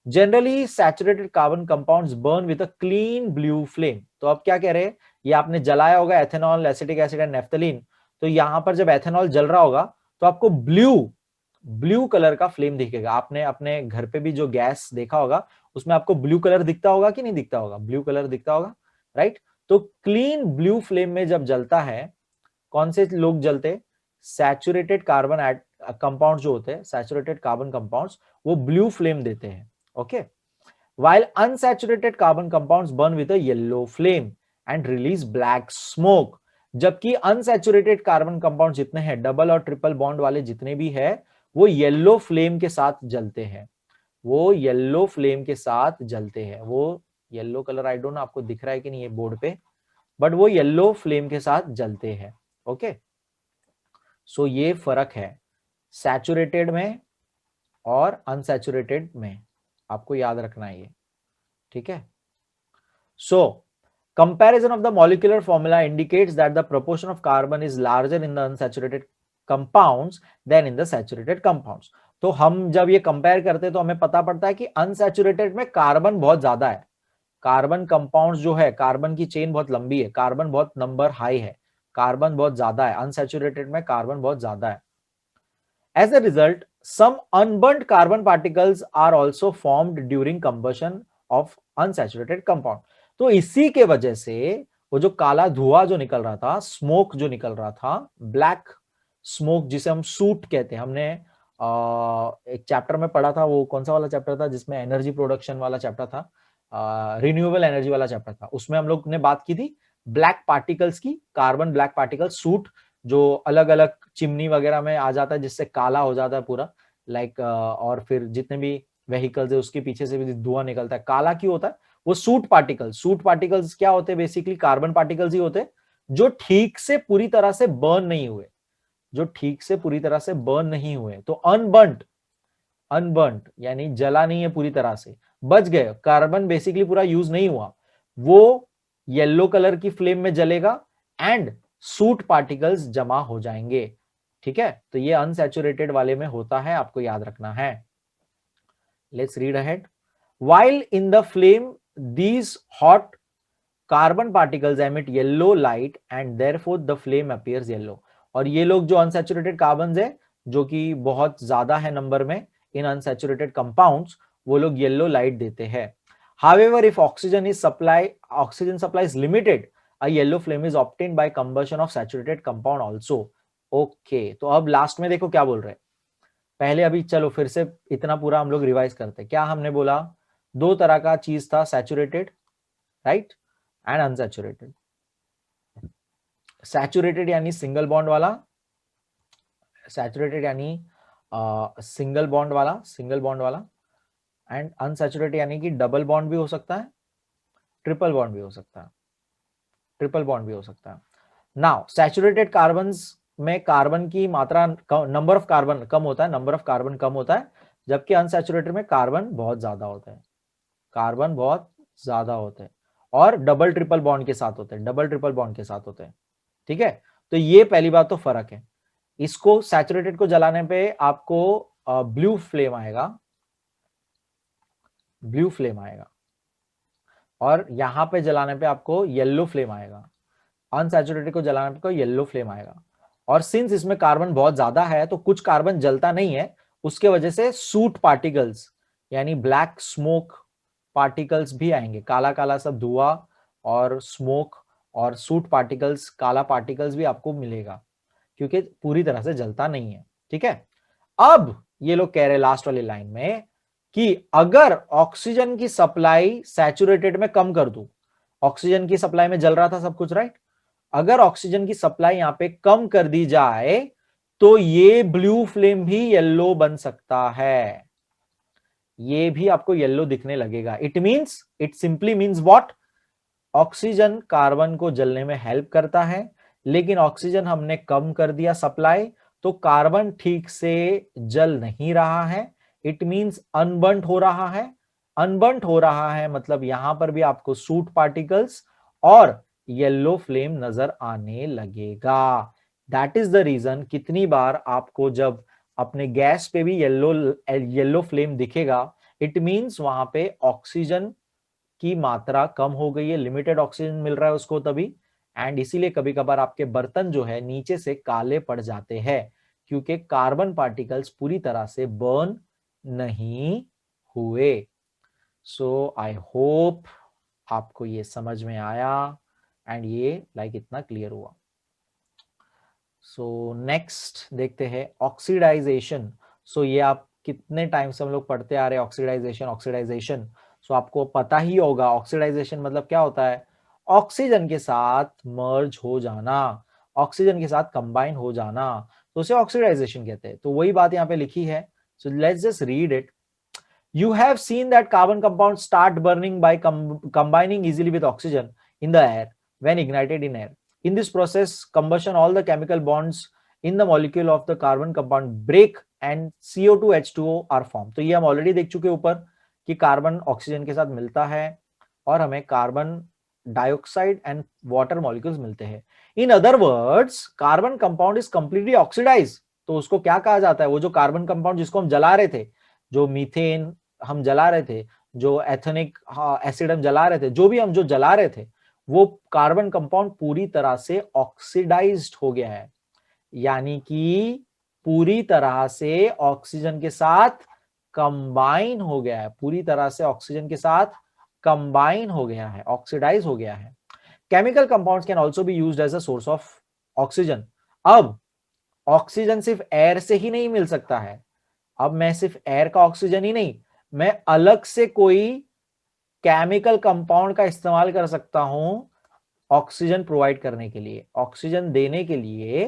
generally saturated carbon compounds burn with a clean blue flame. तो अब क्या कह रहे हैं, ये आपने जलाया होगा ethanol, acetic acid and naphthalene. तो यहां पर जब एथेनॉल जल रहा होगा तो आपको ब्लू कलर का फ्लेम दिखेगा। आपने अपने घर पे भी जो गैस देखा होगा उसमें आपको ब्लू कलर दिखता होगा कि नहीं दिखता होगा? ब्लू कलर दिखता होगा, राइट? तो क्लीन ब्लू फ्लेम में जब जलता है, कौन से लोग जलते? सैचुरेटेड कार्बन कंपाउंड जो होते हैं, सैचुरेटेड कार्बन कंपाउंड्स, वो ब्लू फ्लेम देते हैं। Okay, while unsaturated carbon compounds burn with a yellow flame and release black smoke। जबकि अनसैचुरेटेड कार्बन कंपाउंड जितने हैं, डबल और ट्रिपल बॉन्ड वाले जितने भी है, वो येलो फ्लेम के साथ जलते हैं। वो येलो फ्लेम के साथ जलते हैं। वो yellow colour I don't know आपको दिख रहा है कि नहीं ये बोर्ड पे, बट वो येलो फ्लेम के साथ जलते हैं। ओके, सो ये फर्क है सैचुरेटेड में और अनसैचुरेटेड में, आपको याद रखना है ये, ठीक है? सो comparison of the molecular formula indicates that the proportion of carbon is larger in the unsaturated compounds than in the saturated compounds। तो हम जब ये कंपेयर करते हैं तो हमें पता पड़ता है कि अनसैचुरेटेड में कार्बन बहुत ज्यादा है। कार्बन कंपाउंड्स जो है, कार्बन की चेन बहुत लंबी है, कार्बन बहुत नंबर हाई है, कार्बन बहुत ज्यादा है। अनसैचुरेटेड में कार्बन बहुत ज्यादा है। As a result, some unburnt carbon particles are also formed during combustion of unsaturated compound। तो इसी के वजह से वो जो काला धुआं जो निकल रहा था, स्मोक जो निकल रहा था, ब्लैक स्मोक जिसे हम सूट कहते हैं, हमने एक चैप्टर में पढ़ा था, वो कौन सा वाला चैप्टर था जिसमें एनर्जी प्रोडक्शन वाला चैप्टर था, रिन्यूएबल एनर्जी वाला चैप्टर था, उसमें हम लोग ने बात की थी ब्लैक पार्टिकल्स की, कार्बन ब्लैक पार्टिकल सूट जो अलग अलग चिमनी वगैरह में आ जाता है जिससे काला हो जाता है पूरा, लाइक और फिर जितने भी व्हीकल्स है उसके पीछे से भी धुआं निकलता है। काला क्यों होता है? वो सूट पार्टिकल्स क्या होते हैं? बेसिकली कार्बन पार्टिकल्स ही होते हैं जो ठीक से पूरी तरह से बर्न नहीं हुए, जो ठीक से पूरी तरह से बर्न नहीं हुए। तो अनबर्न्ड यानी जला नहीं है पूरी तरह से, बच गए, कार्बन बेसिकली पूरा यूज नहीं हुआ, वो येलो कलर की फ्लेम में जलेगा एंड सूट पार्टिकल्स जमा हो जाएंगे। ठीक है, तो ये अनसैचुरेटेड वाले में होता है, आपको याद रखना है। Let's read ahead. While in the flame these hot carbon particles emit yellow light and therefore the flame appears yellow. और ये लोग जो अनसैचुरेटेड कार्बन है, जो कि बहुत ज्यादा है नंबर में इन अनसैचुरेटेड कंपाउंड्स, वो लोग येलो लाइट देते हैं। However, if oxygen supply is limited, a yellow flame is obtained by combustion of saturated compound also। Okay, तो अब लास्ट में देखो क्या बोल रहे हैं। पहले अभी चलो फिर से इतना पूरा हम लोग रिवाइज करते हैं। क्या हमने बोला? दो तरह का चीज था, saturated, right, and unsaturated. Saturated यानी सिंगल बॉन्ड वाला, सैचुरेटेड यानी सिंगल बॉन्ड वाला, एंड अनसैचुरेटेड यानी कि डबल बॉन्ड भी हो सकता है, ट्रिपल बॉन्ड भी हो सकता है, नाउ सैचुरेटेड कार्बन्स में कार्बन की मात्रा, नंबर ऑफ कार्बन कम होता है, जबकि अनसैचुरेटेड में कार्बन बहुत ज्यादा होता है, और डबल ट्रिपल बॉन्ड के साथ होते हैं, डबल ट्रिपल बॉन्ड के साथ होते हैं। ठीक है, तो ये पहली बात तो फर्क है। इसको सैचुरेटेड को जलाने पे आपको ब्लू फ्लेम आएगा, ब्लू फ्लेम आएगा, और यहां पे जलाने पे आपको येलो फ्लेम आएगा। अनसैचुरेटेड को जलाने पे येलो फ्लेम आएगा। और सिंस इसमें कार्बन बहुत ज्यादा है तो कुछ कार्बन जलता नहीं है, उसके वजह से सूट पार्टिकल्स यानी ब्लैक स्मोक पार्टिकल्स भी आएंगे, काला काला सब धुआं और स्मोक और सूट पार्टिकल्स, काला पार्टिकल्स भी आपको मिलेगा, क्योंकि पूरी तरह से जलता नहीं है। ठीक है, अब ये लोग कह रहे लास्ट वाली लाइन में कि अगर ऑक्सीजन की सप्लाई सैचुरेटेड में कम कर दूं, ऑक्सीजन की सप्लाई में जल रहा था सब कुछ, राइट, अगर ऑक्सीजन की सप्लाई यहां पे कम कर दी जाए तो ये ब्लू फ्लेम भी येलो बन सकता है, ये भी आपको येलो दिखने लगेगा। It simply means what, oxygen carbon को जलने में हेल्प करता है, लेकिन ऑक्सीजन हमने कम कर दिया सप्लाई, तो कार्बन ठीक से जल नहीं रहा है। इट मींस अनबर्न्ट हो रहा है। अनबर्न्ट हो रहा है मतलब यहां पर भी आपको सूट पार्टिकल्स और येलो फ्लेम नजर आने लगेगा। दैट इज द रीजन कितनी बार आपको जब अपने गैस पे भी येलो फ्लेम दिखेगा, इट मींस वहां पे ऑक्सीजन की मात्रा कम हो गई है, लिमिटेड ऑक्सीजन मिल रहा है उसको तभी। एंड इसीलिए कभी कभार आपके बर्तन जो है नीचे से काले पड़ जाते हैं, क्योंकि कार्बन पार्टिकल्स पूरी तरह से बर्न नहीं हुए। सो आई होप आपको ये समझ में आया एंड ये इतना क्लियर हुआ। सो नेक्स्ट देखते हैं ऑक्सीडाइजेशन। सो ये आप कितने टाइम से हम लोग पढ़ते आ रहे हैं, ऑक्सीडाइजेशन ऑक्सीडाइजेशन। सो आपको पता ही होगा ऑक्सीडाइजेशन मतलब क्या होता है, ऑक्सीजन के साथ मर्ज हो जाना, ऑक्सीजन के साथ कंबाइन हो जाना, तो उसे ऑक्सीडाइजेशन कहते हैं। तो वही बात यहाँ पे लिखी है, so let's just read it. You have seen that carbon compounds start burning by combining easily with oxygen in the air when ignited in air. In this process, combustion, all the chemical bonds in the molecule of the carbon compound break and CO2 H2O are formed. तो ये हम already देख चुके ऊपर कि carbon oxygen के साथ मिलता है और हमें carbon dioxide and water molecules मिलते हैं। In other words, carbon compound is completely oxidise. तो उसको क्या कहा जाता है, वो जो कार्बन कंपाउंड जिसको हम जला रहे थे, जो मीथेन हम जला रहे थे, जो एथेनिक एसिड हम जला रहे थे, जो भी हम जो जला रहे थे, वो कार्बन कंपाउंड पूरी तरह से ऑक्सीडाइज्ड हो गया है, यानी कि पूरी तरह से ऑक्सीजन के साथ कंबाइन हो गया है, पूरी तरह से ऑक्सीजन के साथ कंबाइन हो गया है, ऑक्सीडाइज हो गया है। Chemical compounds can also be used as a source of oxygen. अब ऑक्सीजन सिर्फ एयर से ही नहीं मिल सकता है, अब मैं सिर्फ एयर का ऑक्सीजन ही नहीं, मैं अलग से कोई केमिकल कंपाउंड का इस्तेमाल कर सकता हूं ऑक्सीजन प्रोवाइड करने के लिए, ऑक्सीजन देने के लिए,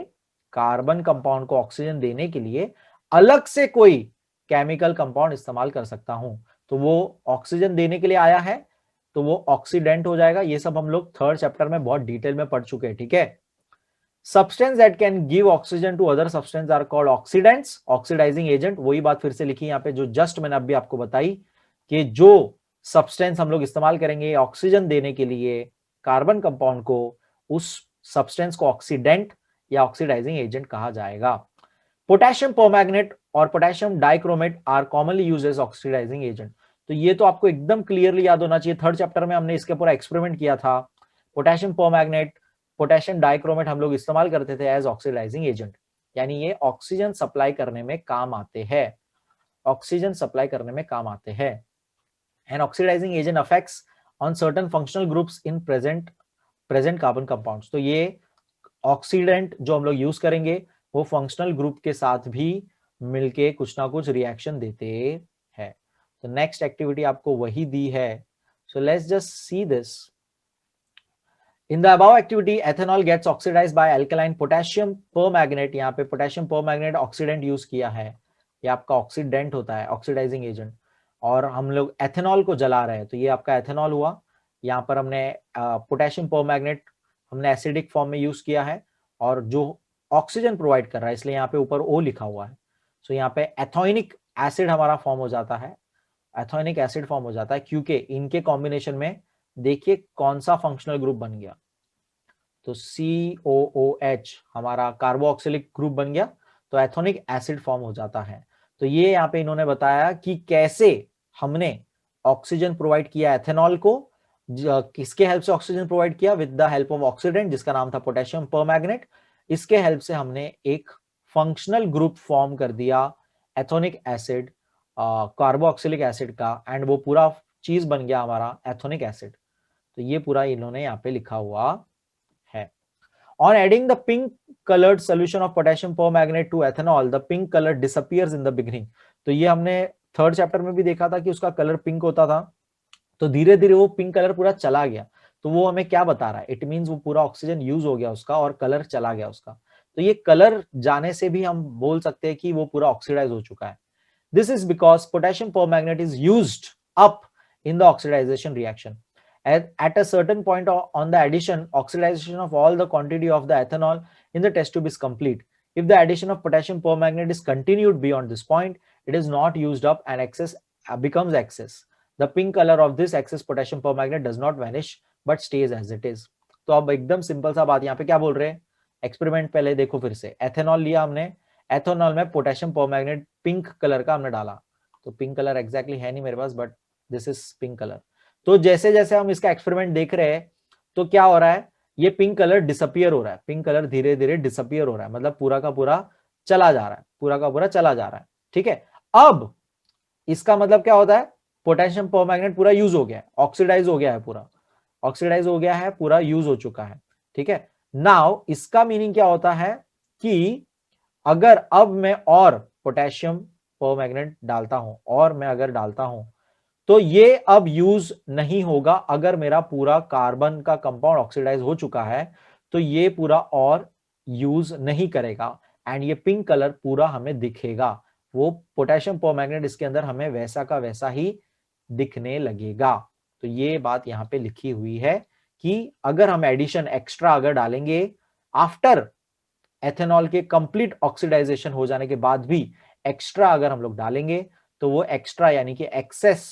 कार्बन कंपाउंड को ऑक्सीजन देने के लिए अलग से कोई केमिकल कंपाउंड इस्तेमाल कर सकता हूं। तो वो ऑक्सीजन देने के लिए आया है तो वो ऑक्सीडेंट हो जाएगा। ये सब हम लोग थर्ड चैप्टर में बहुत डिटेल में पढ़ चुके हैं, ठीक है। Substance that can give oxygen to other substance are called oxidants, oxidizing agent। वही बात फिर से लिखी यहाँ पे जो जस्ट मैंने अभी आपको बताई कि जो सब्सटेंस हम लोग इस्तेमाल करेंगे ऑक्सीजन देने के लिए कार्बन कंपाउंड को, उस सब्सटेंस को ऑक्सीडेंट या ऑक्सीडाइजिंग एजेंट कहा जाएगा। पोटेशियम परमैंगनेट और potassium dichromate are commonly used as oxidising agent. तो ये तो आपको एकदम क्लियरली याद होना चाहिए, थर्ड चैप्टर में हमने इसके पूरा एक्सपेरिमेंट किया था। पोटेशियम परमैंगनेट, पोटेशियम डाइक्रोमेट हम लोग इस्तेमाल करते थे एज ऑक्सीडाइजिंग एजेंट, यानी ये ऑक्सीजन सप्लाई करने में काम आते हैं, ऑक्सीजन सप्लाई करने में काम आते हैं। An oxidising agent affects on certain functional groups in present carbon compounds. तो ये ऑक्सीडेंट जो हम लोग यूज करेंगे वो फंक्शनल ग्रुप के साथ भी मिलके कुछ ना कुछ रिएक्शन देते हैं। तो नेक्स्ट एक्टिविटी आपको वही दी है, so let's just see this. In the above activity, ethanol gets oxidized by alkaline potassium permanganate। यहाँ पे पोटेशियम परमैंगनेट ऑक्सीडेंट यूज किया है, ये आपका ऑक्सीडेंट होता है, ऑक्सीडाइजिंग एजेंट। और हम लोग एथेनॉल को जला रहे हैं तो ये आपका एथेनॉल हुआ। यहाँ पर हमने पोटेशियम परमैंगनेट हमने एसिडिक फॉर्म में यूज किया है और जो ऑक्सीजन प्रोवाइड कर रहा है, इसलिए यहाँ पे ऊपर ओ लिखा हुआ है। सो यहाँ पे एथोनिक एसिड हमारा फॉर्म हो जाता है, एथोनिक एसिड फॉर्म हो जाता है क्योंकि इनके कॉम्बिनेशन में देखिए कौन सा फंक्शनल ग्रुप बन गया, तो COOH हमारा कार्बोक्सिलिक ग्रुप बन गया, तो एथोनिक एसिड फॉर्म हो जाता है। तो ये यहाँ पे इन्होंने बताया कि कैसे हमने ऑक्सीजन प्रोवाइड किया एथेनॉल को, किसके हेल्प से ऑक्सीजन प्रोवाइड किया, with the help of oxidant जिसका नाम था पोटेशियम परमैंगनेट। इसके हेल्प से हमने एक फंक्शनल ग्रुप फॉर्म कर दिया एथोनिक एसिड, कार्बोक्सिलिक एसिड का, एंड वो पूरा चीज बन गया हमारा एथोनिक एसिड। तो ये पूरा इन्होंने यहाँ पे लिखा हुआ है। On adding the pink colored solution of potassium permanganate to ethanol, the pink color disappears in the beginning. तो ये हमने थर्ड चैप्टर में भी देखा था कि उसका कलर पिंक होता था, तो धीरे धीरे वो पिंक कलर पूरा चला गया। तो वो हमें क्या बता रहा है, इट मीन्स वो पूरा ऑक्सीजन यूज हो गया उसका और कलर चला गया उसका। तो ये कलर जाने से भी हम बोल सकते हैं कि वो पूरा ऑक्सीडाइज हो चुका है। This is because potassium permanganate is used up in the oxidization reaction. At a certain point on the addition, oxidization of all the quantity of the ethanol in the test tube is complete. If the addition of potassium permanganate is continued beyond this point, it is not used up and excess becomes excess. The pink color of this excess potassium permanganate does not vanish but stays as it is. तो अब एकदम simple सा बात यहाँ पे क्या बोल रहे हैं, एक्सपेरिमेंट पहले देखो फिर से। एथेनॉल लिया हमने, एथेनॉल में पोटेशियम परमैंगनेट पिंक कलर का हमने डाला, तो पिंक कलर एग्जैक्टली है नहीं मेरे पास, but this is pink colour. तो जैसे जैसे हम इसका एक्सपेरिमेंट देख रहे हैं तो क्या हो रहा है, ये पिंक कलर डिसअपियर हो रहा है, पिंक कलर धीरे धीरे डिसअपियर हो रहा है, मतलब पूरा का पूरा चला जा रहा है, पूरा का पूरा चला जा रहा है। ठीक है, अब इसका मतलब क्या होता है, पोटेशियम परमैंगनेट पूरा यूज हो गया है, ऑक्सीडाइज हो गया है, पूरा ऑक्सीडाइज हो गया है, पूरा यूज हो चुका है। ठीक है, नाउ इसका मीनिंग क्या होता है कि अगर अब मैं और पोटेशियम परमैंगनेट डालता हूं, और मैं अगर डालता हूं तो ये अब यूज नहीं होगा। अगर मेरा पूरा कार्बन का कंपाउंड ऑक्सीडाइज हो चुका है तो ये पूरा और यूज नहीं करेगा, एंड ये पिंक कलर पूरा हमें दिखेगा, वो पोटेशियम परमैंगनेट इसके अंदर हमें वैसा का वैसा ही दिखने लगेगा। तो ये बात यहां पे लिखी हुई है कि अगर हम एडिशन एक्स्ट्रा अगर डालेंगे आफ्टर एथेनॉल के कंप्लीट ऑक्सीडाइजेशन हो जाने के बाद भी एक्स्ट्रा अगर हम लोग डालेंगे तो वो एक्स्ट्रा यानी कि एक्सेस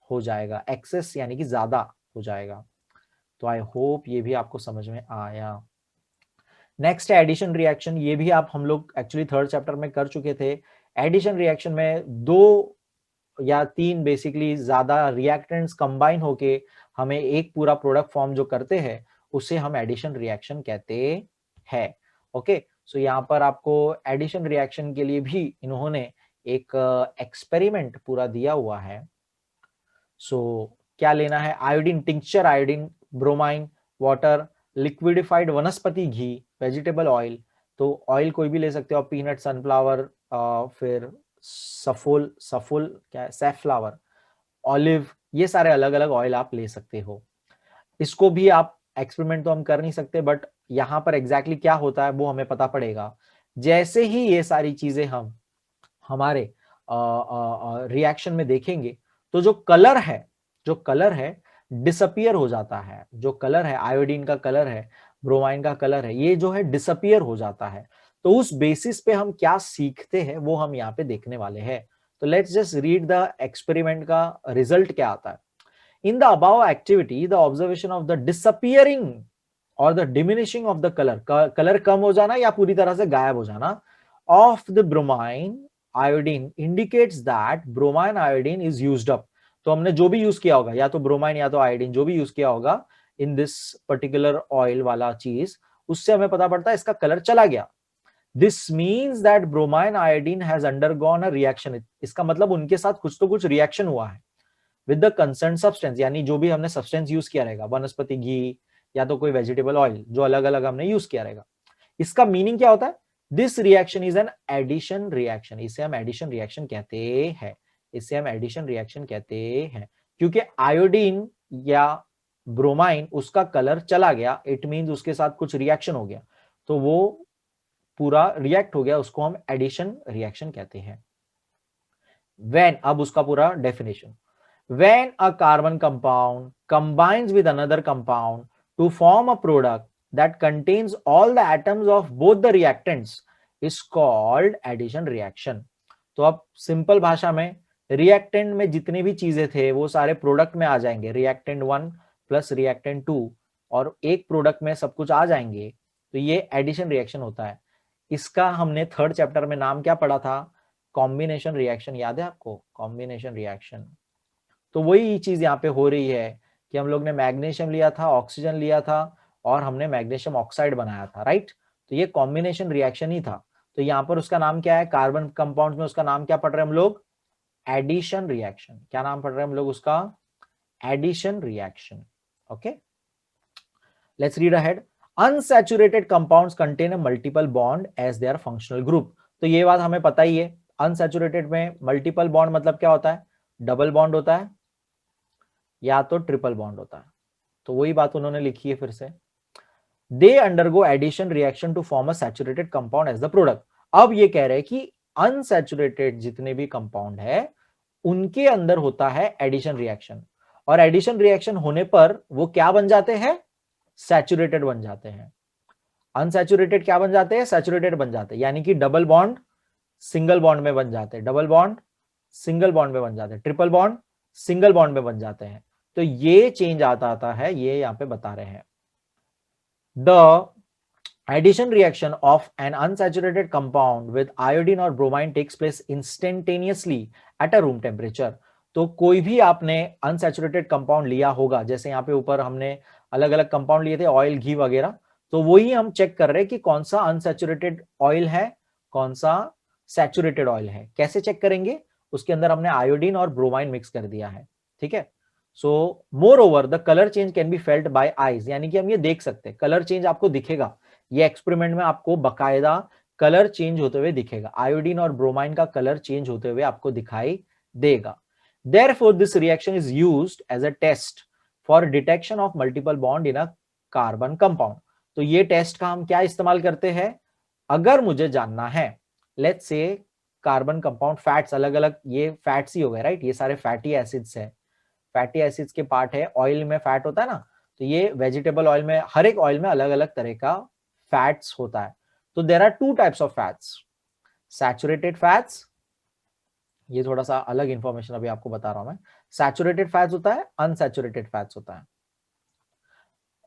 हो जाएगा, एक्सेस यानी कि ज्यादा हो जाएगा। तो आई होप ये भी आपको समझ में आया। नेक्स्ट है एडिशन रिएक्शन, ये भी आप हम लोग एक्चुअली थर्ड चैप्टर में कर चुके थे। एडिशन रिएक्शन में 2 या 3 बेसिकली ज्यादा रिएक्टेंट्स कंबाइन होके हमें एक पूरा प्रोडक्ट फॉर्म जो करते हैं उसे हम एडिशन रिएक्शन कहते हैं। ओके, सो यहाँ पर आपको एडिशन रिएक्शन के लिए भी इन्होंने एक एक्सपेरिमेंट पूरा दिया हुआ है। सो क्या लेना है, iodine tincture, iodine, bromine, water, liquefied वनस्पति घी, वेजिटेबल ऑयल, तो ऑयल कोई भी ले सकते हो आप, पीनट, सनफ्लावर, फिर सफोल, सफोल क्या है, सैफफ्लावर, ऑलिव, ये सारे अलग अलग ऑयल आप ले सकते हो। इसको भी आप एक्सपेरिमेंट तो हम कर नहीं सकते, बट यहां पर एग्जैक्टली क्या होता है वो हमें पता पड़ेगा जैसे ही ये सारी चीजें हम हमारे रिएक्शन में देखेंगे। तो जो कलर है डिसअपियर हो जाता है, जो कलर है आयोडीन का कलर है, ब्रोमाइन का कलर है, ये जो है डिसअपियर हो जाता है। तो उस बेसिस पे हम क्या सीखते हैं वो हम यहाँ पे देखने वाले हैं। तो let's just read the experiment का रिजल्ट क्या आता है। In the above activity, the observation of the disappearing or the diminishing of the color कम हो जाना या पूरी तरह से गायब हो जाना of the bromine iodine indicates that bromine iodine is used up। तो हमने जो भी यूज किया होगा, या तो ब्रोमाइन या तो आयोडीन, जो भी यूज किया होगा इन दिस पर्टिकुलर ऑयल वाला चीज, उससे हमें पता पड़ता है इसका कलर चला गया। This means that bromine iodine has undergone a reaction। इसका मतलब उनके साथ कुछ तो कुछ रिएक्शन हुआ है विद द कंसर्न सब्सटेंस, यानी जो भी हमने सब्सटेंस यूज किया रहेगा, वनस्पति घी या तो कोई वेजिटेबल ऑयल, जो अलग अलग हमने यूज किया रहेगा। इसका मीनिंग क्या होता है, this reaction is an addition reaction, इसे हम एडिशन रिएक्शन कहते हैं, इसे हम एडिशन रिएक्शन कहते हैं। क्योंकि आयोडीन या ब्रोमाइन उसका कलर चला गया, इट मींस उसके साथ कुछ रिएक्शन हो गया, तो वो पूरा रिएक्ट हो गया, उसको हम एडिशन रिएक्शन कहते हैं। व्हेन, अब उसका पूरा definition, when a carbon compound combines with another compound to form a product that contains all the atoms of both the reactants is called addition reaction। तो अब सिंपल भाषा में रिएक्टेंट में जितने भी चीजें थे वो सारे प्रोडक्ट में आ जाएंगे, रिएक्टेंट 1 प्लस रिएक्टेंट 2 और एक प्रोडक्ट में सब कुछ आ जाएंगे तो ये एडिशन रिएक्शन होता है। इसका हमने थर्ड चैप्टर में नाम क्या पढ़ा था? Combination reaction. याद है आपको? Combination reaction. तो वही चीज यहाँ पे हो रही है कि हम लोग ने मैग्नीशियम लिया था, ऑक्सीजन लिया था और हमने मैग्नीशियम ऑक्साइड बनाया था, राइट? तो ये कॉम्बिनेशन रिएक्शन ही था। तो यहाँ पर उसका नाम क्या है? कार्बन कंपाउंड में उसका नाम क्या पढ़ रहे हैं हम लोग? Addition reaction. क्या नाम पढ़ रहे हैं हम लोग उसका? Addition reaction. Okay, let's read ahead. Unsaturated compounds contain a multiple bond as their functional group. तो ये बात हमें पता ही है। अनसैचुरेटेड में मल्टीपल बॉन्ड मतलब क्या होता है? डबल बॉन्ड होता है या तो ट्रिपल बॉन्ड होता है। तो वही बात उन्होंने लिखी है फिर से। They undergo addition reaction to form a saturated compound as the product. अब ये कह रहे हैं कि अनसैचुरेटेड जितने भी कंपाउंड है उनके अंदर होता है एडिशन रिएक्शन, और एडिशन रिएक्शन होने पर वो क्या बन जाते हैं? सैचुरेटेड बन जाते हैं। अनसैचुरेटेड क्या बन जाते हैं? सैचुरेटेड बन जाते हैं। यानी कि डबल बॉन्ड सिंगल बॉन्ड में बन जाते हैं, डबल बॉन्ड सिंगल बॉन्ड में बन जाते हैं, ट्रिपल बॉन्ड सिंगल बॉन्ड में बन जाते हैं। तो ये चेंज आता है, ये यहां पे बता रहे हैं। The addition reaction of an unsaturated compound with iodine or bromine takes place instantaneously at a room temperature। तो कोई भी आपने अनसैचुरेटेड कंपाउंड लिया होगा, जैसे यहाँ पे ऊपर हमने अलग अलग कंपाउंड लिए थे, ऑयल, घी वगैरह, तो वही हम चेक कर रहे हैं कि कौन सा अनसैचुरेटेड ऑयल है, कौन सा सैचुरेटेड ऑयल है। कैसे चेक करेंगे? उसके अंदर हमने आयोडीन और ब्रोमाइन मिक्स कर दिया है, ठीक है। So moreover the colour change can be felt by eyes, यानी कि हम ये देख सकते हैं, कलर चेंज आपको दिखेगा। ये एक्सपेरिमेंट में आपको बकायदा कलर चेंज होते हुए दिखेगा, आयोडीन और ब्रोमाइन का कलर चेंज होते हुए आपको दिखाई देगा। Therefore, this reaction is used as a test for detection of multiple bond in a carbon compound। तो ये टेस्ट का हम क्या इस्तेमाल करते हैं? अगर मुझे जानना है, let's say carbon compound fats अलग अलग, ये फैट्स ही हो गए, राइट? ये सारे फैटी एसिड्स है, फैटी एसिड्स के पार्ट है। ऑयल में फैट होता है ना, तो ये वेजिटेबल ऑयल में, हर एक ऑयल में अलग अलग तरह का फैट्स होता है। तो there are two types of fats, saturated fats, ये थोड़ा सा अलग इंफॉर्मेशन अभी आपको बता रहा हूं मैं। सैचुरेटेड फैट्स होता है, अनसैचुरेटेड फैट्स होता है।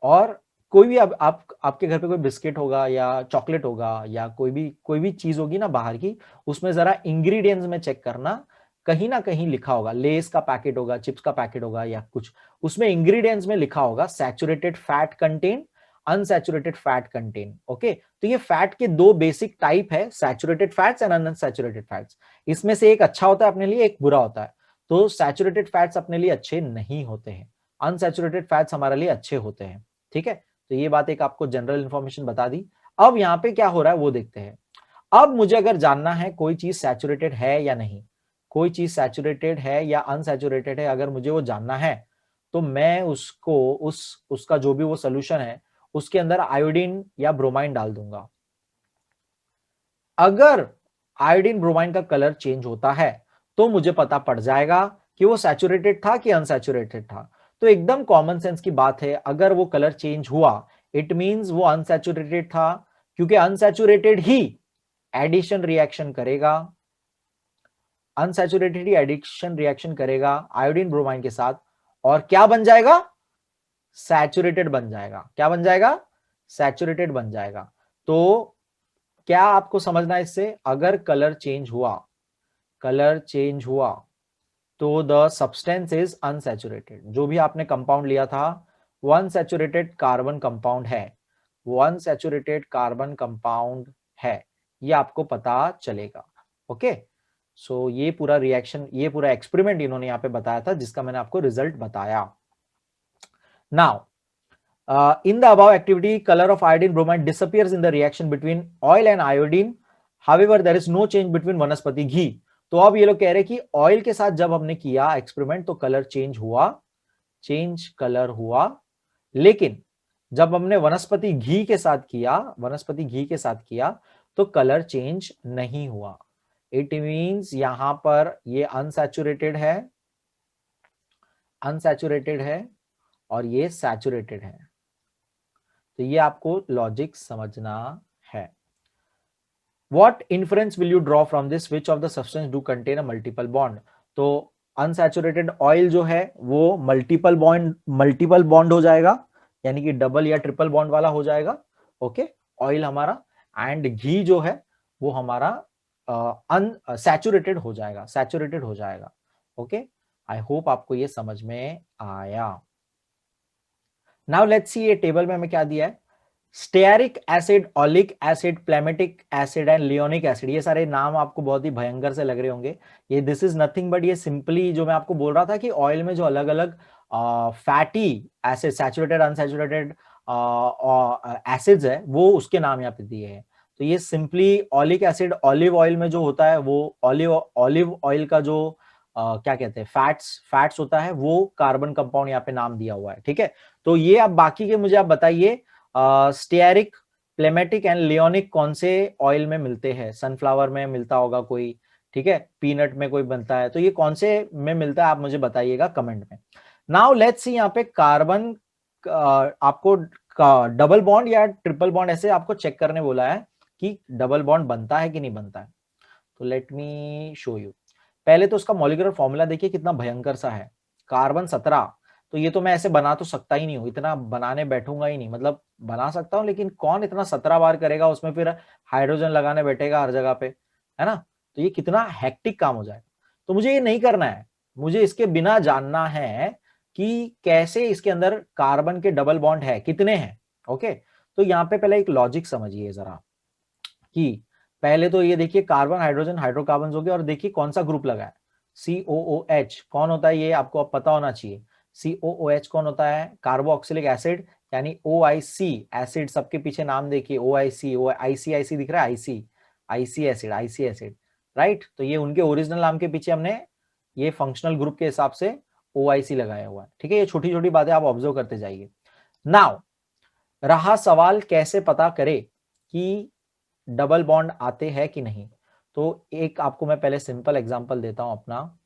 और कोई भी अब आपके घर पे कोई बिस्किट होगा या चॉकलेट होगा या कोई भी चीज होगी ना बाहर की, उसमें जरा इंग्रेडिएंट्स में चेक करना, कहीं ना कहीं लिखा होगा, लेस का पैकेट होगा, चिप्स का पैकेट होगा या कुछ, उसमें इंग्रेडिएंट्स में लिखा होगा saturated fat contain, unsaturated fat contain. Okay, तो ये फैट के दो बेसिक टाइप है, saturated fats and unsaturated fats. इसमें से एक अच्छा होता है अपने लिए, एक बुरा होता है। तो सैचुरेटेड फैट्स अपने लिए अच्छे नहीं होते हैं, अनसैचुरेटेड फैट्स हमारे लिए अच्छे होते हैं, ठीक है। तो ये बात एक आपको जनरल इंफॉर्मेशन बता दी। अब यहाँ पे क्या हो रहा है वो देखते हैं। अब मुझे अगर जानना है कोई चीज सैचुरेटेड है या नहीं, कोई चीज सैचुरेटेड है या अनसैचुरेटेड है, अगर मुझे वो जानना है तो मैं उसको उसका जो भी वो सोल्यूशन है उसके अंदर आयोडीन या ब्रोमाइन डाल दूंगा। अगर आयोडीन ब्रोमाइन का कलर चेंज होता है तो मुझे पता पड़ जाएगा कि वो सैचुरेटेड था कि अनसैचुरेटेड था। तो एकदम कॉमन सेंस की बात है, अगर वो कलर चेंज हुआ इट मींस वो अनसैचुरेटेड था, क्योंकि अनसैचुरेटेड ही एडिशन रिएक्शन करेगा, अनसैचुरेटेड ही एडिशन रिएक्शन करेगा आयोडीन ब्रोमाइन के साथ, और क्या बन जाएगा? सैचुरेटेड बन जाएगा। क्या बन जाएगा? सैचुरेटेड बन जाएगा। तो क्या आपको समझना है इससे? अगर कलर चेंज हुआ, कलर चेंज हुआ तो द सब्सटेंस इज अनसैचुरेटेड। जो भी आपने कंपाउंड लिया था वो अनसैचुरेटेड कार्बन कंपाउंड है, वो अनसैचुरेटेड कार्बन कंपाउंड है, ये आपको पता चलेगा। ओके, सो ये पूरा रिएक्शन, ये पूरा एक्सपेरिमेंट इन्होंने यहां पे बताया था जिसका मैंने आपको रिजल्ट बताया। Now in the above activity, color of iodine bromide disappears in the reaction between oil and iodine. However, there is no change between वनस्पति घी। तो अब ये लोग कह रहे हैं कि ऑयल के साथ जब हमने किया एक्सपेरिमेंट तो कलर चेंज हुआ, चेंज कलर हुआ, लेकिन जब हमने वनस्पति घी के साथ किया, वनस्पति घी के साथ किया तो कलर चेंज नहीं हुआ। इट मींस यहां पर ये अनसैचुरेटेड है, अनसैचुरेटेड है और ये सैचुरेटेड है। तो ये आपको लॉजिक समझना है। What inference will you draw from this? Which of the substance do contain a multiple bond? तो अनसैचुरेटेड ऑयल जो है वो मल्टीपल बॉन्ड हो जाएगा, यानी कि डबल या ट्रिपल बॉन्ड वाला हो जाएगा। ओके, ऑयल हमारा, एंड घी जो है वो हमारा अनसैचुरेटेड हो जाएगा। ओके, आई होप आपको ये समझ में आया। नाउ लेट्स सी ये टेबल में हमें क्या दिया है। Stearic acid, oleic acid, palmitic acid and linoleic acid, ये सारे नाम आपको बहुत ही भयंकर से लग रहे होंगे। ये दिस इज नथिंग बट ये सिंपली जो मैं आपको बोल रहा था कि ऑयल में जो अलग अलग fatty acid, saturated unsaturated acids है, वो उसके नाम यहाँ पे दिए हैं। तो ये simply oleic acid olive oil में जो होता है, वो ऑलिव ऑयल का जो क्या कहते हैं फैट्स होता है, वो कार्बन कंपाउंड यहाँ पे नाम दिया हुआ है। ठीक है, तो ये आप बाकी के मुझे आप बताइए स्टेरिक, प्लेमेटिक एंड लियोनिक कौन से ऑयल में मिलते हैं। सनफ्लावर में मिलता होगा कोई, ठीक है, पीनट में कोई बनता है, तो ये कौन से में मिलता है आप मुझे बताइएगा कमेंट में। नाउ लेट्स सी यहाँ पे कार्बन, आपको डबल बॉन्ड या ट्रिपल बॉन्ड ऐसे आपको चेक करने बोला है कि डबल बॉन्ड बनता है कि नहीं बनता है। तो लेट मी शो यू। पहले तो उसका मॉलिक्यूलर फॉर्मूला देखिए कितना भयंकर सा है, कार्बन 17। तो ये तो मैं ऐसे बना तो सकता ही नहीं हूं, इतना बनाने बैठूंगा ही नहीं, मतलब बना सकता हूं लेकिन कौन इतना 17 बार करेगा, उसमें फिर हाइड्रोजन लगाने बैठेगा हर जगह पे, है ना। तो ये कितना हेक्टिक काम हो जाएगा, तो मुझे ये नहीं करना है। मुझे इसके बिना जानना है कि कैसे इसके अंदर कार्बन के डबल बॉन्ड है, कितने हैं। ओके, तो यहाँ पे पहले एक लॉजिक समझिए जरा, कि पहले तो ये देखिए कार्बन हाइड्रोजन हाइड्रोकार्बन हो गया, और देखिए कौन सा ग्रुप लगा है, COOH। कौन होता है ये आपको अब पता होना चाहिए। COOH कौन होता है, कार्बोक्सिलिक एसिड, यानी OIC एसिड, सबके पीछे नाम देखिए, OIC, IC दिख रहा है, IC एसिड, राइट। तो ये उनके ओरिजिनल नाम के पीछे हमने ये फंक्शनल ग्रुप के हिसाब से OIC लगाया हुआ है। ठीक है, ये छोटी छोटी बातें आप ऑब्जर्व करते जाइए। नाउ रहा सवाल कैसे पता करे कि डबल बॉन्ड आते हैं कि नहीं। तो एक आपको मैं पहले सिंपल एग्जांपल देता हूं अपना,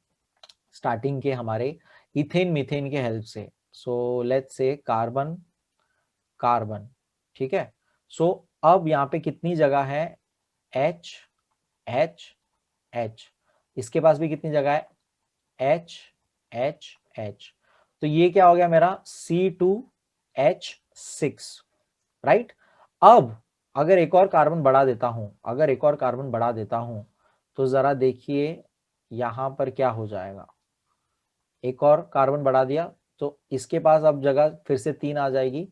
स्टार्टिंग के हमारे इथेन मीथेन के हेल्प से। So let's say carbon carbon, ठीक है। सो अब यहाँ पे कितनी जगह है, H H H, इसके पास भी कितनी जगह है, H H H। तो ये क्या हो गया मेरा C2H6, राइट। अब अगर एक और कार्बन बढ़ा देता हूं, तो जरा देखिए यहां पर क्या हो जाएगा। एक और कार्बन बढ़ा दिया तो इसके पास अब जगह फिर से 3 आ जाएगी,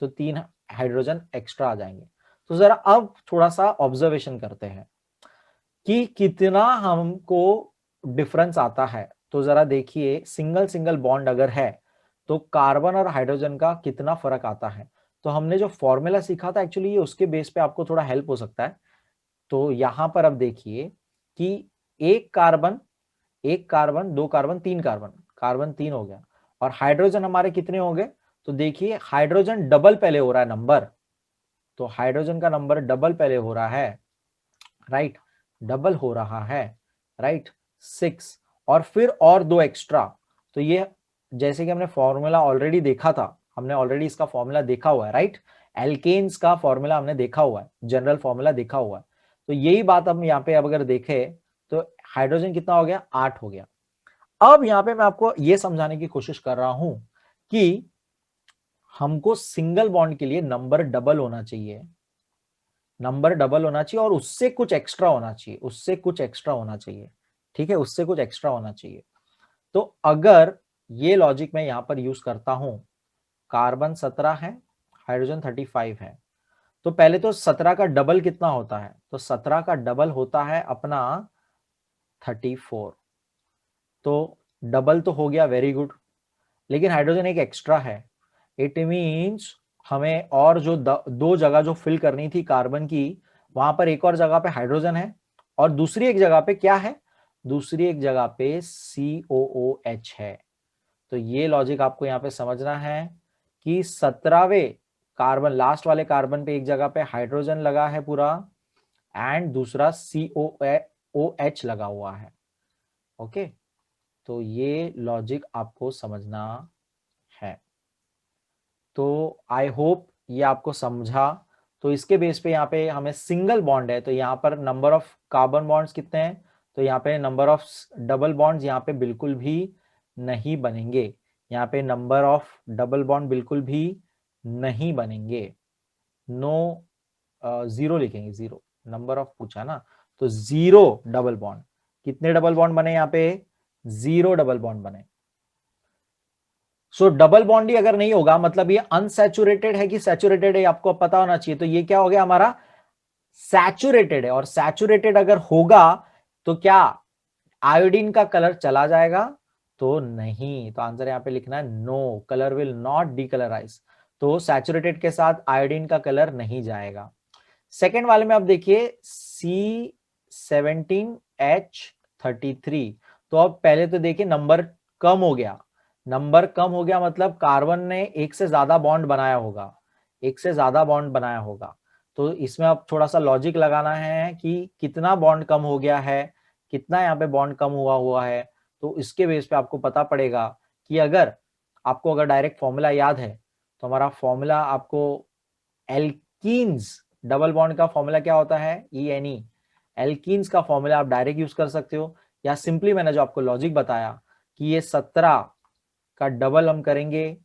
तो 3 हाइड्रोजन एक्स्ट्रा आ जाएंगे। तो जरा अब थोड़ा सा ऑब्जर्वेशन करते हैं कि कितना हमको डिफरेंस आता है। तो जरा देखिए सिंगल सिंगल बॉन्ड अगर है तो कार्बन और हाइड्रोजन का कितना फर्क आता है। तो हमने जो फॉर्मूला सीखा था एक्चुअली ये उसके बेस पे आपको थोड़ा हेल्प हो सकता है। तो यहां पर अब देखिए कि एक कार्बन 2 कार्बन 3 कार्बन, कार्बन 3 हो गया, और हाइड्रोजन हमारे कितने हो गए। तो देखिए हाइड्रोजन डबल पहले हो रहा है नंबर, तो हाइड्रोजन का नंबर डबल पहले हो रहा है, राइट, डबल हो रहा है, राइट, 6, और फिर और 2 एक्स्ट्रा। तो ये जैसे कि हमने फॉर्मूला ऑलरेडी देखा था, हमने ऑलरेडी इसका फॉर्मूला देखा हुआ है, राइट। एल्केन्स का फॉर्मूला हमने देखा हुआ है, जनरल फॉर्मूला देखा हुआ है। तो यही बात हम यहाँ पे अब अगर देखें तो हाइड्रोजन कितना हो गया, 8 हो गया। अब यहाँ पे मैं आपको ये समझाने की कोशिश कर रहा हूं कि हमको सिंगल बॉन्ड के लिए नंबर डबल होना चाहिए, और उससे कुछ एक्स्ट्रा होना चाहिए, ठीक है, उससे कुछ एक्स्ट्रा होना चाहिए। तो अगर ये लॉजिक मैं यहां पर यूज करता हूं, कार्बन 17 है, हाइड्रोजन 35 है, तो पहले तो 17 का डबल कितना होता है, तो 17 का डबल होता है अपना 34। तो डबल तो हो गया, वेरी गुड, लेकिन हाइड्रोजन एक एक्स्ट्रा है। इट मींस हमें और जो 2 जगह जो फिल करनी थी कार्बन की, वहां पर एक और जगह पे हाइड्रोजन है, और दूसरी एक जगह पे क्या है, दूसरी एक जगह पे COOH है। तो ये लॉजिक आपको यहाँ पे समझना है कि 17वें कार्बन, लास्ट वाले कार्बन पे एक जगह पे हाइड्रोजन लगा है पूरा, एंड दूसरा COOH लगा हुआ है। ओके, तो ये लॉजिक आपको समझना है। तो आई होप ये आपको समझा। तो इसके बेस पे यहाँ पे हमें सिंगल बॉन्ड है, तो यहाँ पर नंबर ऑफ कार्बन बॉन्ड्स कितने हैं, तो यहाँ पे नंबर ऑफ डबल बॉन्ड्स यहाँ पे बिल्कुल भी नहीं बनेंगे, यहाँ पे नंबर ऑफ डबल बॉन्ड बिल्कुल भी नहीं बनेंगे, नो, जीरो लिखेंगे, जीरो, नंबर ऑफ पूछा ना, तो जीरो डबल बॉन्ड। कितने डबल बॉन्ड बने यहाँ पे? जीरो डबल बॉन्ड बने। सो डबल बॉन्ड ही अगर नहीं होगा मतलब ये अनसैचुरेटेड है कि सैचुरेटेड है, आपको पता होना चाहिए। तो ये क्या हो गया हमारा? सैचुरेटेड है। और सैचुरेटेड अगर होगा तो क्या आयोडीन का कलर चला जाएगा? तो नहीं, तो आंसर यहां पे लिखना है no, colour will not decolourise. तो सैचुरेटेड के साथ आयोडीन का कलर नहीं जाएगा। सेकेंड वाले में आप देखिए C17H33। तो अब पहले तो देखिए नंबर कम हो गया, नंबर कम हो गया मतलब कार्बन ने एक से ज्यादा बॉन्ड बनाया होगा, एक से ज्यादा बॉन्ड बनाया होगा। तो इसमें अब थोड़ा सा लॉजिक लगाना है कि कितना बॉन्ड कम हो गया है, कितना यहाँ पे बॉन्ड कम हुआ है। तो इसके बेस पे आपको पता पड़ेगा कि अगर आपको अगर डायरेक्ट फॉर्मूला याद है तो हमारा फॉर्मूला आपको एल्कीन्स डबल बॉन्ड का फॉर्मूला क्या होता है? ENE। एल्कीन्स का फॉर्मूला आप डायरेक्ट यूज कर सकते हो, या सिंपली मैंने जो आपको लॉजिक बताया कि ये 17 का डबल हम करेंगे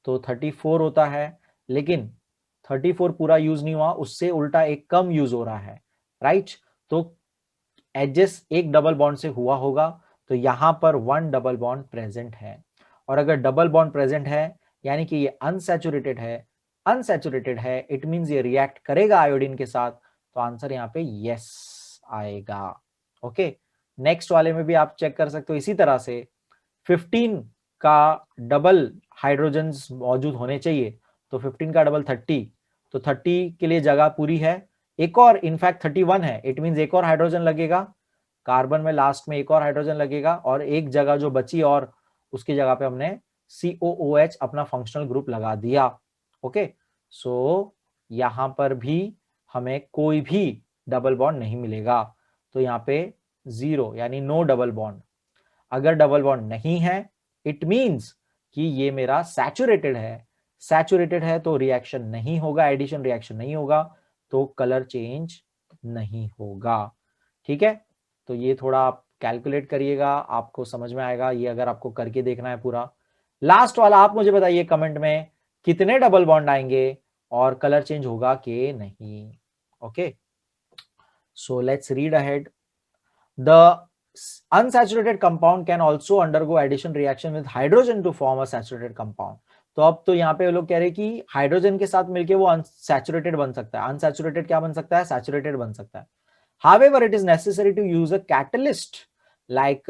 तो 34 होता है, लेकिन 34 पूरा यूज नहीं हुआ, उससे उल्टा एक कम यूज हो रहा है, राइट। तो एडजस्ट एक डबल बॉन्ड से हुआ होगा, तो यहां पर 1 डबल बॉन्ड प्रेजेंट है। और अगर डबल बॉन्ड प्रेजेंट है यानी कि ये अनसैचुरेटेड है, अनसैचुरेटेड है, इट मींस ये रिएक्ट करेगा आयोडीन के साथ, तो आंसर यहाँ पे यस आएगा। ओके, नेक्स्ट वाले में भी आप चेक कर सकते हो इसी तरह से 15 का डबल हाइड्रोजन मौजूद होने चाहिए, तो 15 का डबल 30, तो 30 के लिए जगह पूरी है। एक और इनफैक्ट 31 है, इट मींस एक और हाइड्रोजन लगेगा, कार्बन में लास्ट में एक और हाइड्रोजन लगेगा, और एक जगह जो बची और उसकी जगह पे हमने COOH अपना फंक्शनल ग्रुप लगा दिया। ओके, सो यहां पर भी हमें कोई भी डबल बॉन्ड नहीं मिलेगा, तो यहाँ पे जीरो यानी नो डबल बॉन्ड। अगर डबल बॉन्ड नहीं है इट मींस कि ये मेरा सैचुरेटेड है, सैचुरेटेड है तो रिएक्शन नहीं होगा, एडिशन रिएक्शन नहीं होगा, तो कलर चेंज नहीं होगा। ठीक है, तो ये थोड़ा आप कैलकुलेट करिएगा, आपको समझ में आएगा, ये अगर आपको करके देखना है पूरा। लास्ट वाला आप मुझे बताइए कमेंट में कितने डबल बॉन्ड आएंगे और कलर चेंज होगा कि नहीं। Okay, so let's read ahead. The unsaturated compound can also undergo addition reaction with hydrogen to form a saturated compound। तो अब तो यहाँ पे लोग कह रहे हैं कि हाइड्रोजन के साथ मिलके वो अनसैचुरेटेड बन सकता है। अनसैचुरेटेड क्या बन सकता है? सैचुरेटेड बन सकता है। However, it is necessary to use a catalyst like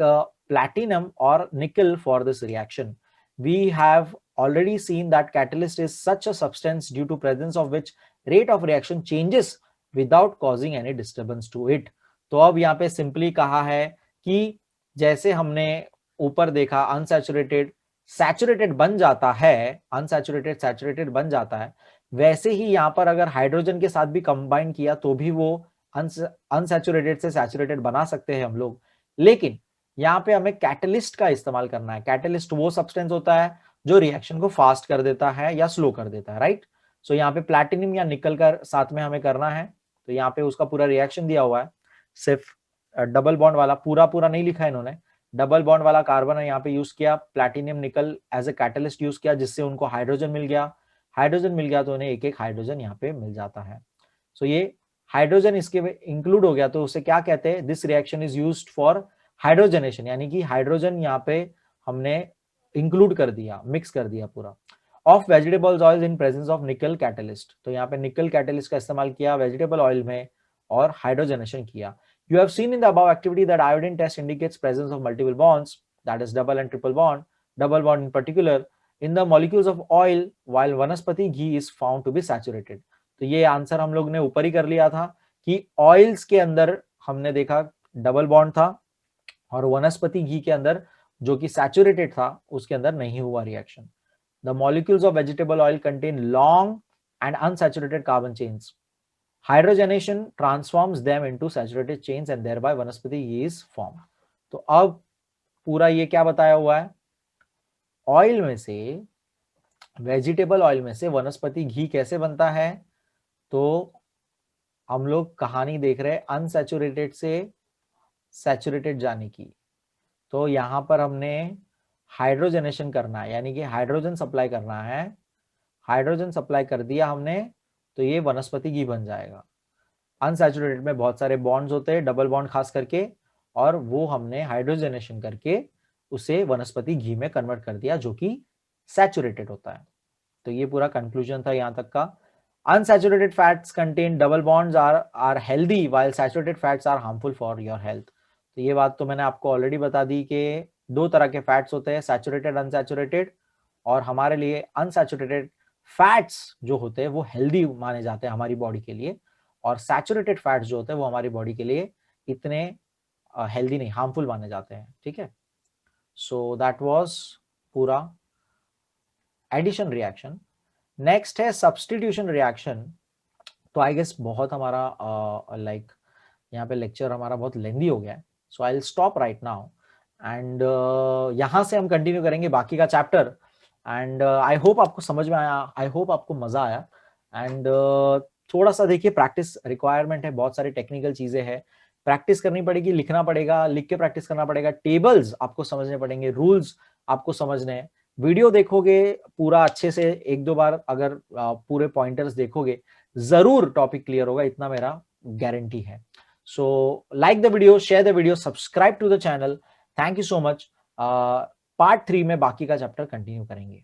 platinum or nickel for this reaction. We have already seen that catalyst is such a substance due to presence of which rate of reaction changes without causing any disturbance to it। तो अब यहाँ पे simply कहा है कि जैसे हमने ऊपर देखा अनसैचुरेटेड सैचुरेटेड बन जाता है, अनसैचुरेटेड सैचुरेटेड बन जाता है, वैसे ही यहाँ पर अगर हाइड्रोजन के साथ भी कंबाइन किया तो भी वो अनसैचुरेटेड से सैचुरेटेड बना सकते हैं हम लोग। लेकिन यहाँ पे हमें कैटलिस्ट का इस्तेमाल करना है। कैटलिस्ट वो सब्सटेंस होता है जो रिएक्शन को फास्ट कर देता है या स्लो कर देता है, राइट। सो यहाँ पे प्लैटिनम या निकल का साथ में हमें करना है, तो यहाँ पे उसका पूरा रिएक्शन दिया हुआ है, सिर्फ डबल बॉन्ड वाला पूरा नहीं लिखा है इन्होंने, डबल बॉन्ड वाला कार्बन है यहाँ पे यूज किया, प्लैटिनम निकल एज ए कैटलिस्ट यूज किया, जिससे उनको हाइड्रोजन मिल गया, हाइड्रोजन मिल गया तो उन्हें एक एक हाइड्रोजन यहाँ पे मिल जाता है। सो ये हाइड्रोजन इसके में इंक्लूड हो गया, तो उसे क्या कहते हैं? This reaction is used for hydrogenation, यानी कि हाइड्रोजन यहाँ पे हमने इंक्लूड कर दिया, मिक्स कर दिया पूरा। Of vegetables oil in presence of निकल कैटलिस्ट, तो यहाँ पे निकल कैटलिस्ट का इस्तेमाल किया वेजिटेबल ऑयल में और हाइड्रोजनेशन किया। You have seen in the above activity that iodine test indicates presence of multiple bonds, that is double and triple bond, double bond in particular in the molecules of oil, while वनस्पति घी is found to be saturated। तो ये answer हम लोग ने ऊपर ही कर लिया था कि ऑयल्स के अंदर हमने देखा डबल बॉन्ड था और वनस्पति घी के अंदर जो कि सैचुरेटेड था उसके अंदर नहीं हुआ reaction. The molecules of vegetable oil contain long and unsaturated carbon chains. Hydrogenation transforms them into saturated chains and thereby वनस्पति घी is formed। तो अब पूरा ये क्या बताया हुआ है? ऑयल में से, वेजिटेबल ऑयल में से वनस्पति घी कैसे बनता है? तो हम लोग कहानी देख रहे हैं अनसैचुरेटेड से सैचुरेटेड जाने की। तो यहाँ पर हमने हाइड्रोजनेशन करना है, यानी कि हाइड्रोजन सप्लाई करना है। हाइड्रोजन सप्लाई कर दिया हमने तो ये वनस्पति घी बन जाएगा। अनसैचुरेटेड में बहुत सारे बॉन्ड्स होते हैं, डबल बॉन्ड खास करके, और वो हमने हाइड्रोजनेशन करके उसे वनस्पति घी में कन्वर्ट कर दिया जो कि सैचुरेटेड होता है। तो ये पूरा कंक्लूजन था यहाँ तक का। Unsaturated fats contain double bonds are healthy while saturated fats are harmful for your health. तो ये बात तो मैंने आपको ऑलरेडी बता दी कि दो तरह के फैट्स होते हैं, सैचुरेटेड अनसैचुरेटेड, और हमारे लिए अनसैचुरेटेड फैट्स जो होते हैं वो हेल्दी माने जाते हैं हमारी बॉडी के लिए, और सैचुरेटेड फैट्स जो होते हैं वो हमारी बॉडी के लिए इतने हेल्दी नहीं, हार्मफुल माने जाते हैं। ठीक है, सो दैट वाज पूरा एडिशन रिएक्शन। नेक्स्ट है सब्स्टिट्यूशन रिएक्शन। तो आई गेस बहुत हमारा लाइक यहाँ पे लेक्चर हमारा बहुत लेंदी हो गया है, so I will stop right now and यहाँ से हम कंटिन्यू करेंगे बाकी का चैप्टर। एंड आई होप आपको समझ में आया, आई होप आपको मजा आया। एंड थोड़ा सा देखिए प्रैक्टिस रिक्वायरमेंट है, बहुत सारी टेक्निकल चीजें हैं, प्रैक्टिस करनी पड़ेगी, लिखना पड़ेगा, लिख के प्रैक्टिस करना पड़ेगा, टेबल्स आपको समझने पड़ेंगे, रूल्स आपको समझने हैं। वीडियो देखोगे पूरा अच्छे से, एक दो बार अगर पूरे पॉइंटर्स देखोगे जरूर टॉपिक क्लियर होगा, इतना मेरा गारंटी है। So like the video, share the video, subscribe to the channel. Thank you so much. Part 3 में बाकी का चैप्टर कंटिन्यू करेंगे।